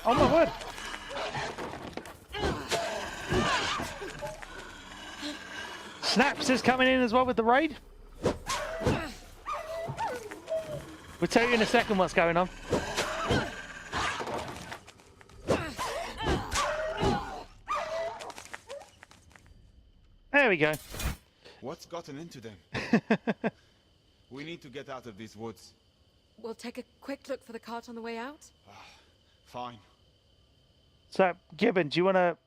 Oh my word! Snaps is coming in as well with the raid. We'll tell you in a second what's going on. There we go. What's gotten into them? We need to get out of these woods. We'll take a quick look for the cart on the way out. Fine. So, Gibbon, do you want to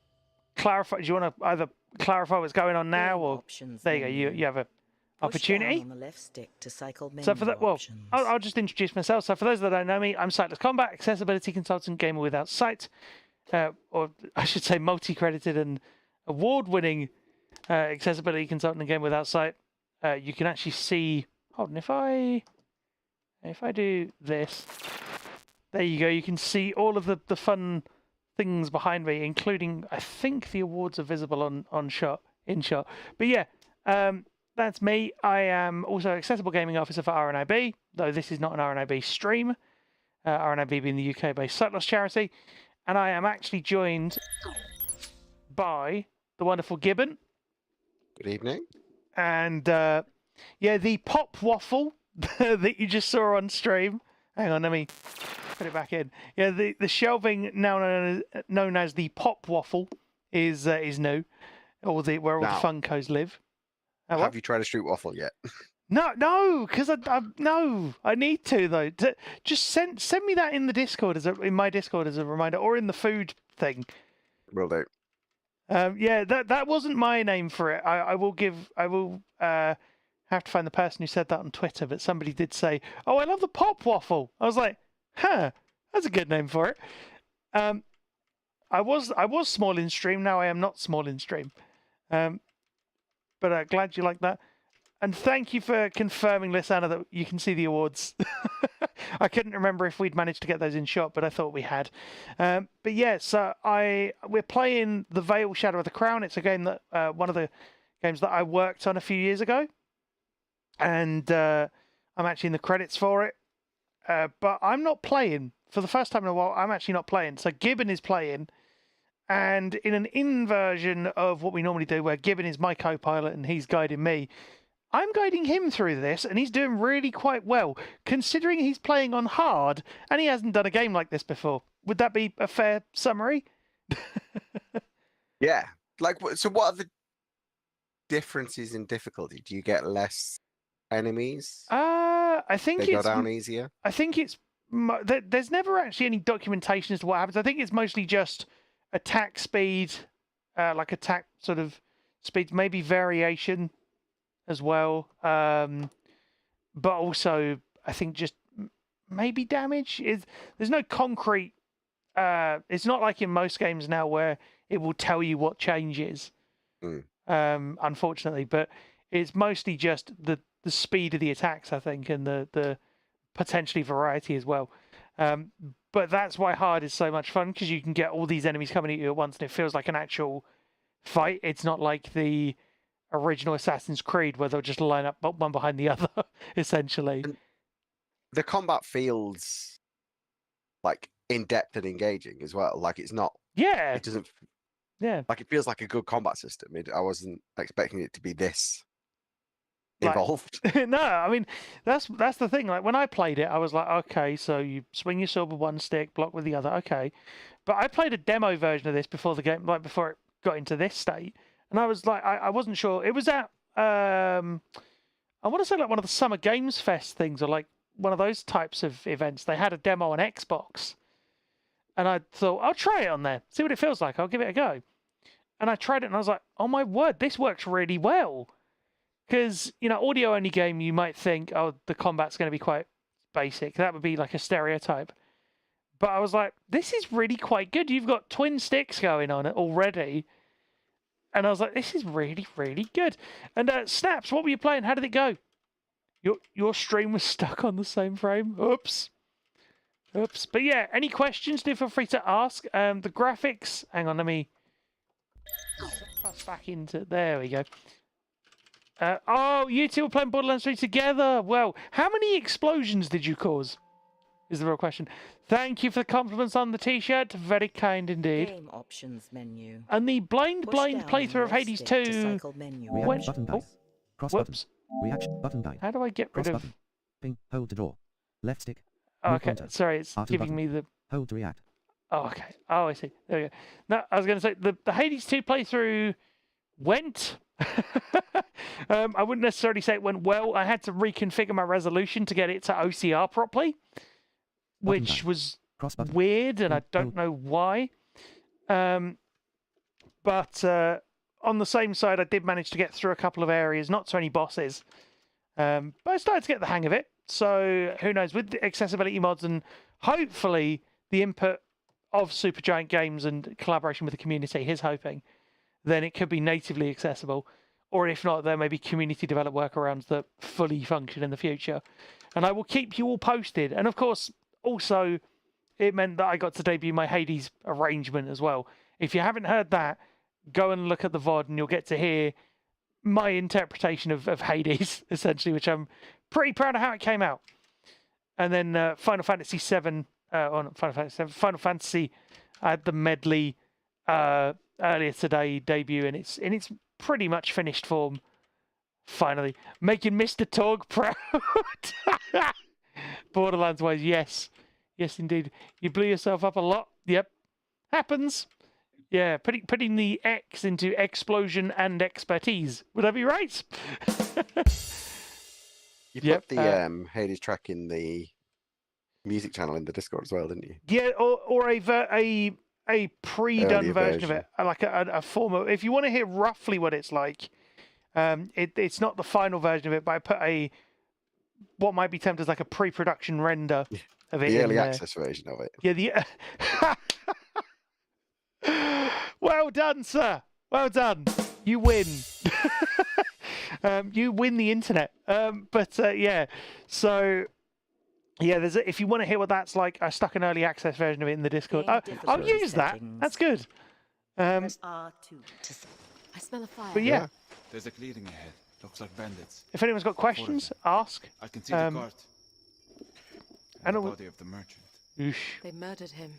clarify? Do you want to either clarify what's going on now, or Options there you go? menu. You have a Push down opportunity. on the left stick to cycle menu So for that, well, options. I'll just introduce myself. So for those that don't know me, I'm Sightless Combat, accessibility consultant, gamer without sight, or I should say multi-credited and award-winning accessibility consultant and gamer without sight. You can actually see. Hold on, if I do this, there you go. You can see all of the fun things behind me, including I think the awards are visible on in shot. But yeah. That's me. I am also Accessible Gaming Officer for RNIB, though this is not an RNIB stream. RNIB being the UK-based sight loss charity. And I am actually joined by the wonderful Gibbon. Good evening. And, yeah, the pop waffle that you just saw on stream. Hang on, let me put it back in. Yeah, the shelving now known as the pop waffle is new, or where all the Funkos live. Have you tried a street waffle yet? No, because I need to though. Just send me that in the Discord in my Discord as a reminder, or in the food thing. Will do. Yeah, that wasn't my name for it. I will have to find the person who said that on Twitter, but somebody did say, "Oh, I love the pop waffle." I was like, "Huh, that's a good name for it." I was small in stream. Now I am not small in stream. But glad you like that. And thank you for confirming, Lysana, that you can see the awards. I couldn't remember if we'd managed to get those in shot, but I thought we had. But yeah, so we're playing the Vale Shadow of the Crown. It's a game that one of the games that I worked on a few years ago, and I'm actually in the credits for it. But I'm not playing for the first time in a while. I'm actually not playing. So Gibbon is playing. And in an inversion of what we normally do, where Gibbon is my co-pilot and he's guiding me, I'm guiding him through this, and he's doing really quite well, considering he's playing on hard, and he hasn't done a game like this before. Would that be a fair summary? Yeah. Like, so what are the differences in difficulty? Do you get less enemies? I think They go down easier? I think it's... There's never actually any documentation as to what happens. I think it's mostly just attack speed, like attack sort of speeds, maybe variation as well, but also I think just maybe damage. There's no concrete. It's not like in most games now where it will tell you what changes. Unfortunately, but it's mostly just the speed of the attacks, I think, and the potentially variety as well. But that's why hard is so much fun, because you can get all these enemies coming at you at once, and it feels like an actual fight. It's not like the original Assassin's Creed where they'll just line up one behind the other, essentially. And the combat feels like in-depth and engaging as well. Like, it's not... Yeah. It doesn't... Yeah. Like, it feels like a good combat system. I wasn't expecting it to be this involved. No, I mean, that's the thing. Like, when I played it, I was like, okay, so you swing your sword with one stick, block with the other, okay. But I played a demo version of this before the game, like before it got into this state, and I was like, I wasn't sure. It was at I want to say like one of the Summer Games Fest things, or like one of those types of events. They had a demo on Xbox, and I thought, I'll try it on there, see what it feels like. I'll give it a go. And I tried it, and I was like, oh my word, this works really well. Because, you know, audio-only game, you might think, oh, the combat's going to be quite basic. That would be like a stereotype. But I was like, this is really quite good. You've got twin sticks going on it already. And I was like, this is really, really good. And Snaps, what were you playing? How did it go? Your stream was stuck on the same frame. Oops. But yeah, any questions, do feel free to ask. The graphics, hang on, let me pass back into, there we go. Oh, you two were playing Borderlands 3 together. Well, how many explosions did you cause? Is the real question. Thank you for the compliments on the t-shirt. Very kind indeed. Game options menu. And the blind playthrough of Hades 2. Reaction button guide. Cross button. Whoops. Reaction button guide. How do I get rid Cross of... button. Ping. Hold to draw. Left stick. Oh, Move okay, pointer. sorry, it's R2 giving button. me the... Hold to react. Oh, okay. Oh, I see. There we go. No, I was going to say, the Hades 2 playthrough went... I wouldn't necessarily say it went well. I had to reconfigure my resolution to get it to OCR properly, which was weird, and I don't know why. But on the same side, I did manage to get through a couple of areas, not to any bosses. But I started to get the hang of it. So who knows, with the accessibility mods and hopefully the input of Supergiant Games and collaboration with the community, here's hoping, then it could be natively accessible. Or if not, there may be community developed workarounds that fully function in the future. And I will keep you all posted. And of course, also, it meant that I got to debut my Hades arrangement as well. If you haven't heard that, go and look at the VOD and you'll get to hear my interpretation of Hades, essentially, which I'm pretty proud of how it came out. And then Final Fantasy VII, Final Fantasy, I had the medley earlier today debut, and it's pretty much finished form, finally. Making Mr. Torg proud. Borderlands-wise, yes. Yes, indeed. You blew yourself up a lot. Yep. Happens. Yeah, putting the X into explosion and expertise. Would that be right? You put the Hades track in the music channel in the Discord as well, didn't you? Yeah, or a a pre-done Earlier version of version. it, like a form of. If you want to hear roughly what it's like, it's not the final version of it, but I put what might be termed as like a pre-production render of it. The early in access version of it. Yeah, well done, sir. Well done. You win. You win the internet. Yeah. So yeah, if you want to hear what that's like, I stuck an early access version of it in the Discord. I'll use that. That's good. I smell a fire. But yeah, There's a clearing ahead. Looks like bandits. if anyone's got questions, ask. I can see the cart. And the all- body of the merchant. They murdered him.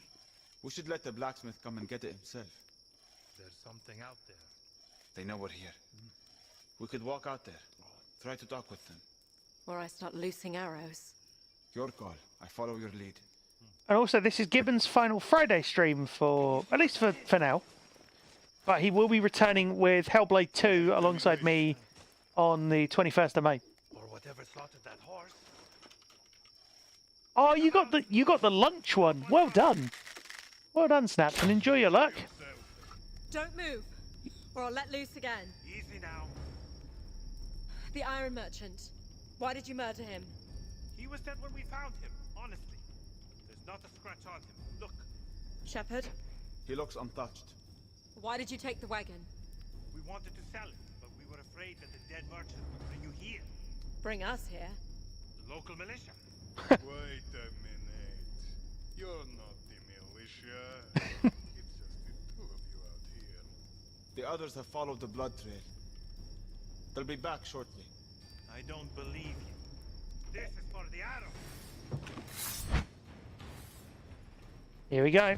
We should let the blacksmith come and get it himself. There's something out there. They know we're here. We could walk out there. Try to talk with them. Or I start loosing arrows. Your call. I follow your lead. And also, this is Gibbon's final Friday stream at least for now. But he will be returning with Hellblade 2 alongside me on the 21st of May. Or whatever slaughtered that horse. Oh, you got the lunch one. Well done. Well done, Snaps, and enjoy your luck. Don't move, or I'll let loose again. Easy now. The Iron Merchant. Why did you murder him? He was dead when we found him, honestly. There's not a scratch on him. Look. Shepherd, He looks untouched. why did you take the wagon? We wanted to sell it, but we were afraid that the dead merchant would bring you here. Bring us here. The local militia. Wait a minute. You're not the militia. It's just the two of you out here. The others have followed the blood trail. They'll be back shortly. I don't believe you. This is for the arrow. Here we go.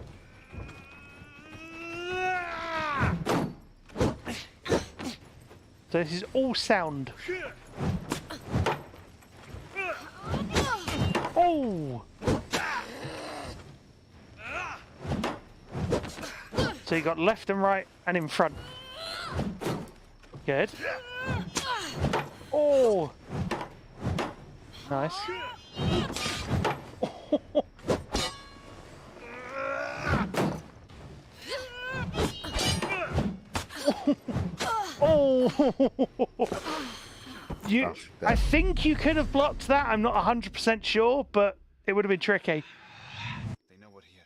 So this is all sound. Oh! So you got left and right and in front. Good. Oh! Nice. Oh! I think you could have blocked that. I'm not 100% sure, but it would have been tricky. They know we're here.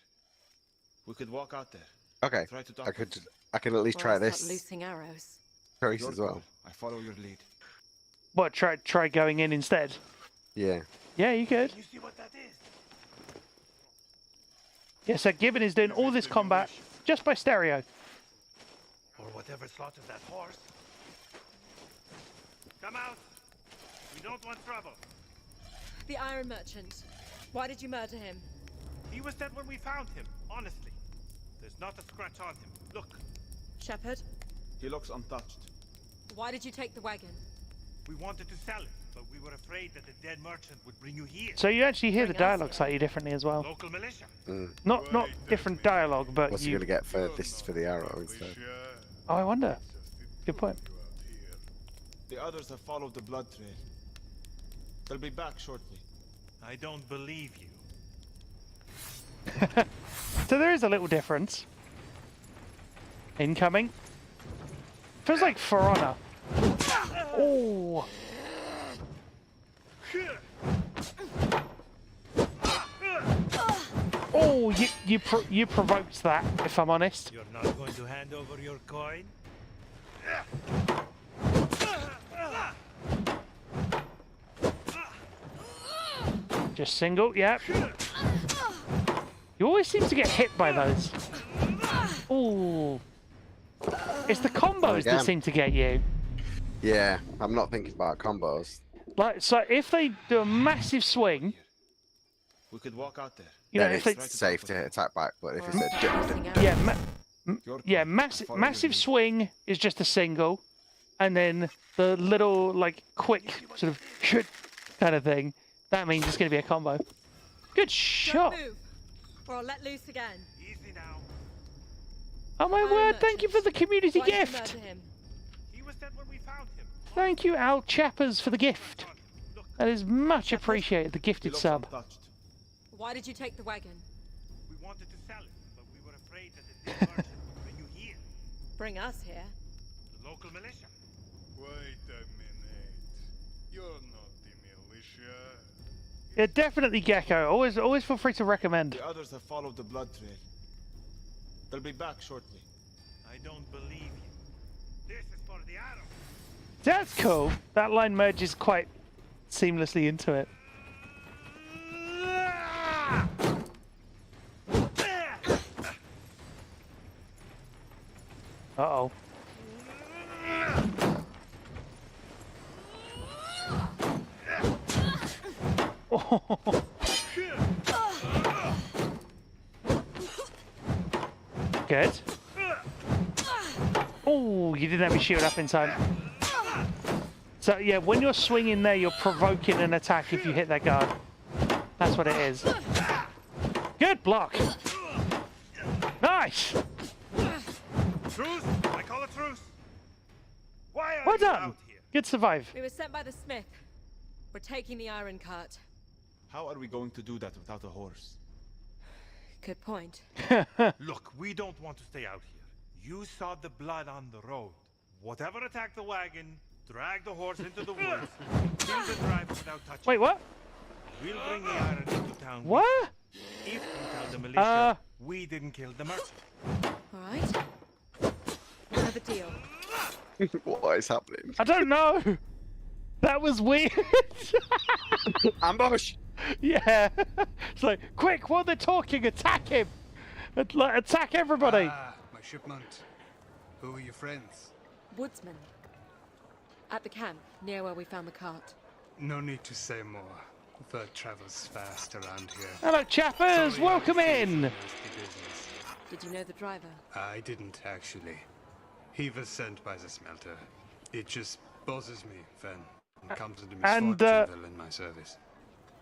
We could walk out there. Okay. Try to talk I can at least Or try I start this loosing arrows. choice Your as well. call. I follow your lead. What? Try going in instead. Yeah. Yeah, you could. You see what that is? Yeah, so Gibbon is doing all this combat just by stereo. Or whatever slaughtered that horse. Come out. We don't want trouble. The Iron Merchant. Why did you murder him? He was dead when we found him, honestly. There's not a scratch on him. Look. Shepherd, He looks untouched. why did you take the wagon? We wanted to sell it, but we were afraid that the dead merchant would bring you here. So you actually hear the Bring us dialogue slightly differently as well. Local militia. Not different dialogue, but What's he gonna get for this for the arrow instead? Oh, I wonder. Good point. The others have followed the blood trail. They'll be back shortly. I don't believe you. So there is a little difference. Incoming. Feels like For Honor. Oh. Oh, you provoked that, if I'm honest. You're not going to hand over your coin? Just single, yep. You always seem to get hit by those. Ooh. It's the combos that seem to get you. Yeah, I'm not thinking about combos. Like, so if they do a massive swing, We could walk out there. you know, Then if they, it's safe to attack back, but if it's a yeah, massive swing is just a single, and then the little like quick sort of shoot kind of thing, that means it's going to be a combo. Good shot. Don't move, or I'll let loose again. Easy now. Oh my word! Thank you for the community Why did you gift. murder him? He was dead when we found him. Thank you, Al Chappers, for the gift. That is much appreciated. The gifted sub. Why did you take the wagon? We wanted to sell it, but we were afraid that the Bring you here. Bring us here. The local militia. Wait a minute. You're not the militia. Yeah, definitely Gecko. Always feel free to recommend. The others have followed the blood trail. They'll be back shortly. I don't believe you. This is for the arrow. That's cool. That line merges quite seamlessly into it. Uh-oh. Good. Oh, you didn't have your shield up in time. So yeah, when you're swinging there, you're provoking an attack if you hit that guard. That's what it is. Good block. Nice. Truce! I call a truce. Why are Well you done. out here? Good survive. We were sent by the smith. We're taking the iron cart. How are we going to do that without a horse? Good point. Look, we don't want to stay out here. You saw the blood on the road. Whatever attacked the wagon, drag the horse into the woods, kill the driver without touching. Wait, what? We'll bring the iron into town. What? If you tell the militia we didn't kill the merchant. All right. I have a deal. What is happening? I don't know. That was weird. Ambush. Yeah. It's like, quick, while they're talking, attack him. Attack everybody. Ah, my shipment. Who are your friends? Woodsman. At the camp, near where we found the cart. No need to say more. The bird travels fast around here. Hello, chappers. Sorry, Welcome I'm in. busy business. Did you know the driver? I didn't, actually. He was sent by the smelter. It just bothers me, Fen. It comes to misfortune in my service.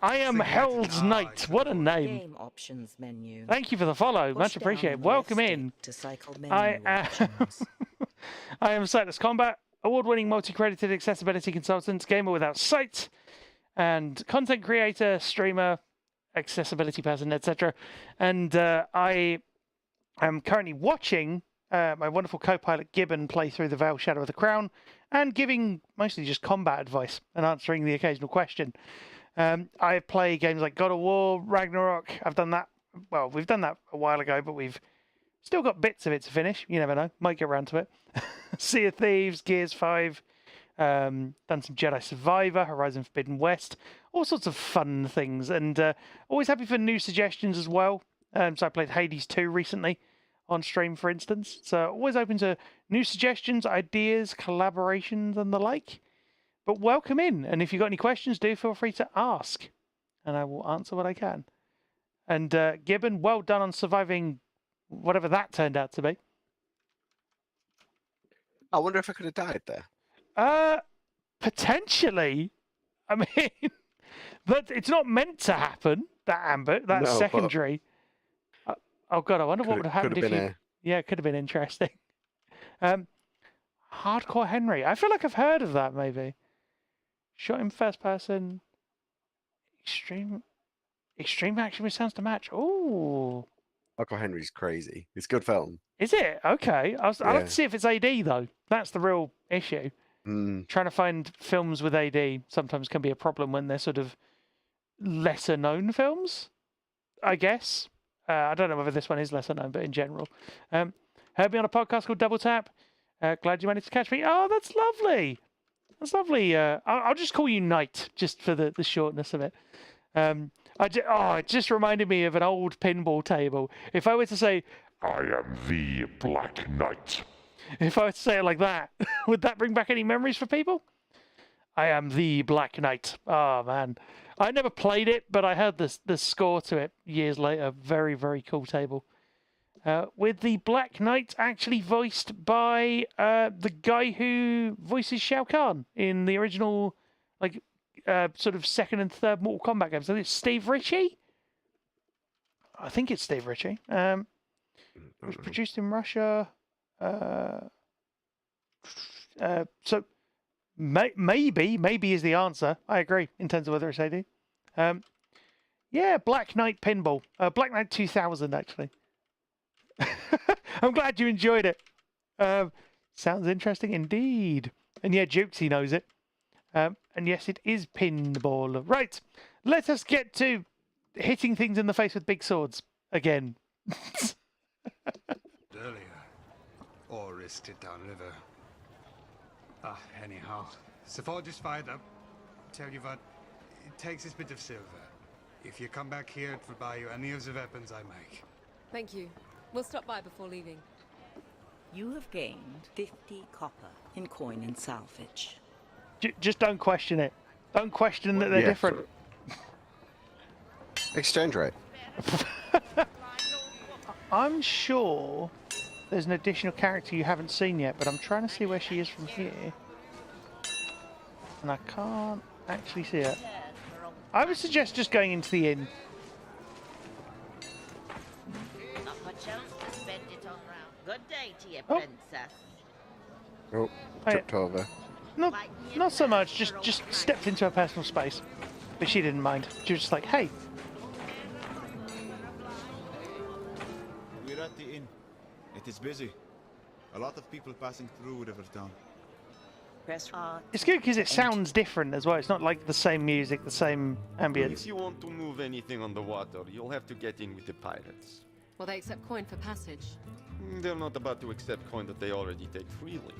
I am Hell's Knight. What a name. Game options menu. Thank you for the follow. Much Push appreciated. down the Welcome left in. stick to cycle menu I options. I am Sightless Combat, award-winning multi-credited accessibility consultant, gamer without sight, and content creator, streamer, accessibility person, etc. And I am currently watching my wonderful co-pilot Gibbon play through the Vale Shadow of the Crown and giving mostly just combat advice and answering the occasional question. I play games like God of War, Ragnarok. I've done that. Well, we've done that a while ago, but we've still got bits of it to finish. You never know. Might get around to it. Sea of Thieves, Gears 5. Done some Jedi Survivor, Horizon Forbidden West. All sorts of fun things. And always happy for new suggestions as well. So I played Hades 2 recently on stream, for instance. So always open to new suggestions, ideas, collaborations, and the like. But welcome in, and if you've got any questions, do feel free to ask, and I will answer what I can. And Gibbon, well done on surviving whatever that turned out to be. I wonder if I could have died there. Potentially. I mean, but it's not meant to happen, that ambush, that No, secondary. Oh, God, I wonder what would have happened if you... Yeah, it could have been interesting. Hardcore Henry. I feel like I've heard of that, maybe. Shot in first person. Extreme action with sounds to match. Ooh. Uncle Henry's crazy. It's a good film. Is it? Okay. I'll have Yeah. to see if it's AD, though. That's the real issue. Trying to find films with AD sometimes can be a problem when they're sort of lesser known films, I guess. I don't know whether this one is lesser known, but in general. Heard me on a podcast called Double Tap. Glad you managed to catch me. Oh, that's lovely. That's lovely. I'll just call you Knight, just for the shortness of it. It just reminded me of an old pinball table. If I were to say, I am the Black Knight. If I were to say it like that, would that bring back any memories for people? I am the Black Knight. Oh, man. I never played it, but I heard the score to it years later. Very, very cool table. With the Black Knight actually voiced by the guy who voices Shao Kahn in the original, sort of second and third Mortal Kombat games. So it's Steve Ritchie? I think it's Steve Ritchie. It was produced in Russia. So maybe is the answer. I agree in terms of whether it's AD. Yeah, Black Knight Pinball. Black Knight 2000, actually. I'm glad you enjoyed it. Sounds interesting indeed. And yeah, Jukesy knows it. And yes, it is pinball. Right, let us get to hitting things in the face with big swords again. Earlier. Or risked it downriver. Anyhow. So far just fired up. Tell you what, it takes this bit of silver. If you come back here, it will buy you any of the weapons I make. Thank you. We'll stop by before leaving. You have gained 50 copper in coin and salvage. Just don't question it. Don't question that they're different. Exchange rate. I'm sure there's an additional character you haven't seen yet, but I'm trying to see where she is from here. And I can't actually see her. I would suggest just going into the inn. Not much else to spend it on round. Good day to you, princess. Oh, tripped over. Not so much, just stepped into her personal space. But she didn't mind. She was just like, hey. We're at the inn. It is busy. A lot of people passing through Rivertown. It's good because it sounds different as well. It's not like the same music, the same ambience. If you want to move anything on the water, you'll have to get in with the pirates. Will they accept coin for passage? They're not about to accept coin that they already take freely.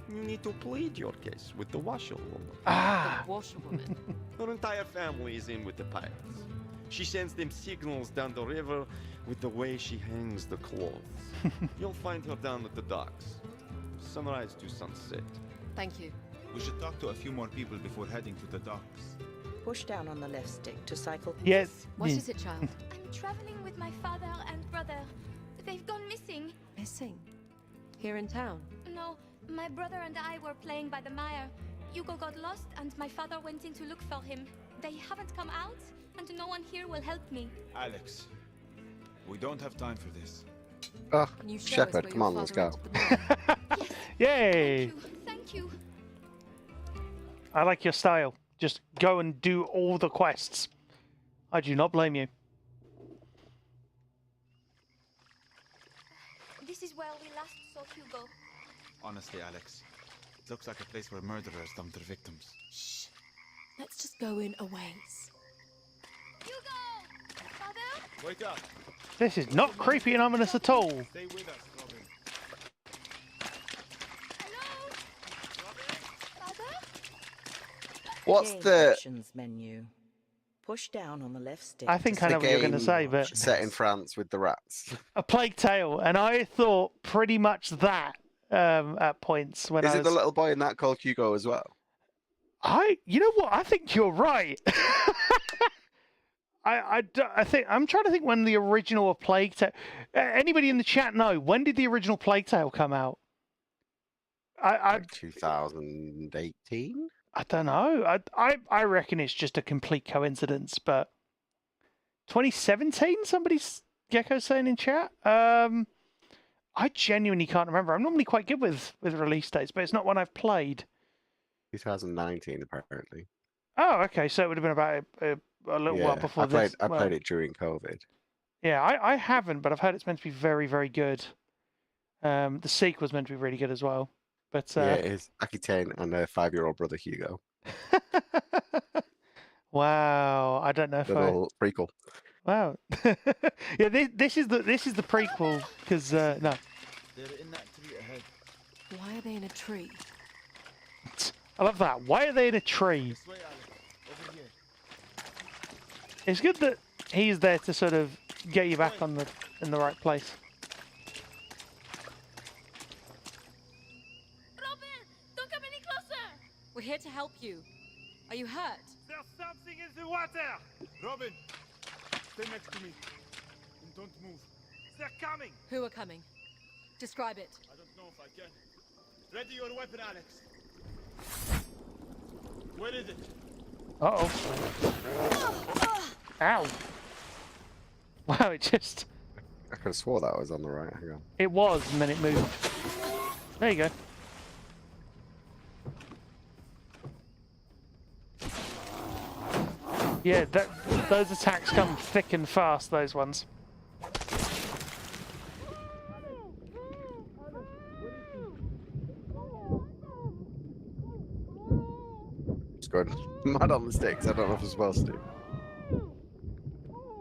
You need to plead your case with the washerwoman. Ah! The washerwoman? Her entire family is in with the pirates. She sends them signals down the river with the way she hangs the clothes. You'll find her down at the docks. Sunrise to sunset. Thank you. We should talk to a few more people before heading to the docks. Push down on the left stick to cycle. Yes. What is it, child? I'm traveling with my father and brother. They've gone missing. Missing? Here in town? No, my brother and I were playing by the mire. Hugo got lost and my father went in to look for him. They haven't come out and no one here will help me. Alex, we don't have time for this. Oh, Shepherd, come on, let's go. Yay! Thank you. I like your style. Just go and do all the quests. I do not blame you. This is where we last saw Hugo. Honestly, Alex, it looks like a place where murderers dump their victims. Shh. Let's just go in a ways. Hugo! Father? Wake up! This is not creepy and ominous at all. Stay with us, Robin. Hello? Father? What's Game the options menu? Push down on the left stick. I think I know what you're going to say, but set in France with the rats? A Plague Tale, and I thought pretty much that at points when Is I it the little boy in that called Hugo as well? You know what? I think you're right. I think I'm trying to think when the original Plague Tale. Anybody in the chat know when did the original Plague Tale come out? Like 2018. I don't know. I reckon it's just a complete coincidence, but 2017. Somebody's Gecko saying in chat. I genuinely can't remember. I'm normally quite good with release dates, but it's not one I've played. 2019 apparently. Oh, okay. So it would have been about a little while before this. I played it during COVID. Yeah, I haven't, but I've heard it's meant to be very, very good. The sequel's meant to be really good as well. But yeah, it is. Aquitaine and a 5-year-old brother Hugo. Wow, I don't know if Little prequel. Wow. Yeah, this is the prequel because no. They're in that tree ahead. Why are they in a tree? I love that. Why are they in a tree? This way, Alex. Over here. It's good that he's there to sort of get you back in the right place. Robin, don't come any closer. We're here to help you. Are you hurt? There's something in the water! Robin, stay next to me. And don't move. They're coming! Who are coming? Describe it. I don't know if I can. Ready your weapon, Alex. Where is it? Uh-oh. Ow. Wow, it just... I could have swore that was on the right. Hang on. It was, and then it moved. There you go. Yeah, those attacks come thick and fast, those ones. Mad on the sticks. I don't know if I'm supposed to.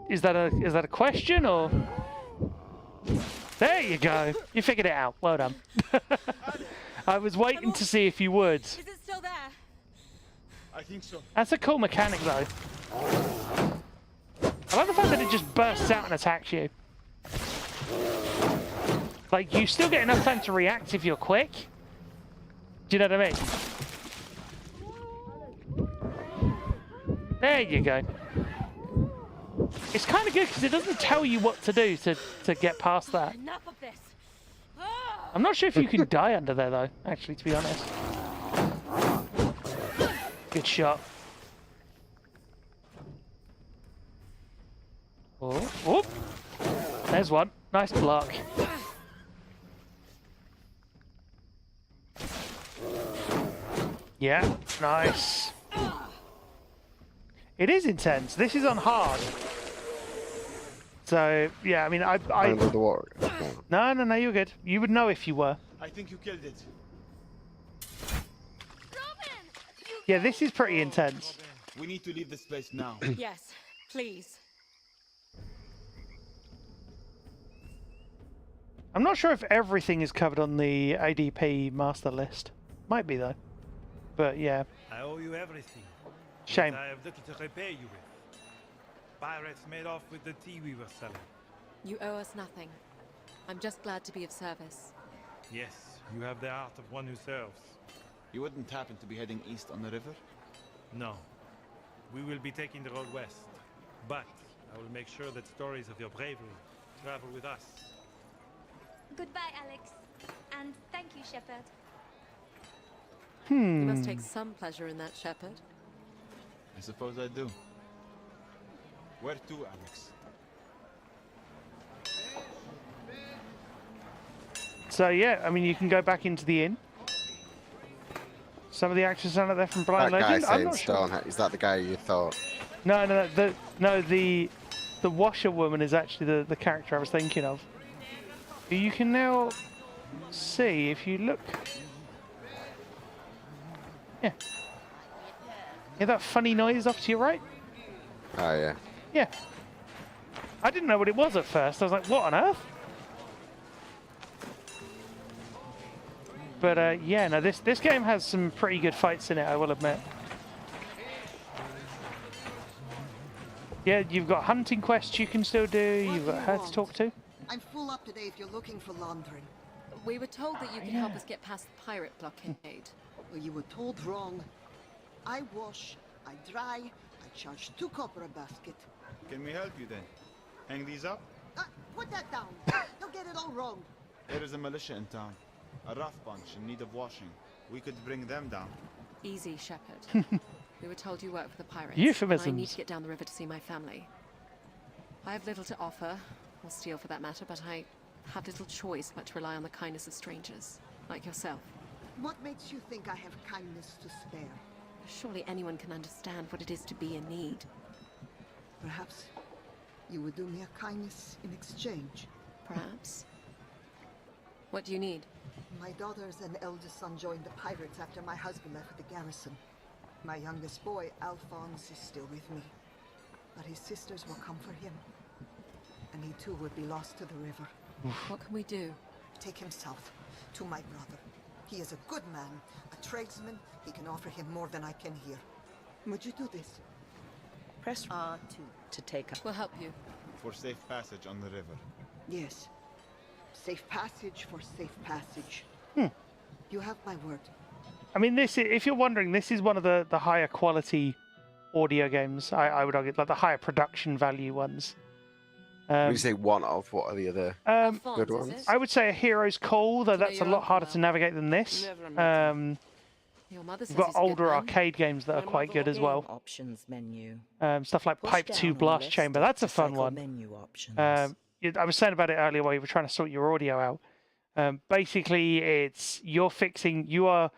Is that a question or? There you go. You figured it out. Well done. I was waiting to see if you would. Is it still there? I think so. That's a cool mechanic, though. I like the fact that it just bursts out and attacks you. Like, you still get enough time to react if you're quick. Do you know what I mean? There you go. It's kind of good because it doesn't tell you what to do to get past that. Enough of this. I'm not sure if you can die under there, though, actually, to be honest. Good shot. Oh, oh. There's one. Nice block. Yeah, nice. It is intense. This is on hard. So, yeah, I mean, I Under the water. No, you're good. You would know if you were. I think you killed it. Yeah, this is pretty intense. We need to leave this place now. Yes, please. I'm not sure if everything is covered on the ADP master list. Might be, though. But, yeah. I owe you everything. Shame. But I have little to repay you with. Pirates made off with the tea we were selling. You owe us nothing. I'm just glad to be of service. Yes, you have the heart of one who serves. You wouldn't happen to be heading east on the river? No. We will be taking the road west. But I will make sure that stories of your bravery travel with us. Goodbye, Alex. And thank you, Shepard. You must take some pleasure in that, Shepard. I suppose I do. Where to, Alex? So, yeah, I mean, you can go back into the inn. Some of the actors are there from Blind That guy Legend. I'm saying not sure. Stonehead. Is that the guy you thought? No, the washerwoman is actually the character I was thinking of. You can now see if you look. Yeah. Hear that funny noise off to your right? Oh yeah. Yeah. I didn't know what it was at first. I was like, what on earth? But yeah, no, this game has some pretty good fights in it, I will admit. Yeah, you've got hunting quests you can still do. You've got her to talk to. I'm full up today if you're looking for laundering. We were told that you could help us get past the pirate blockade. Well, you were told wrong. I wash, I dry, I charge 2 copper a basket. Can we help you then? Hang these up? Put that down. You'll get it all wrong. There is a militia in town. A rough bunch in need of washing. We could bring them down. Easy, Shepard. We were told you work for the pirates. Euphemisms. I need to get down the river to see my family. I have little to offer, or steal for that matter, but I have little choice but to rely on the kindness of strangers, like yourself. What makes you think I have kindness to spare? Surely anyone can understand what it is to be in need. Perhaps you would do me a kindness in exchange. Perhaps. What do you need? My daughters and eldest son joined the pirates after my husband left the garrison. My youngest boy, Alphonse, is still with me. But his sisters will come for him. And he too would be lost to the river. What can we do? Take him south, to my brother. He is a good man, a tradesman. He can offer him more than I can here. Would you do this? Press R2 to take up. We'll help you. For safe passage on the river. Yes. Safe passage for safe passage. You have my word. I mean, if you're wondering, this is one of the higher quality audio games, I would argue, like the higher production value ones. When you say one of, what are the other good ones? I would say A Hero's Call, though that's a lot harder to navigate than this. We've got older arcade games that are quite good as well. Options menu. Stuff like Pipe 2 Blast Chamber, that's a fun one. Menu options. I was saying about it earlier while you were trying to sort your audio out. Basically, you are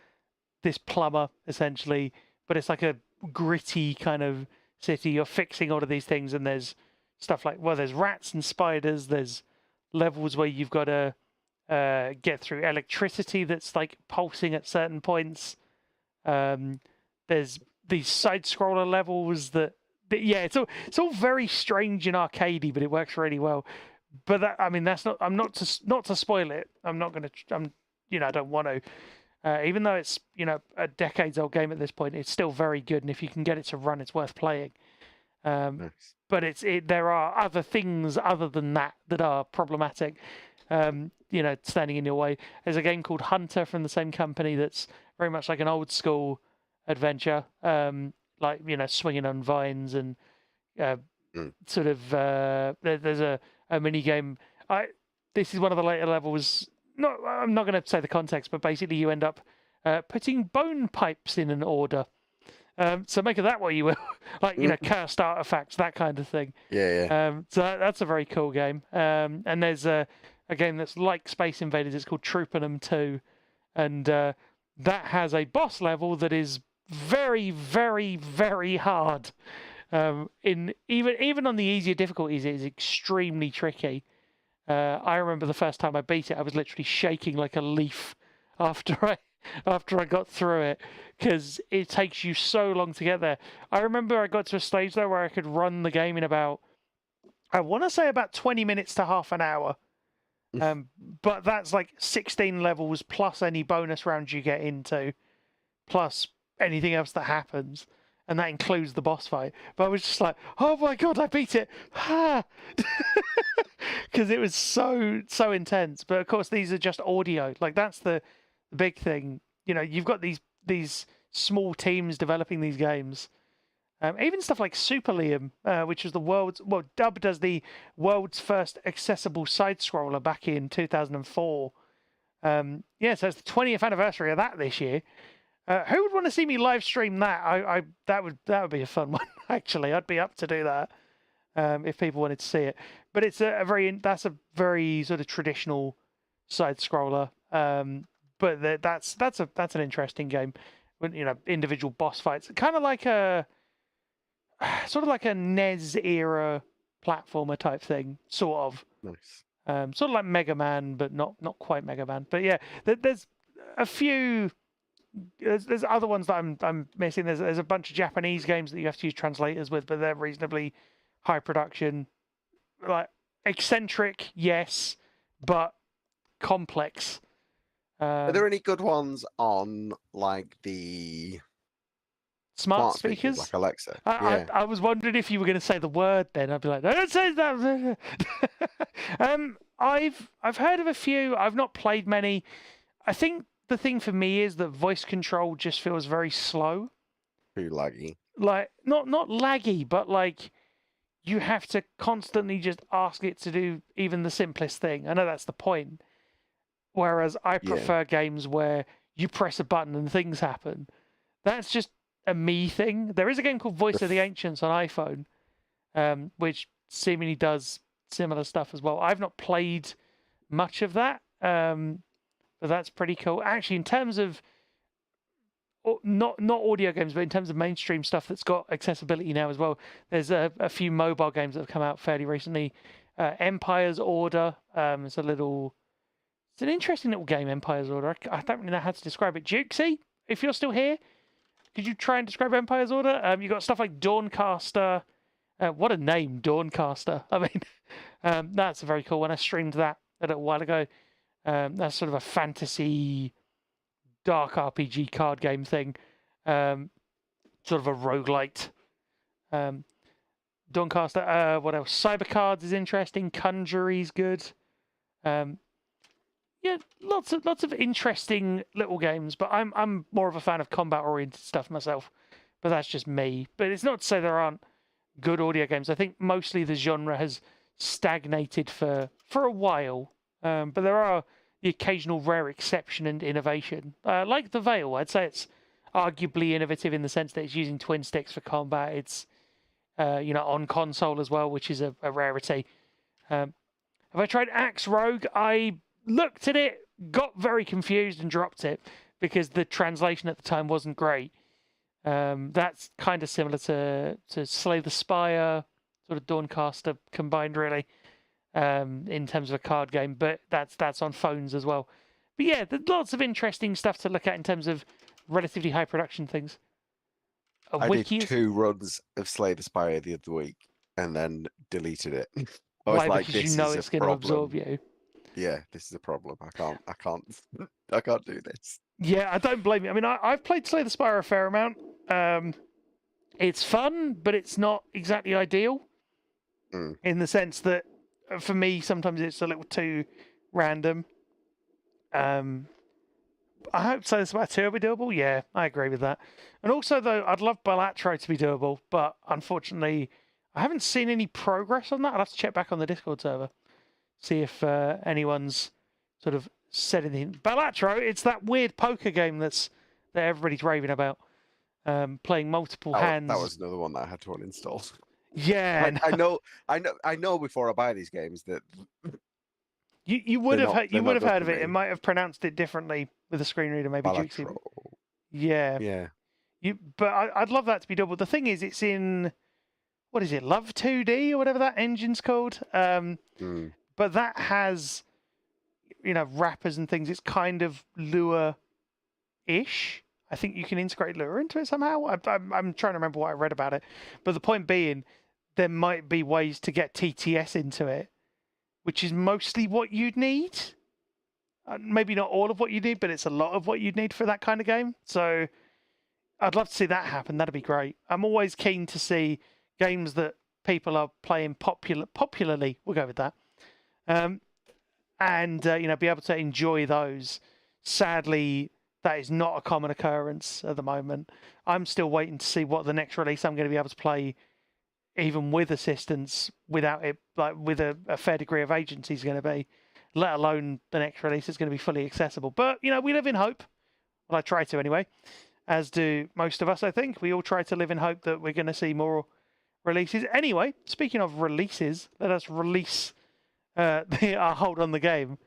this plumber, essentially, but it's like a gritty kind of city. You're fixing all of these things, and there's stuff like, well, there's rats and spiders, there's levels where you've got to get through electricity that's like pulsing at certain points. There's these side scroller levels that yeah, it's all very strange and arcadey, but it works really well. But that, I mean, that's not. I'm not to spoil it. I'm not going to. I don't want to. Even though it's a decades old game at this point, it's still very good. And if you can get it to run, it's worth playing. Nice. But there are other things other than that are problematic. Standing in your way. There's a game called Hunter from the same company that's very much like an old school adventure, swinging on vines and sort of. There's a mini game. This is one of the later levels. I'm not going to say the context, but basically you end up putting bone pipes in an order. So make of that what you will, cursed artifacts, that kind of thing. Yeah. So that's a very cool game. And there's a game that's like Space Invaders. It's called Troopernum 2, and that has a boss level that is very, very, very hard. Even on the easier difficulties, it is extremely tricky. I remember the first time I beat it, I was literally shaking like a leaf after I got through it, because it takes you so long to get there. I remember I got to a stage there where I could run the game in about 20 minutes to half an hour. But that's like 16 levels plus any bonus rounds you get into, plus anything else that happens. And that includes the boss fight. But I was just like, oh my god, I beat it! Because it was so intense. But of course, these are just audio. Like, that's the big thing. You've got these small teams developing these games. Even stuff like Super Liam, which was dubbed as the world's first accessible side-scroller back in 2004. So it's the 20th anniversary of that this year. Who would want to see me live stream that? That would be a fun one. Actually, I'd be up to do that if people wanted to see it. But it's a very sort of traditional side scroller. But that's an interesting game. Individual boss fights, kind of like a NES era platformer type thing, sort of. Nice. Sort of like Mega Man, but not quite Mega Man. But yeah, there's a few. There's other ones that I'm missing. There's a bunch of Japanese games that you have to use translators with, but they're reasonably high production. Like eccentric, yes, but complex. Are there any good ones on like the smart speakers, like Alexa? I was wondering if you were going to say the word. Then I'd be like, no, don't say that. I've heard of a few. I've not played many. I think the thing for me is that voice control just feels very slow. Too laggy. Like not laggy, but like you have to constantly just ask it to do even the simplest thing. I know that's the point. Whereas I prefer games where you press a button and things happen. That's just a me thing. There is a game called Voice of the Ancients on iPhone, which seemingly does similar stuff as well. I've not played much of that. But that's pretty cool. Actually, in terms of not audio games, but in terms of mainstream stuff that's got accessibility now as well, there's a few mobile games that have come out fairly recently. Empire's Order. It's an interesting little game, Empire's Order. I don't really know how to describe it. Jukesy, if you're still here, could you try and describe Empire's Order? You got stuff like Dawncaster. What a name, Dawncaster. I mean, that's a very cool one. I streamed that a little while ago. That's sort of a fantasy, dark RPG card game thing. Sort of a roguelite. Dawncaster. What else? Cybercards is interesting. Conjury's good. Lots of interesting little games. But I'm more of a fan of combat-oriented stuff myself. But that's just me. But it's not to say there aren't good audio games. I think mostly the genre has stagnated for a while. But there are the occasional rare exception and innovation. Like the Vale, I'd say it's arguably innovative in the sense that it's using twin sticks for combat. It's on console as well, which is a rarity. Have I tried Axe Rogue? I looked at it, got very confused and dropped it because the translation at the time wasn't great. That's kind of similar to Slay the Spire, sort of Dawncaster combined, really. In terms of a card game, but that's on phones as well. But yeah, there's lots of interesting stuff to look at in terms of relatively high production things. I wiki. did 2 runs of Slay the Spire the other week and then deleted it. I was Why? like, Because this you know is it's a going to problem. absorb you. Yeah, this is a problem. I can't do this. Yeah, I don't blame you. I mean, I've played Slay the Spire a fair amount. It's fun, but it's not exactly ideal in the sense that for me, sometimes it's a little too random. I hope Slay the Spire 2 will be doable. Yeah, I agree with that. And also, though, I'd love Balatro to be doable, but unfortunately, I haven't seen any progress on that. I'll have to check back on the Discord server, see if anyone's sort of said anything. Balatro, it's that weird poker game that everybody's raving about. Playing multiple hands. That was another one that I had to uninstall. Yeah, like, I know before I buy these games that you would have heard of me. it. It might have pronounced it differently with a screen reader, maybe. Jukesy. Yeah. But I'd love that to be double. The thing is, it's in what is it, Love 2D or whatever that engine's called. But that has, wrappers and things. It's kind of Lure-ish. I think you can integrate Lure into it somehow. I'm trying to remember what I read about it. But the point being, there might be ways to get TTS into it, which is mostly what you'd need. Maybe not all of what you need, but it's a lot of what you'd need for that kind of game. So I'd love to see that happen. That'd be great. I'm always keen to see games that people are playing popularly. We'll go with that. And be able to enjoy those. Sadly, that is not a common occurrence at the moment. I'm still waiting to see what the next release I'm going to be able to play, even with assistance, without it, like with a fair degree of agency, is going to be. Let alone the next release is going to be fully accessible. But we live in hope. Well, I try to anyway, as do most of us. I think we all try to live in hope that we're going to see more releases. Anyway, speaking of releases, let us release our hold on the game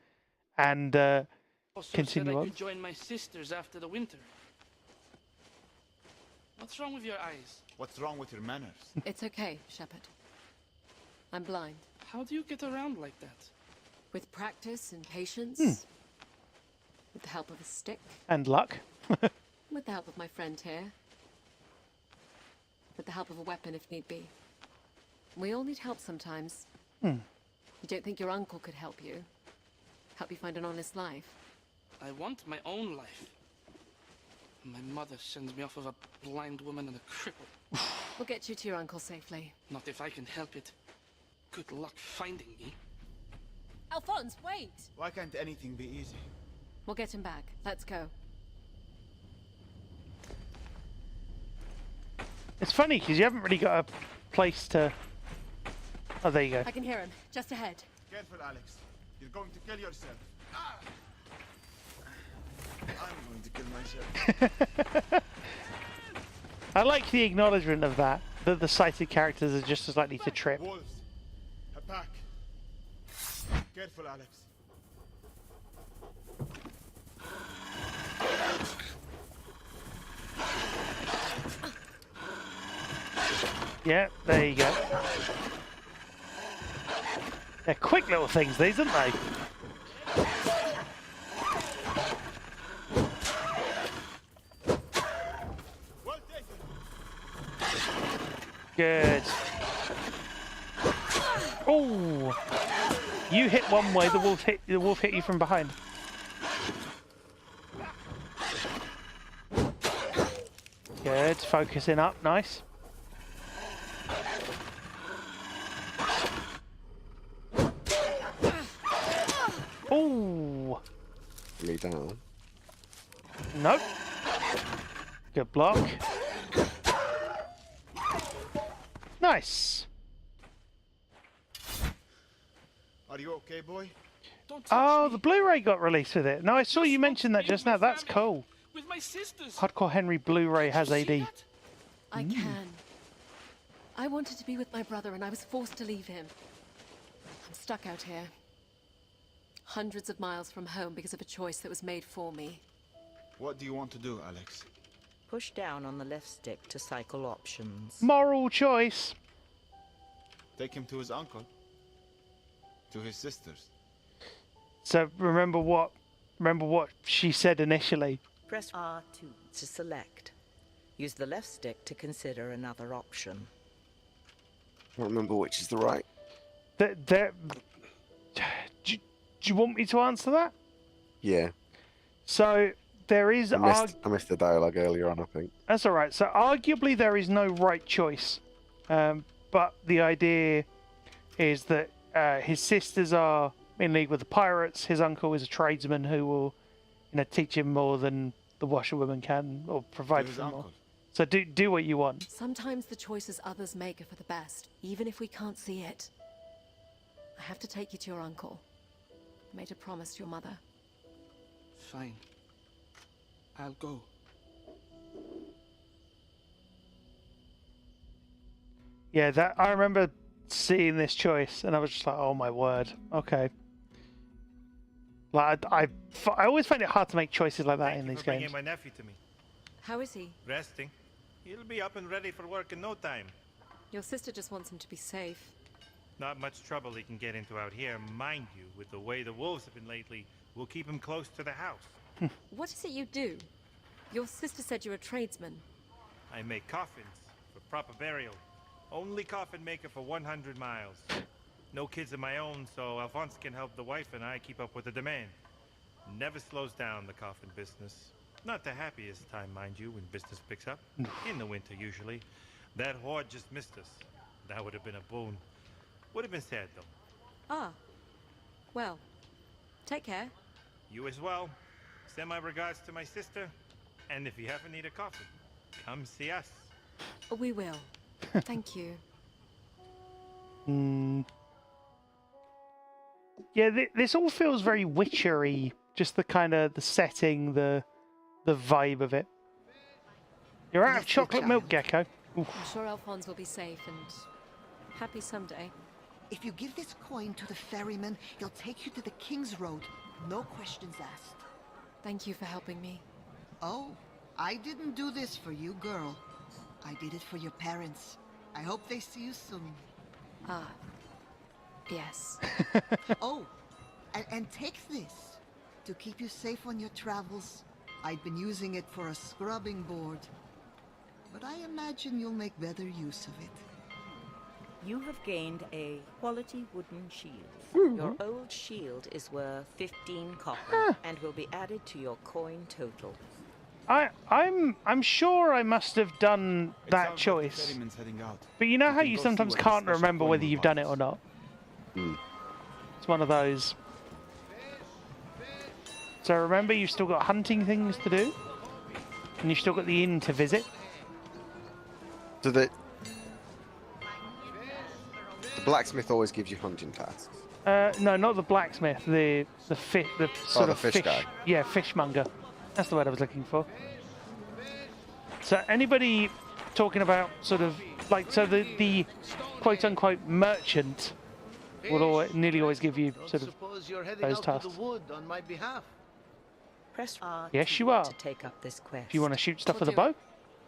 and continue said I on. could join my sisters after the winter. What's wrong with your eyes? What's wrong with your manners? It's okay, Shepard. I'm blind. How do you get around like that? With practice and patience. With the help of a stick. And luck. With the help of my friend here. With the help of a weapon if need be. We all need help sometimes. You don't think your uncle could help you? Help you find an honest life? I want my own life. My mother sends me off with a blind woman and a cripple. We'll get you to your uncle safely. Not if I can help it. Good luck finding me. Alphonse, wait! Why can't anything be easy? We'll get him back. Let's go. It's funny because you haven't really got a place to. Oh, there you go. I can hear him. Just ahead. Careful, Alex. You're going to kill yourself. I'm going to kill myself. I like the acknowledgement of that the sighted characters are just as likely to trip. Wolves. A pack. Careful, Alex. Yeah, there you go. They're quick little things, these, aren't they? Good. Oh, you hit one way, the wolf hit you from behind. Good, focusing up, nice. Oh. Me down. Nope. Good block. Nice. Are you okay, boy? Oh, the Blu-ray got released with it. No, I saw you mention that just now. That's cool. With my sisters. Hardcore Henry Blu-ray has AD. I can. I wanted to be with my brother and I was forced to leave him. I'm stuck out here. Hundreds of miles from home because of a choice that was made for me. What do you want to do, Alex? Push down on the left stick to cycle options. Moral choice. Take him to his uncle. To his sisters. So remember what she said initially. Press R2 to select. Use the left stick to consider another option. I don't remember which is the right. Do you want me to answer that? Yeah. So there is. I missed the dialogue earlier on, I think. That's all right. So arguably there is no right choice, but the idea is that his sisters are in league with the pirates. His uncle is a tradesman who will, teach him more than the washerwoman can, or provide for him more. So do what you want. Sometimes the choices others make are for the best, even if we can't see it. I have to take you to your uncle. I made a promise to your mother. Fine. I'll go. Yeah, I remember seeing this choice, and I was just like, "Oh my word, okay." Like I always find it hard to make choices like that in these games. Bringing my nephew to me. How is he? Resting. He'll be up and ready for work in no time. Your sister just wants him to be safe. Not much trouble he can get into out here, mind you. With the way the wolves have been lately, we'll keep him close to the house. What is it you do? Your sister said you're a tradesman. I make coffins for proper burial. Only coffin maker for 100 miles. No kids of my own, so Alphonse can help the wife and I keep up with the demand. Never slows down, the coffin business. Not the happiest time, mind you, when business picks up. In the winter, usually. That horde just missed us. That would have been a boon. Would have been sad, though. Ah. Well, take care. You as well. Send my regards to my sister. And if you ever need a coffin, come see us. We will. Thank you. Yeah, this all feels very witchery. Just the kind of the setting, the vibe of it. You're out of chocolate milk, Gecko. Oof. I'm sure Alphonse will be safe and happy someday. If you give this coin to the ferryman, he'll take you to the King's Road. No questions asked. Thank you for helping me. Oh, I didn't do this for you, girl. I did it for your parents. I hope they see you soon. Ah. Yes. Oh, and take this. To keep you safe on your travels. I'd been using it for a scrubbing board. But I imagine you'll make better use of it. You have gained a quality wooden shield. Your old shield is worth 15 copper and will be added to your coin total. I'm sure I must have done that choice. But you know how you sometimes can't remember whether you've done it or not? It's one of those. So remember, you've still got hunting things to do, and you've still got the inn to visit. So the blacksmith always gives you hunting tasks. No, not the blacksmith. The sort of fish guy. Yeah, fishmonger. That's the word I was looking for. So anybody talking about sort of like the quote unquote merchant will nearly always give you sort of those tasks. To the wood on my behalf. Press R Yes, you are. to take up this quest. If you want to shoot stuff with a We'll do bow,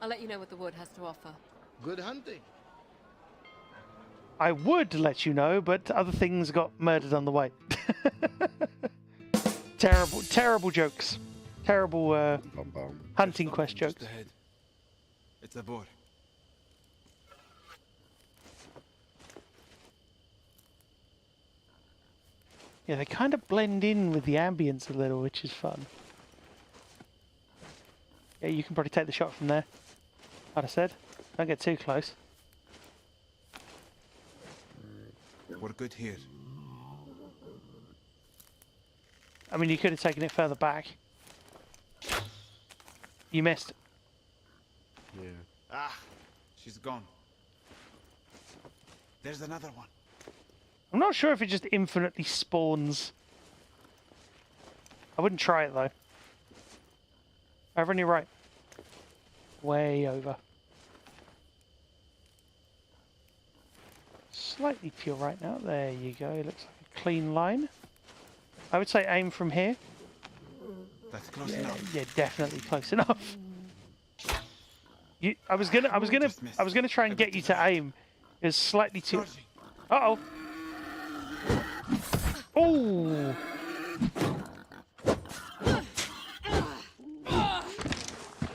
I'll let you know what the wood has to offer. Good hunting. I would let you know, but other things got murdered on the way. Terrible jokes. Terrible hunting quest jokes. Ahead. It's a boar. Yeah, they kind of blend in with the ambience a little, which is fun. Yeah, you can probably take the shot from there. Like I said, don't get too close. We're good here. I mean, you could have taken it further back. You missed. Yeah. Ah, she's gone. There's another one. I'm not sure if it just infinitely spawns. I wouldn't try it though. Over on your right. Way over. Slightly to your right now. There you go. It looks like a clean line. I would say aim from here. That's close enough. Yeah, definitely close enough. I was gonna try and get you to aim. It was slightly too. Uh-oh. Oh.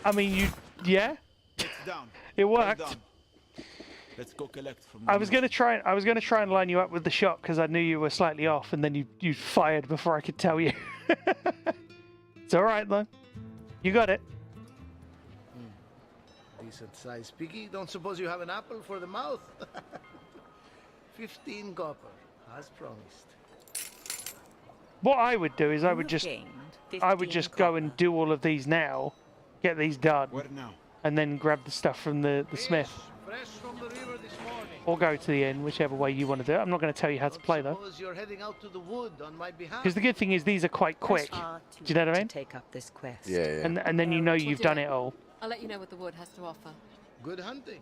I mean, yeah. down. It Well worked. done. Let's go collect from I was gonna try and line you up with the shot because I knew you were slightly off, and then you fired before I could tell you. It's all right though. You got it. Decent size piggy. Don't suppose you have an apple for the mouth? 15 copper, as promised. What I would do is I would just go and do all of these now, get these done, and then grab the stuff from the smith. Fresh from the river this morning. Or go to the inn, whichever way you want to do it. I'm not going to tell you how to play though. Suppose you're heading out to the wood on my behalf. Because the good thing is these are quite quick. Do you know what I mean? Take up this quest. Yeah. And then you know you've done it all. I'll let you know what the wood has to offer. Good hunting.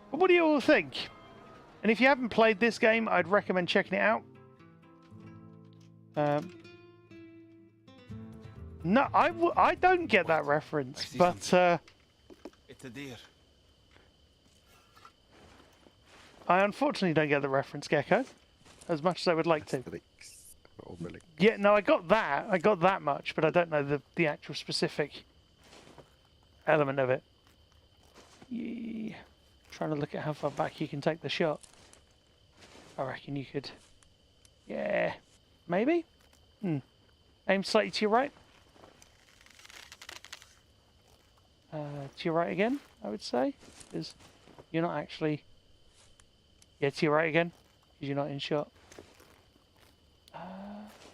But what do you all think? And if you haven't played this game, I'd recommend checking it out. No, I don't get that reference, but it's a deer. I unfortunately don't get the reference, Gecko, as much as I would like to. Yeah, no, I got that. I got that much, but I don't know the actual specific element of it. Yeah. Trying to look at how far back you can take the shot. I reckon you could. Yeah, maybe. Aim slightly to your right. To your right again, I would say, because you're not actually. Yeah, to your right again, because you're not in shot.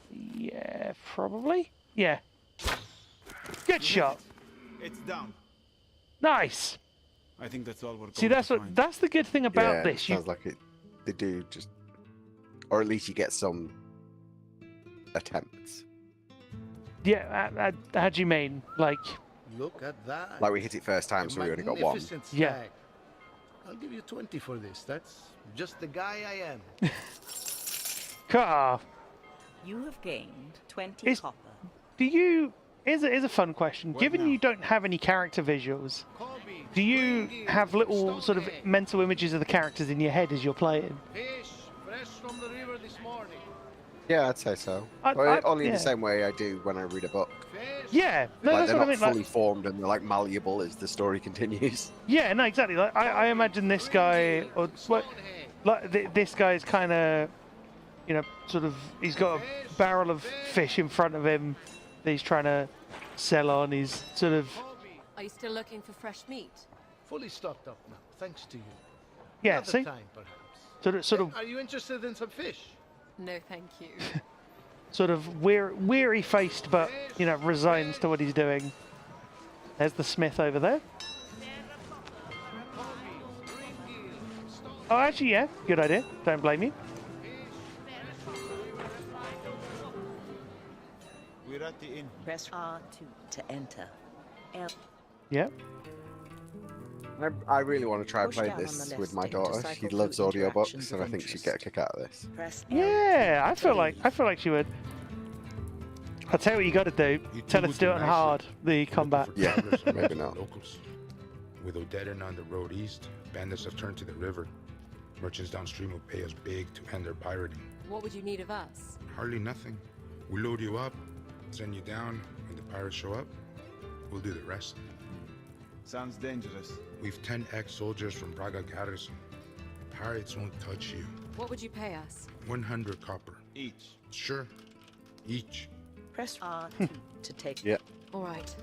Yeah, probably. Yeah. Good shot. It's down. Nice. I think that's all we're going See, that's the good thing about this. Sounds like they do just, or at least you get some attempts. Yeah, how do you mean? Like. Look at that. Like we hit it first time, so we only got one. Magnificent Yeah. stag. I'll give you 20 for this. That's just the guy I am. Car. You have gained 20 copper. Do you? Here's a fun question. Given you don't have any character visuals, do you have little sort of mental images of the characters in your head as you're playing? Fish, fresh from the river this morning. Yeah, I'd say so. Only in the same way I do when I read a book. Yeah, no, Like that's they're what I not mean. fully formed and they're like malleable as the story continues. Yeah, no, exactly. Like I imagine this guy, or this guy is kind of, sort of. He's got a barrel of fish in front of him that he's trying to sell on. He's sort of. Are you still looking for fresh meat? Fully stocked up now, thanks to you. Yeah, Another see. time, perhaps. Sort of. Are you interested in some fish? No, thank you. Sort of weary-faced, but resigns to what he's doing. There's the smith over there. Oh, actually, yeah, good idea. Don't blame you. We're at the inn. Press R2 to enter. Yeah. I really want to try and Push play down on this the left with my stick to daughter. cycle She loves through audiobooks, interactions and I of think she'd get a kick out of this. Press L Yeah, I feel like she would. I'll tell you what you got to do. Tell her to do it on hard. The combat. Yeah, maybe not. Locals. With Oderin on the road east, bandits have turned to the river. Merchants downstream will pay us big to end their pirating. What would you need of us? Hardly nothing. We load you up, send you down. When the pirates show up, we'll do the rest. Sounds dangerous. We've 10 ex-soldiers from Braga garrison. Pirates won't touch you. What would you pay us? 100 copper. Each. Sure. Each. Press R2 to take. Yeah. All right.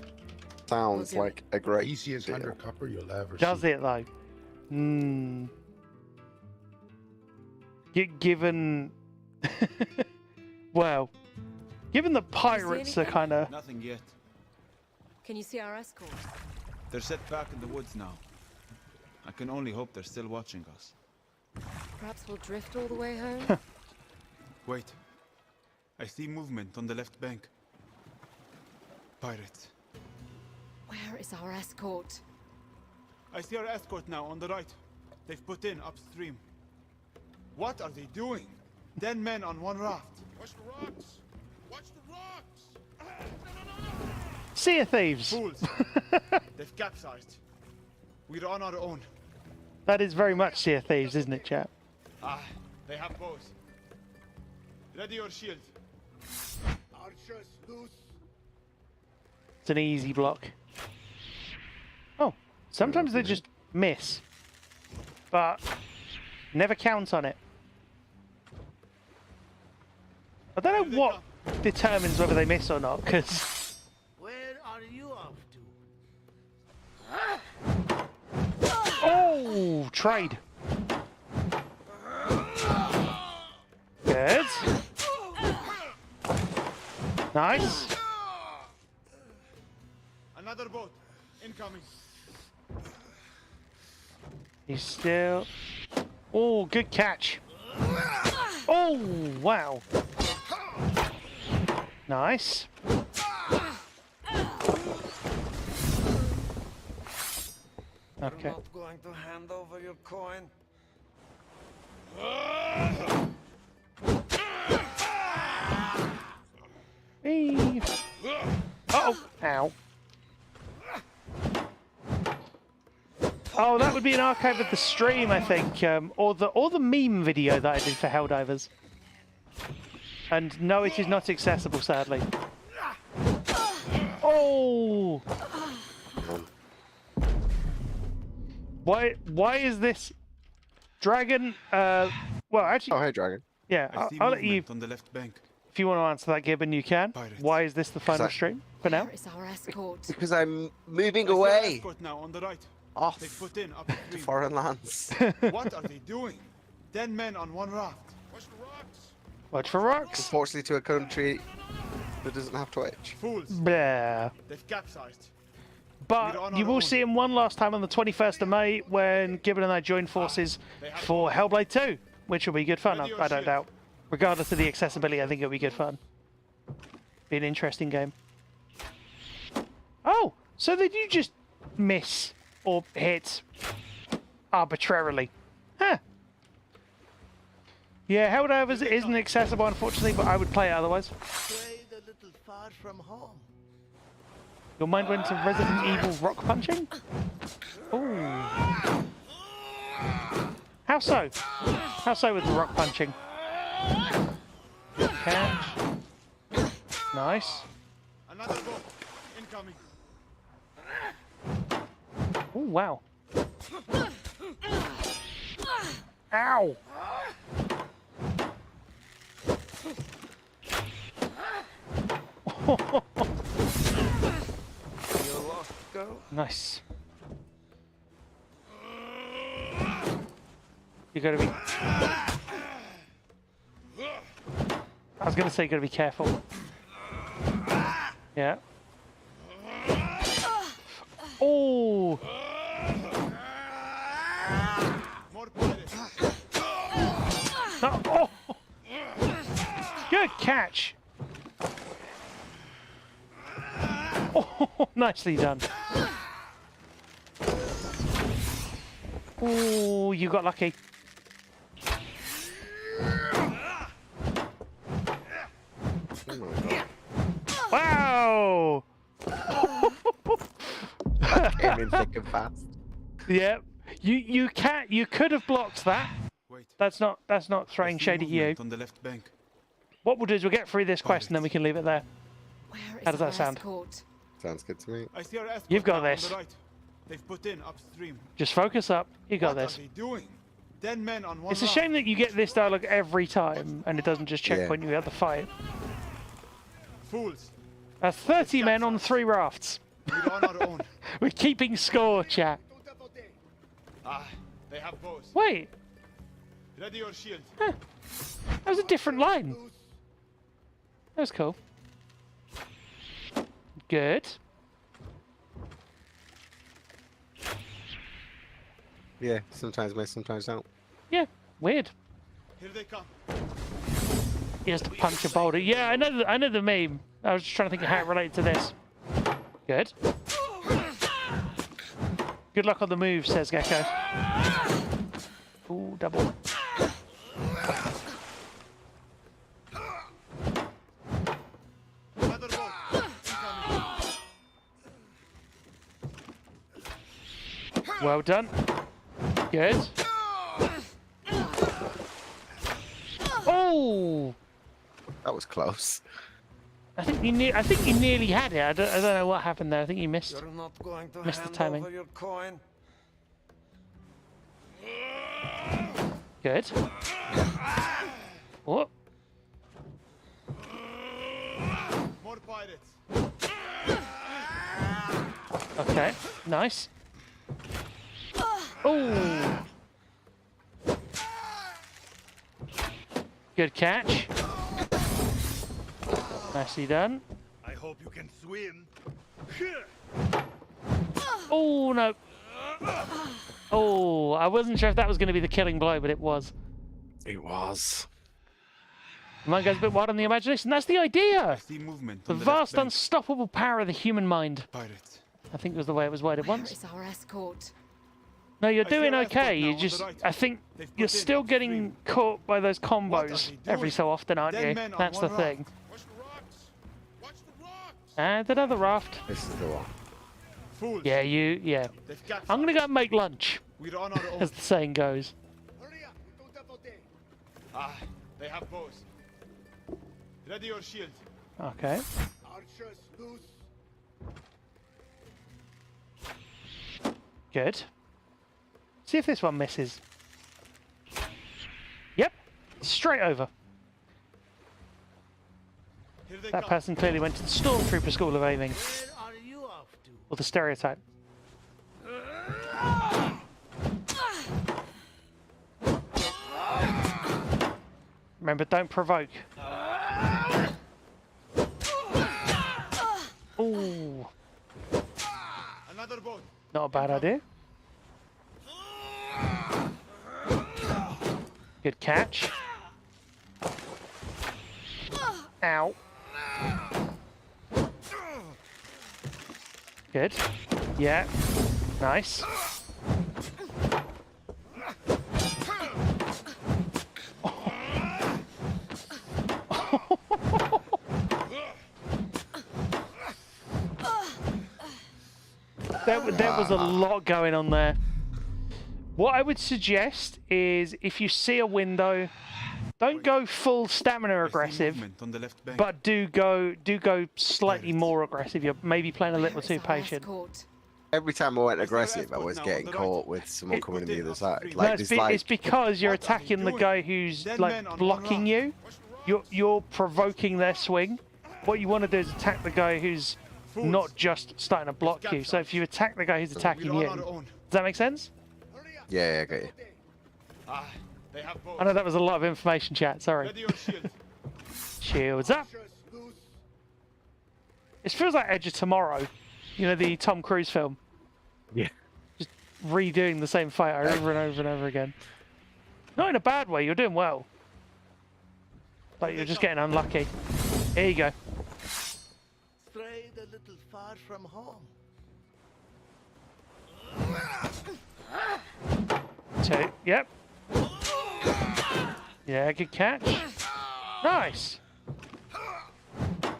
Sounds like a great Easiest deal. 100 copper you'll ever Does see. it though? Given, well, given the pirates are kind of. Nothing yet. Can you see our escort? They're set back in the woods now. I can only hope they're still watching us. Perhaps we'll drift all the way home? Wait. I see movement on the left bank. Pirates. Where is our escort? I see our escort now on the right. They've put in upstream. What are they doing? 10 men on one raft. Watch the rocks! Watch the rocks! Sea of Thieves. Fools! They've capsized. We're on our own. That is very much Sea of Thieves, isn't it, chap? Ah, they have bows. Ready your shield. Archers loose! It's an easy block. Oh, sometimes they just miss. But never count on it. I don't know what determines whether they miss or not, because... Where are you off to? Oh, trade. Good. Nice. Another boat incoming. He's still... Oh, good catch. Oh, wow. Nice. Okay. You're not going to hand over your coin? Hey. Uh-oh. Ow. Oh, that would be an archive of the stream, I think, or the meme video that I did for Helldivers. And no, it is not accessible, sadly. Oh! Why is this dragon? Well, actually. Oh, hey, dragon. Yeah, I'll let you. On the left bank. If you want to answer that, Gibbon, you can. Pirates. Why is this the final stream for now? Where is our escort? Because I'm moving I see our away. escort now on the right. Off They've put in up to foreign lands. What are they doing? 10 men on one raft. Watch for rocks. Unfortunately, to a country that doesn't have Twitch. Fools. Blah. They've capsized. But you will see him one last time on the 21st of May when Gibbon and I join forces for Hellblade 2, which will be good fun, I don't doubt. Regardless of the accessibility, I think it'll be good fun. Be an interesting game. Oh, so did you just miss or hit arbitrarily? Huh. Yeah, Helldivers isn't accessible, unfortunately, but I would play it otherwise. Strayed a little far from home. Your mind went to Resident Evil rock punching? Ooh. How so? How so with the rock punching? Catch. Nice. Another boat incoming. Oh, wow. Ow! Nice. You gotta be... I was gonna say you gotta be careful. Yeah. Oh! Oh! Good catch! Oh, nicely done. Oh, you got lucky. Wow! Came in thick and fast. Yeah, you could have blocked that. That's not throwing shade at you. On the left bank. What we'll do is we'll get through this quest and then we can leave it there. How does that sound? Sounds good to me. I see our escort You've got now on this. the right. They've put in upstream. Just focus up. You got What this. are they doing? 10 men on one It's a raft. shame that you get this dialogue every time and it doesn't just checkpoint you at the fight. Fools. 30 men on 3 rafts. We're on our own. We're keeping score, chat. Ah, they have bows. Wait, Ready your shield. that was a different line. That was cool. Good. Yeah, sometimes miss, sometimes don't. Yeah, weird. Here they come. He has to punch a boulder. Yeah, I know the meme. I was just trying to think of how it related to this. Good. Good luck on the move, says Gecko. Ooh, double. Another boat incoming. Well done. Good. Oh! That was close. I think you nearly had it. I don't know what happened there. I think you missed. You're not going to Missed the hand timing. over your coin? Good. What? More pirates. Okay, nice. Oh. Good catch. Nicely done. I hope you can swim. Oh, no. Oh, I wasn't sure if that was going to be the killing blow, but it was. It was. The mind goes a bit wild on the imagination. That's the idea. See movement The on the vast, left bank. unstoppable power of the human mind. Pirates. I think was the way it was worded Where once. is our escort? No, you're I see doing our escort okay. now You on just, the right. I think They've put you're in still getting upstream. caught by those What are combos they every doing? so often, aren't 10 you? men on That's the one raft. thing. Watch the rocks! Watch the rocks! And another raft. This is the one. Fools. Yeah, yeah. They've captured. I'm gonna go and make lunch, We're on our own. as the saying goes. Hurry up! We don't have no day. Ah, they have bows. Ready your shield. Okay. Archers loose. Good. See if this one misses. Yep. Straight over. Here they That come. person clearly went to the Stormtrooper School of Aiming. Where are you off to? Or the stereotype. Remember, don't provoke. Ooh. Another boat. Not a bad idea. Good catch. Ow. Good. Yeah. Nice. There was a lot going on there. What I would suggest is if you see a window, don't go full stamina aggressive, Movement on the left bank. but do go slightly more aggressive. You're maybe playing a little Where is too our patient. escort? Every time I went Is there aggressive, I escort was now on getting the right? caught with someone coming in the other side. No, No, Like, it's, there's like it's because you're What are they attacking the doing? guy who's 10 like men on one blocking raft. you. You're provoking their swing. What you want to do is attack the guy who's Fools. not just starting to block you. So if you attack the guy who's attacking We're you, on our does own. that make sense? yeah, I got you. Ah, they have bows. I know that was a lot of information, chat. Sorry. Ready your shield. Shields up. Archers loose. It feels like Edge of Tomorrow. You know, the Tom Cruise film. Yeah. Just redoing the same fight over and over and over again. Not in a bad way. You're doing well. But you're just getting unlucky. Here you go. Strayed a little far from home. 2. Yep. Yeah, good catch. Nice.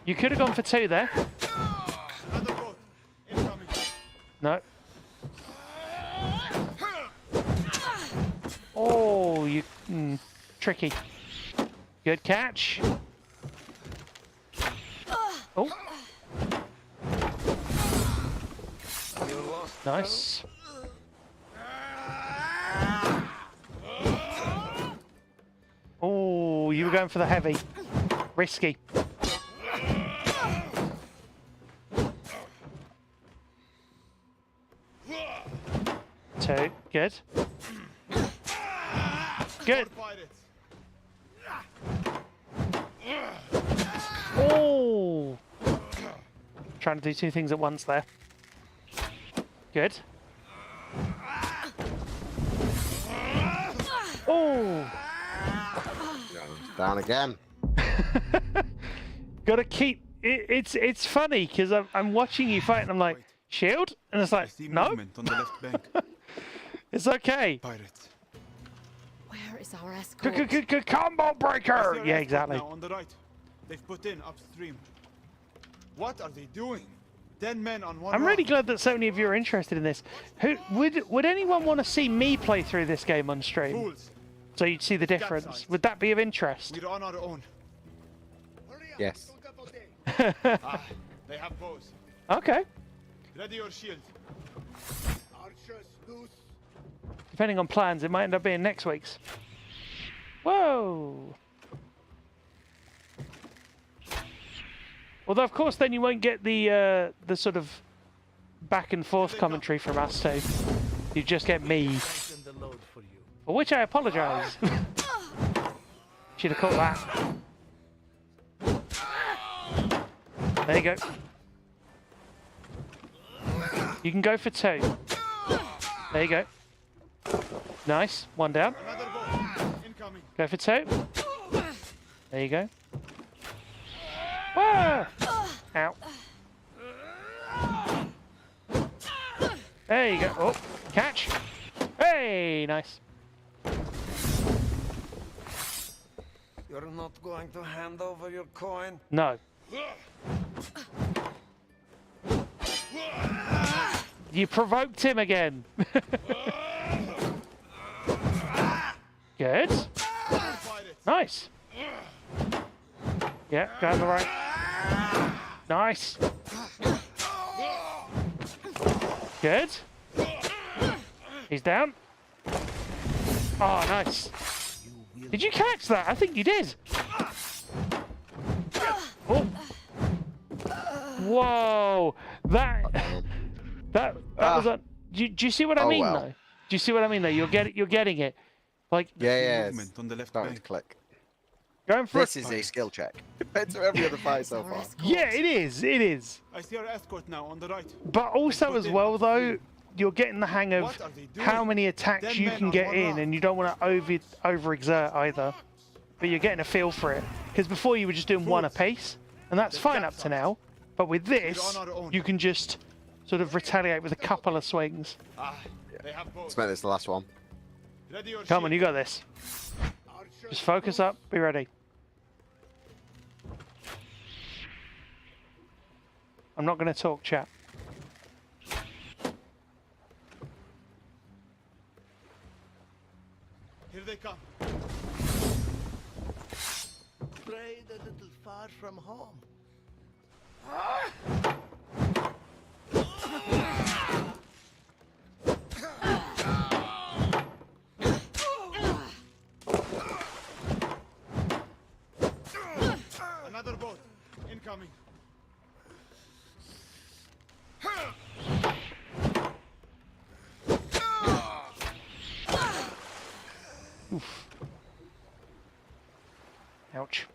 You could have gone for 2 there. Another boat. Incoming. No. Oh, you... tricky. Good catch. Oh. Nice. Oh, you were going for the heavy. Risky. Two. Good. Good. Pirates. Oh! Trying to do 2 things at once there. Good. Oh! Down again. Gotta keep. It's funny because I'm watching you fight and I'm like, shield? And it's I like, see no, movement on the left bank. it's okay. Pirates. Where is our escort? Combo I see breaker! our Yeah, escort exactly. Now on the right. They've put in upstream. What are they doing? 10 men on one I'm really raft. glad that so many of you are interested in this. Who would anyone want to see me play through this game on stream? Fools. So you'd see the difference. Capsized. Would that be of interest? We're on our own. Hurry up! Yes. We don't have no day. Ah, they have bows. Okay. Ready your shield. Archers loose. Depending on plans, it might end up being next week's. Whoa! Although, of course, then you won't get the sort of back and forth commentary from us two. You just get me. For which I apologise. Should have caught that. There you go. You can go for 2. There you go. Nice. 1 down. Go for 2. There you go. Whoa! Ow. There you go. Oh, catch. Hey, nice. You're not going to hand over your coin? No. You provoked him again. Good. Nice. Yeah, go on the right. Nice. Good. He's down. Oh, nice. Did you catch that? I think you did. Oh. Whoa. That was a... Do you see what I mean, though? Do you see what I mean, though? You're getting it. Like... Yeah. On the left starting to click. Going for this is a skill check compared to every other fight so far. Yeah, it is. It is. I see our escort now on the right. But also as well, though, you're getting the hang of how many attacks you can get in, and you don't want to overexert either. But you're getting a feel for it. Because before you were just doing one apiece, and that's fine up to now. But with this, you can just sort of retaliate with a couple of swings. Let's make this the last one. Come on, you got this. Just focus up, be ready. I'm not going to talk, chat. Here they come. Strayed a little far from home. Another boat incoming. Oof. Ouch.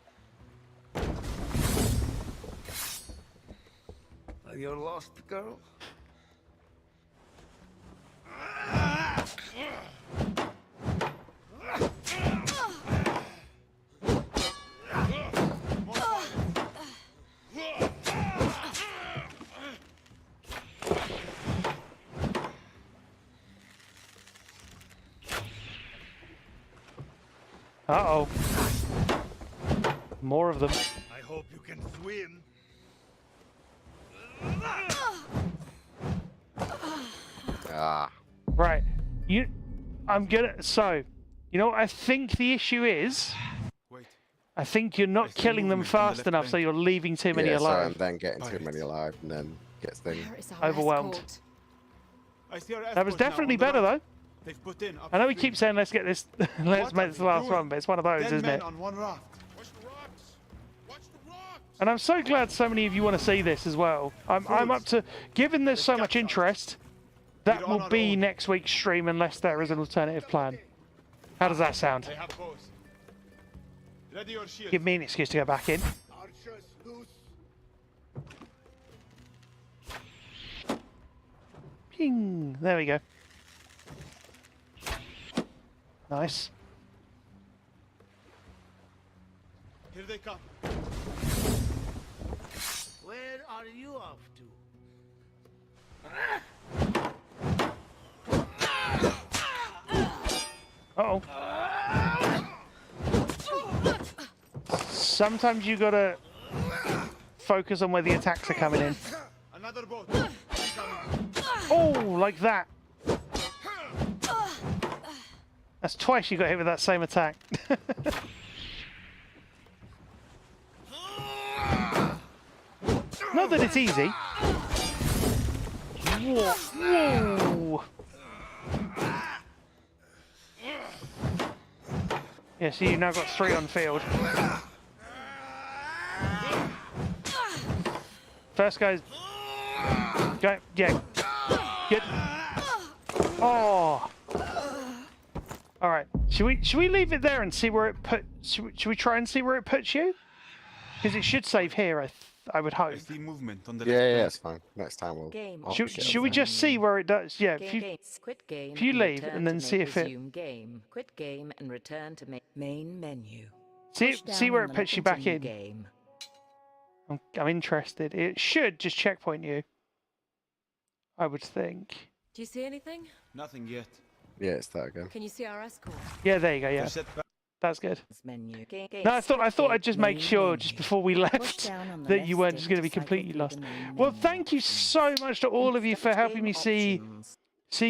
You're lost, girl? Uh-oh. More of them. I hope you can swim. Right. So, you know what I think the issue is? I think you're not killing them fast enough, so you're leaving too many alive. And then getting too many alive, and then gets things overwhelmed. That was definitely better, though. I know we keep saying let's get this, let's make this the last one, but it's one of those, isn't it? And I'm so glad so many of you want to see this as well. I'm up to, given there's so much interest, that will be next week's stream unless there is an alternative plan. How does that sound? Give me an excuse to go back in. Ping! There we go. Nice. Here they come. Where are you off to? Uh-oh. Sometimes you gotta focus on where the attacks are coming in. Another boat. Oh, like that. That's twice you got hit with that same attack. Not that it's easy. Whoa. Whoa. Yeah, so you've now got 3 on field. First guy's... Go, yeah. Good. Oh. All right. Should we leave it there and see where it put? Should we try and see where it puts you? Because it should save here. I would hope. I see movement on the Yeah, it's fine. Next time we'll. Should we just see where it does? Yeah. If you leave and then see if it. Game. Quit game and return to main menu. See where it puts you back in. Game. I'm interested. It should just checkpoint you. I would think. Do you see anything? Nothing yet. Yeah, it's that again. Can you see our escort? Yeah, there you go. Yeah, that's good. Menu. No, I thought I'd just make sure just before we left that you weren't just going to be completely lost. Well, thank you so much to all of you for helping me see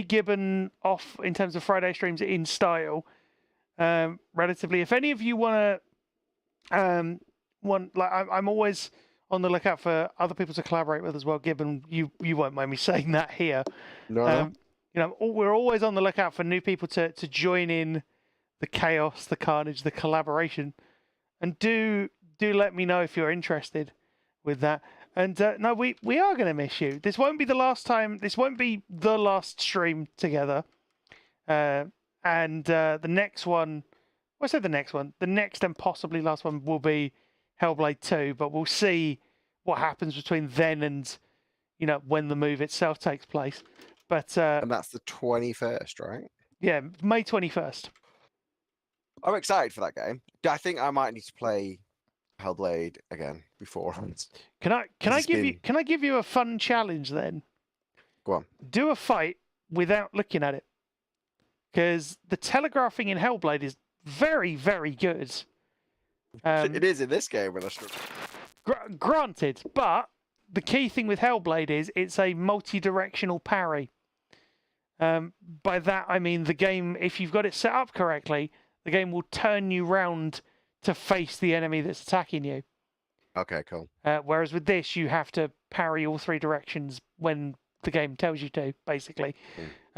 Gibbon off in terms of Friday streams in style. Relatively, if any of you want to, I'm always on the lookout for other people to collaborate with as well. Gibbon, you won't mind me saying that here. No. You know, we're always on the lookout for new people to join in the chaos, the carnage, the collaboration, and do let me know if you're interested with that. And no, we are going to miss you. This won't be the last time. This won't be the last stream together. And the next one, well, I said the next one, the next and possibly last one will be Hellblade 2, but we'll see what happens between then and, you know, when the move itself takes place. But and that's the 21st, right? Yeah, May 21st. I'm excited for that game. I think I might need to play Hellblade again beforehand. Can I give you a fun challenge then? Go on. Do a fight without looking at it, because the telegraphing in Hellblade is very, very good. It is in this game when I struggle. Granted, but the key thing with Hellblade is it's a multi-directional parry. By that I mean the game, if you've got it set up correctly, the game will turn you round to face the enemy that's attacking you. Okay, cool. Whereas with this, you have to parry all 3 directions when the game tells you to, basically,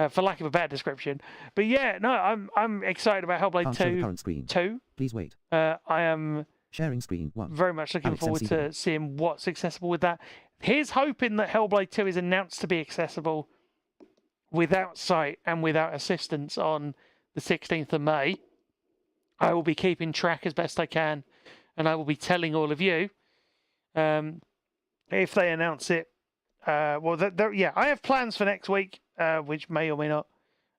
for lack of a better description. But yeah, no, I'm excited about Hellblade 2. Current screen. 2. Please wait. I am sharing screen 1. Very much looking forward to seeing what's accessible with that. Here's hoping that Hellblade 2 is announced to be accessible without sight and without assistance on the 16th of May. I will be keeping track as best I can, and I will be telling all of you if they announce it. Yeah, I have plans for next week, which may or may not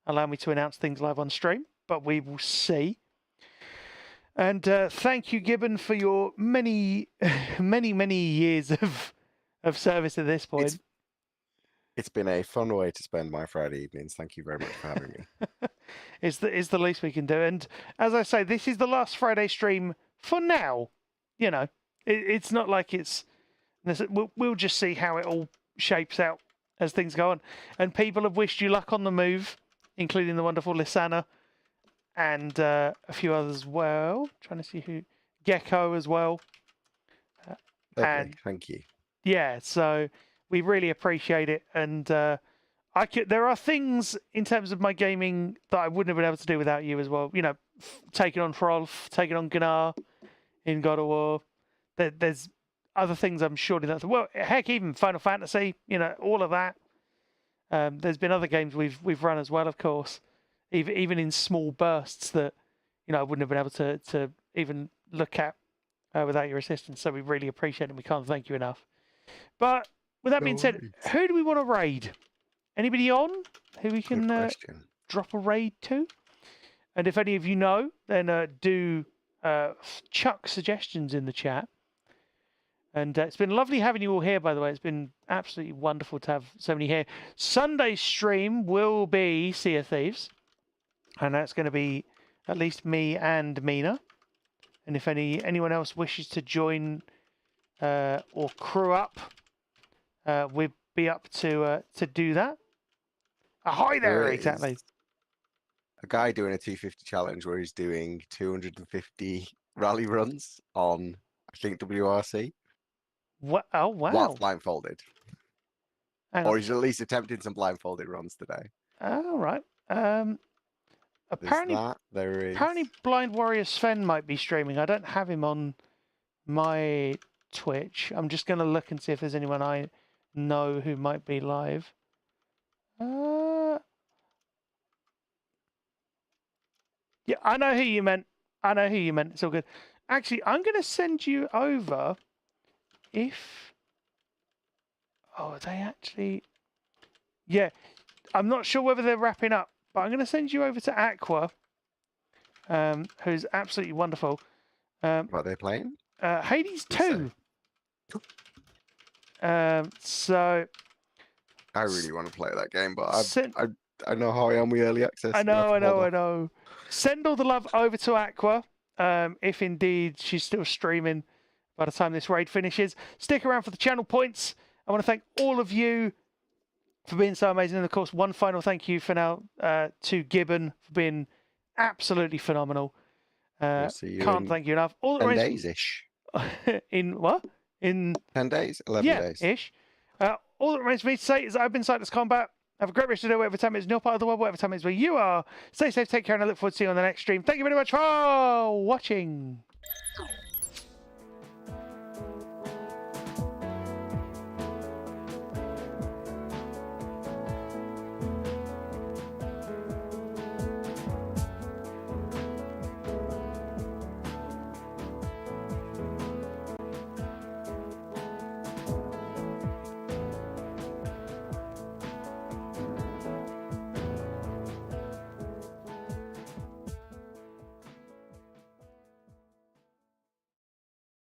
allow me to announce things live on stream, but we will see. And thank you, Gibbon, for your many, many years of service at this point. It's been a fun way to spend my Friday evenings. Thank you very much for having me. It's the least we can do. And as I say, this is the last Friday stream for now. You know, it's not like it's... We'll just see how it all shapes out as things go on. And people have wished you luck on the move, including the wonderful Lysana and a few others as well. Trying to see who... Gecko as well. And thank you. Yeah, so... We really appreciate it, and there are things in terms of my gaming that I wouldn't have been able to do without you as well. You know, taking on Hrolf, taking on Gunnar in God of War. There's other things I'm sure that's heck, even Final Fantasy. You know, all of that. There's been other games we've run as well, of course, even in small bursts that I wouldn't have been able to even look at without your assistance. So we really appreciate it. We can't thank you enough. But with that being said, who do we want to raid? Anybody on who we can drop a raid to? And if any of you know, then do chuck suggestions in the chat. And it's been lovely having you all here, by the way. It's been absolutely wonderful to have so many here. Sunday's stream will be Sea of Thieves. And that's going to be at least me and Mina. And if anyone else wishes to join or crew up, we'd be up to do that. Ahoy there, exactly. A guy doing a 250 challenge where he's doing 250 rally runs on, I think, WRC. What? Oh, wow. While blindfolded. Or he's at least attempting some blindfolded runs today. All right. Apparently, there is. Apparently, Blind Warrior Sven might be streaming. I don't have him on my Twitch. I'm just going to look and see if there's anyone I know who might be live. Yeah, I know who you meant. It's all good. Actually, I'm going to send you over if... Oh, are they actually... Yeah, I'm not sure whether they're wrapping up, but I'm going to send you over to Aqua, who's absolutely wonderful. What are they playing? Hades 2. So... I really want to play that game, but I know how I am with early access. I know. Send all the love over to Aqua, if indeed she's still streaming by the time this raid finishes. Stick around for the channel points. I want to thank all of you for being so amazing. And of course, one final thank you for now to Gibbon for being absolutely phenomenal. Can't thank you enough. All 10 days-ish. In what? In 10 days? 11 days. Ish. All that remains for me to say is I've been Sightless Combat. Have a great rest of the day, whatever time it is in your part of the world, whatever time it is where you are. Stay safe, take care, and I look forward to seeing you on the next stream. Thank you very much for watching.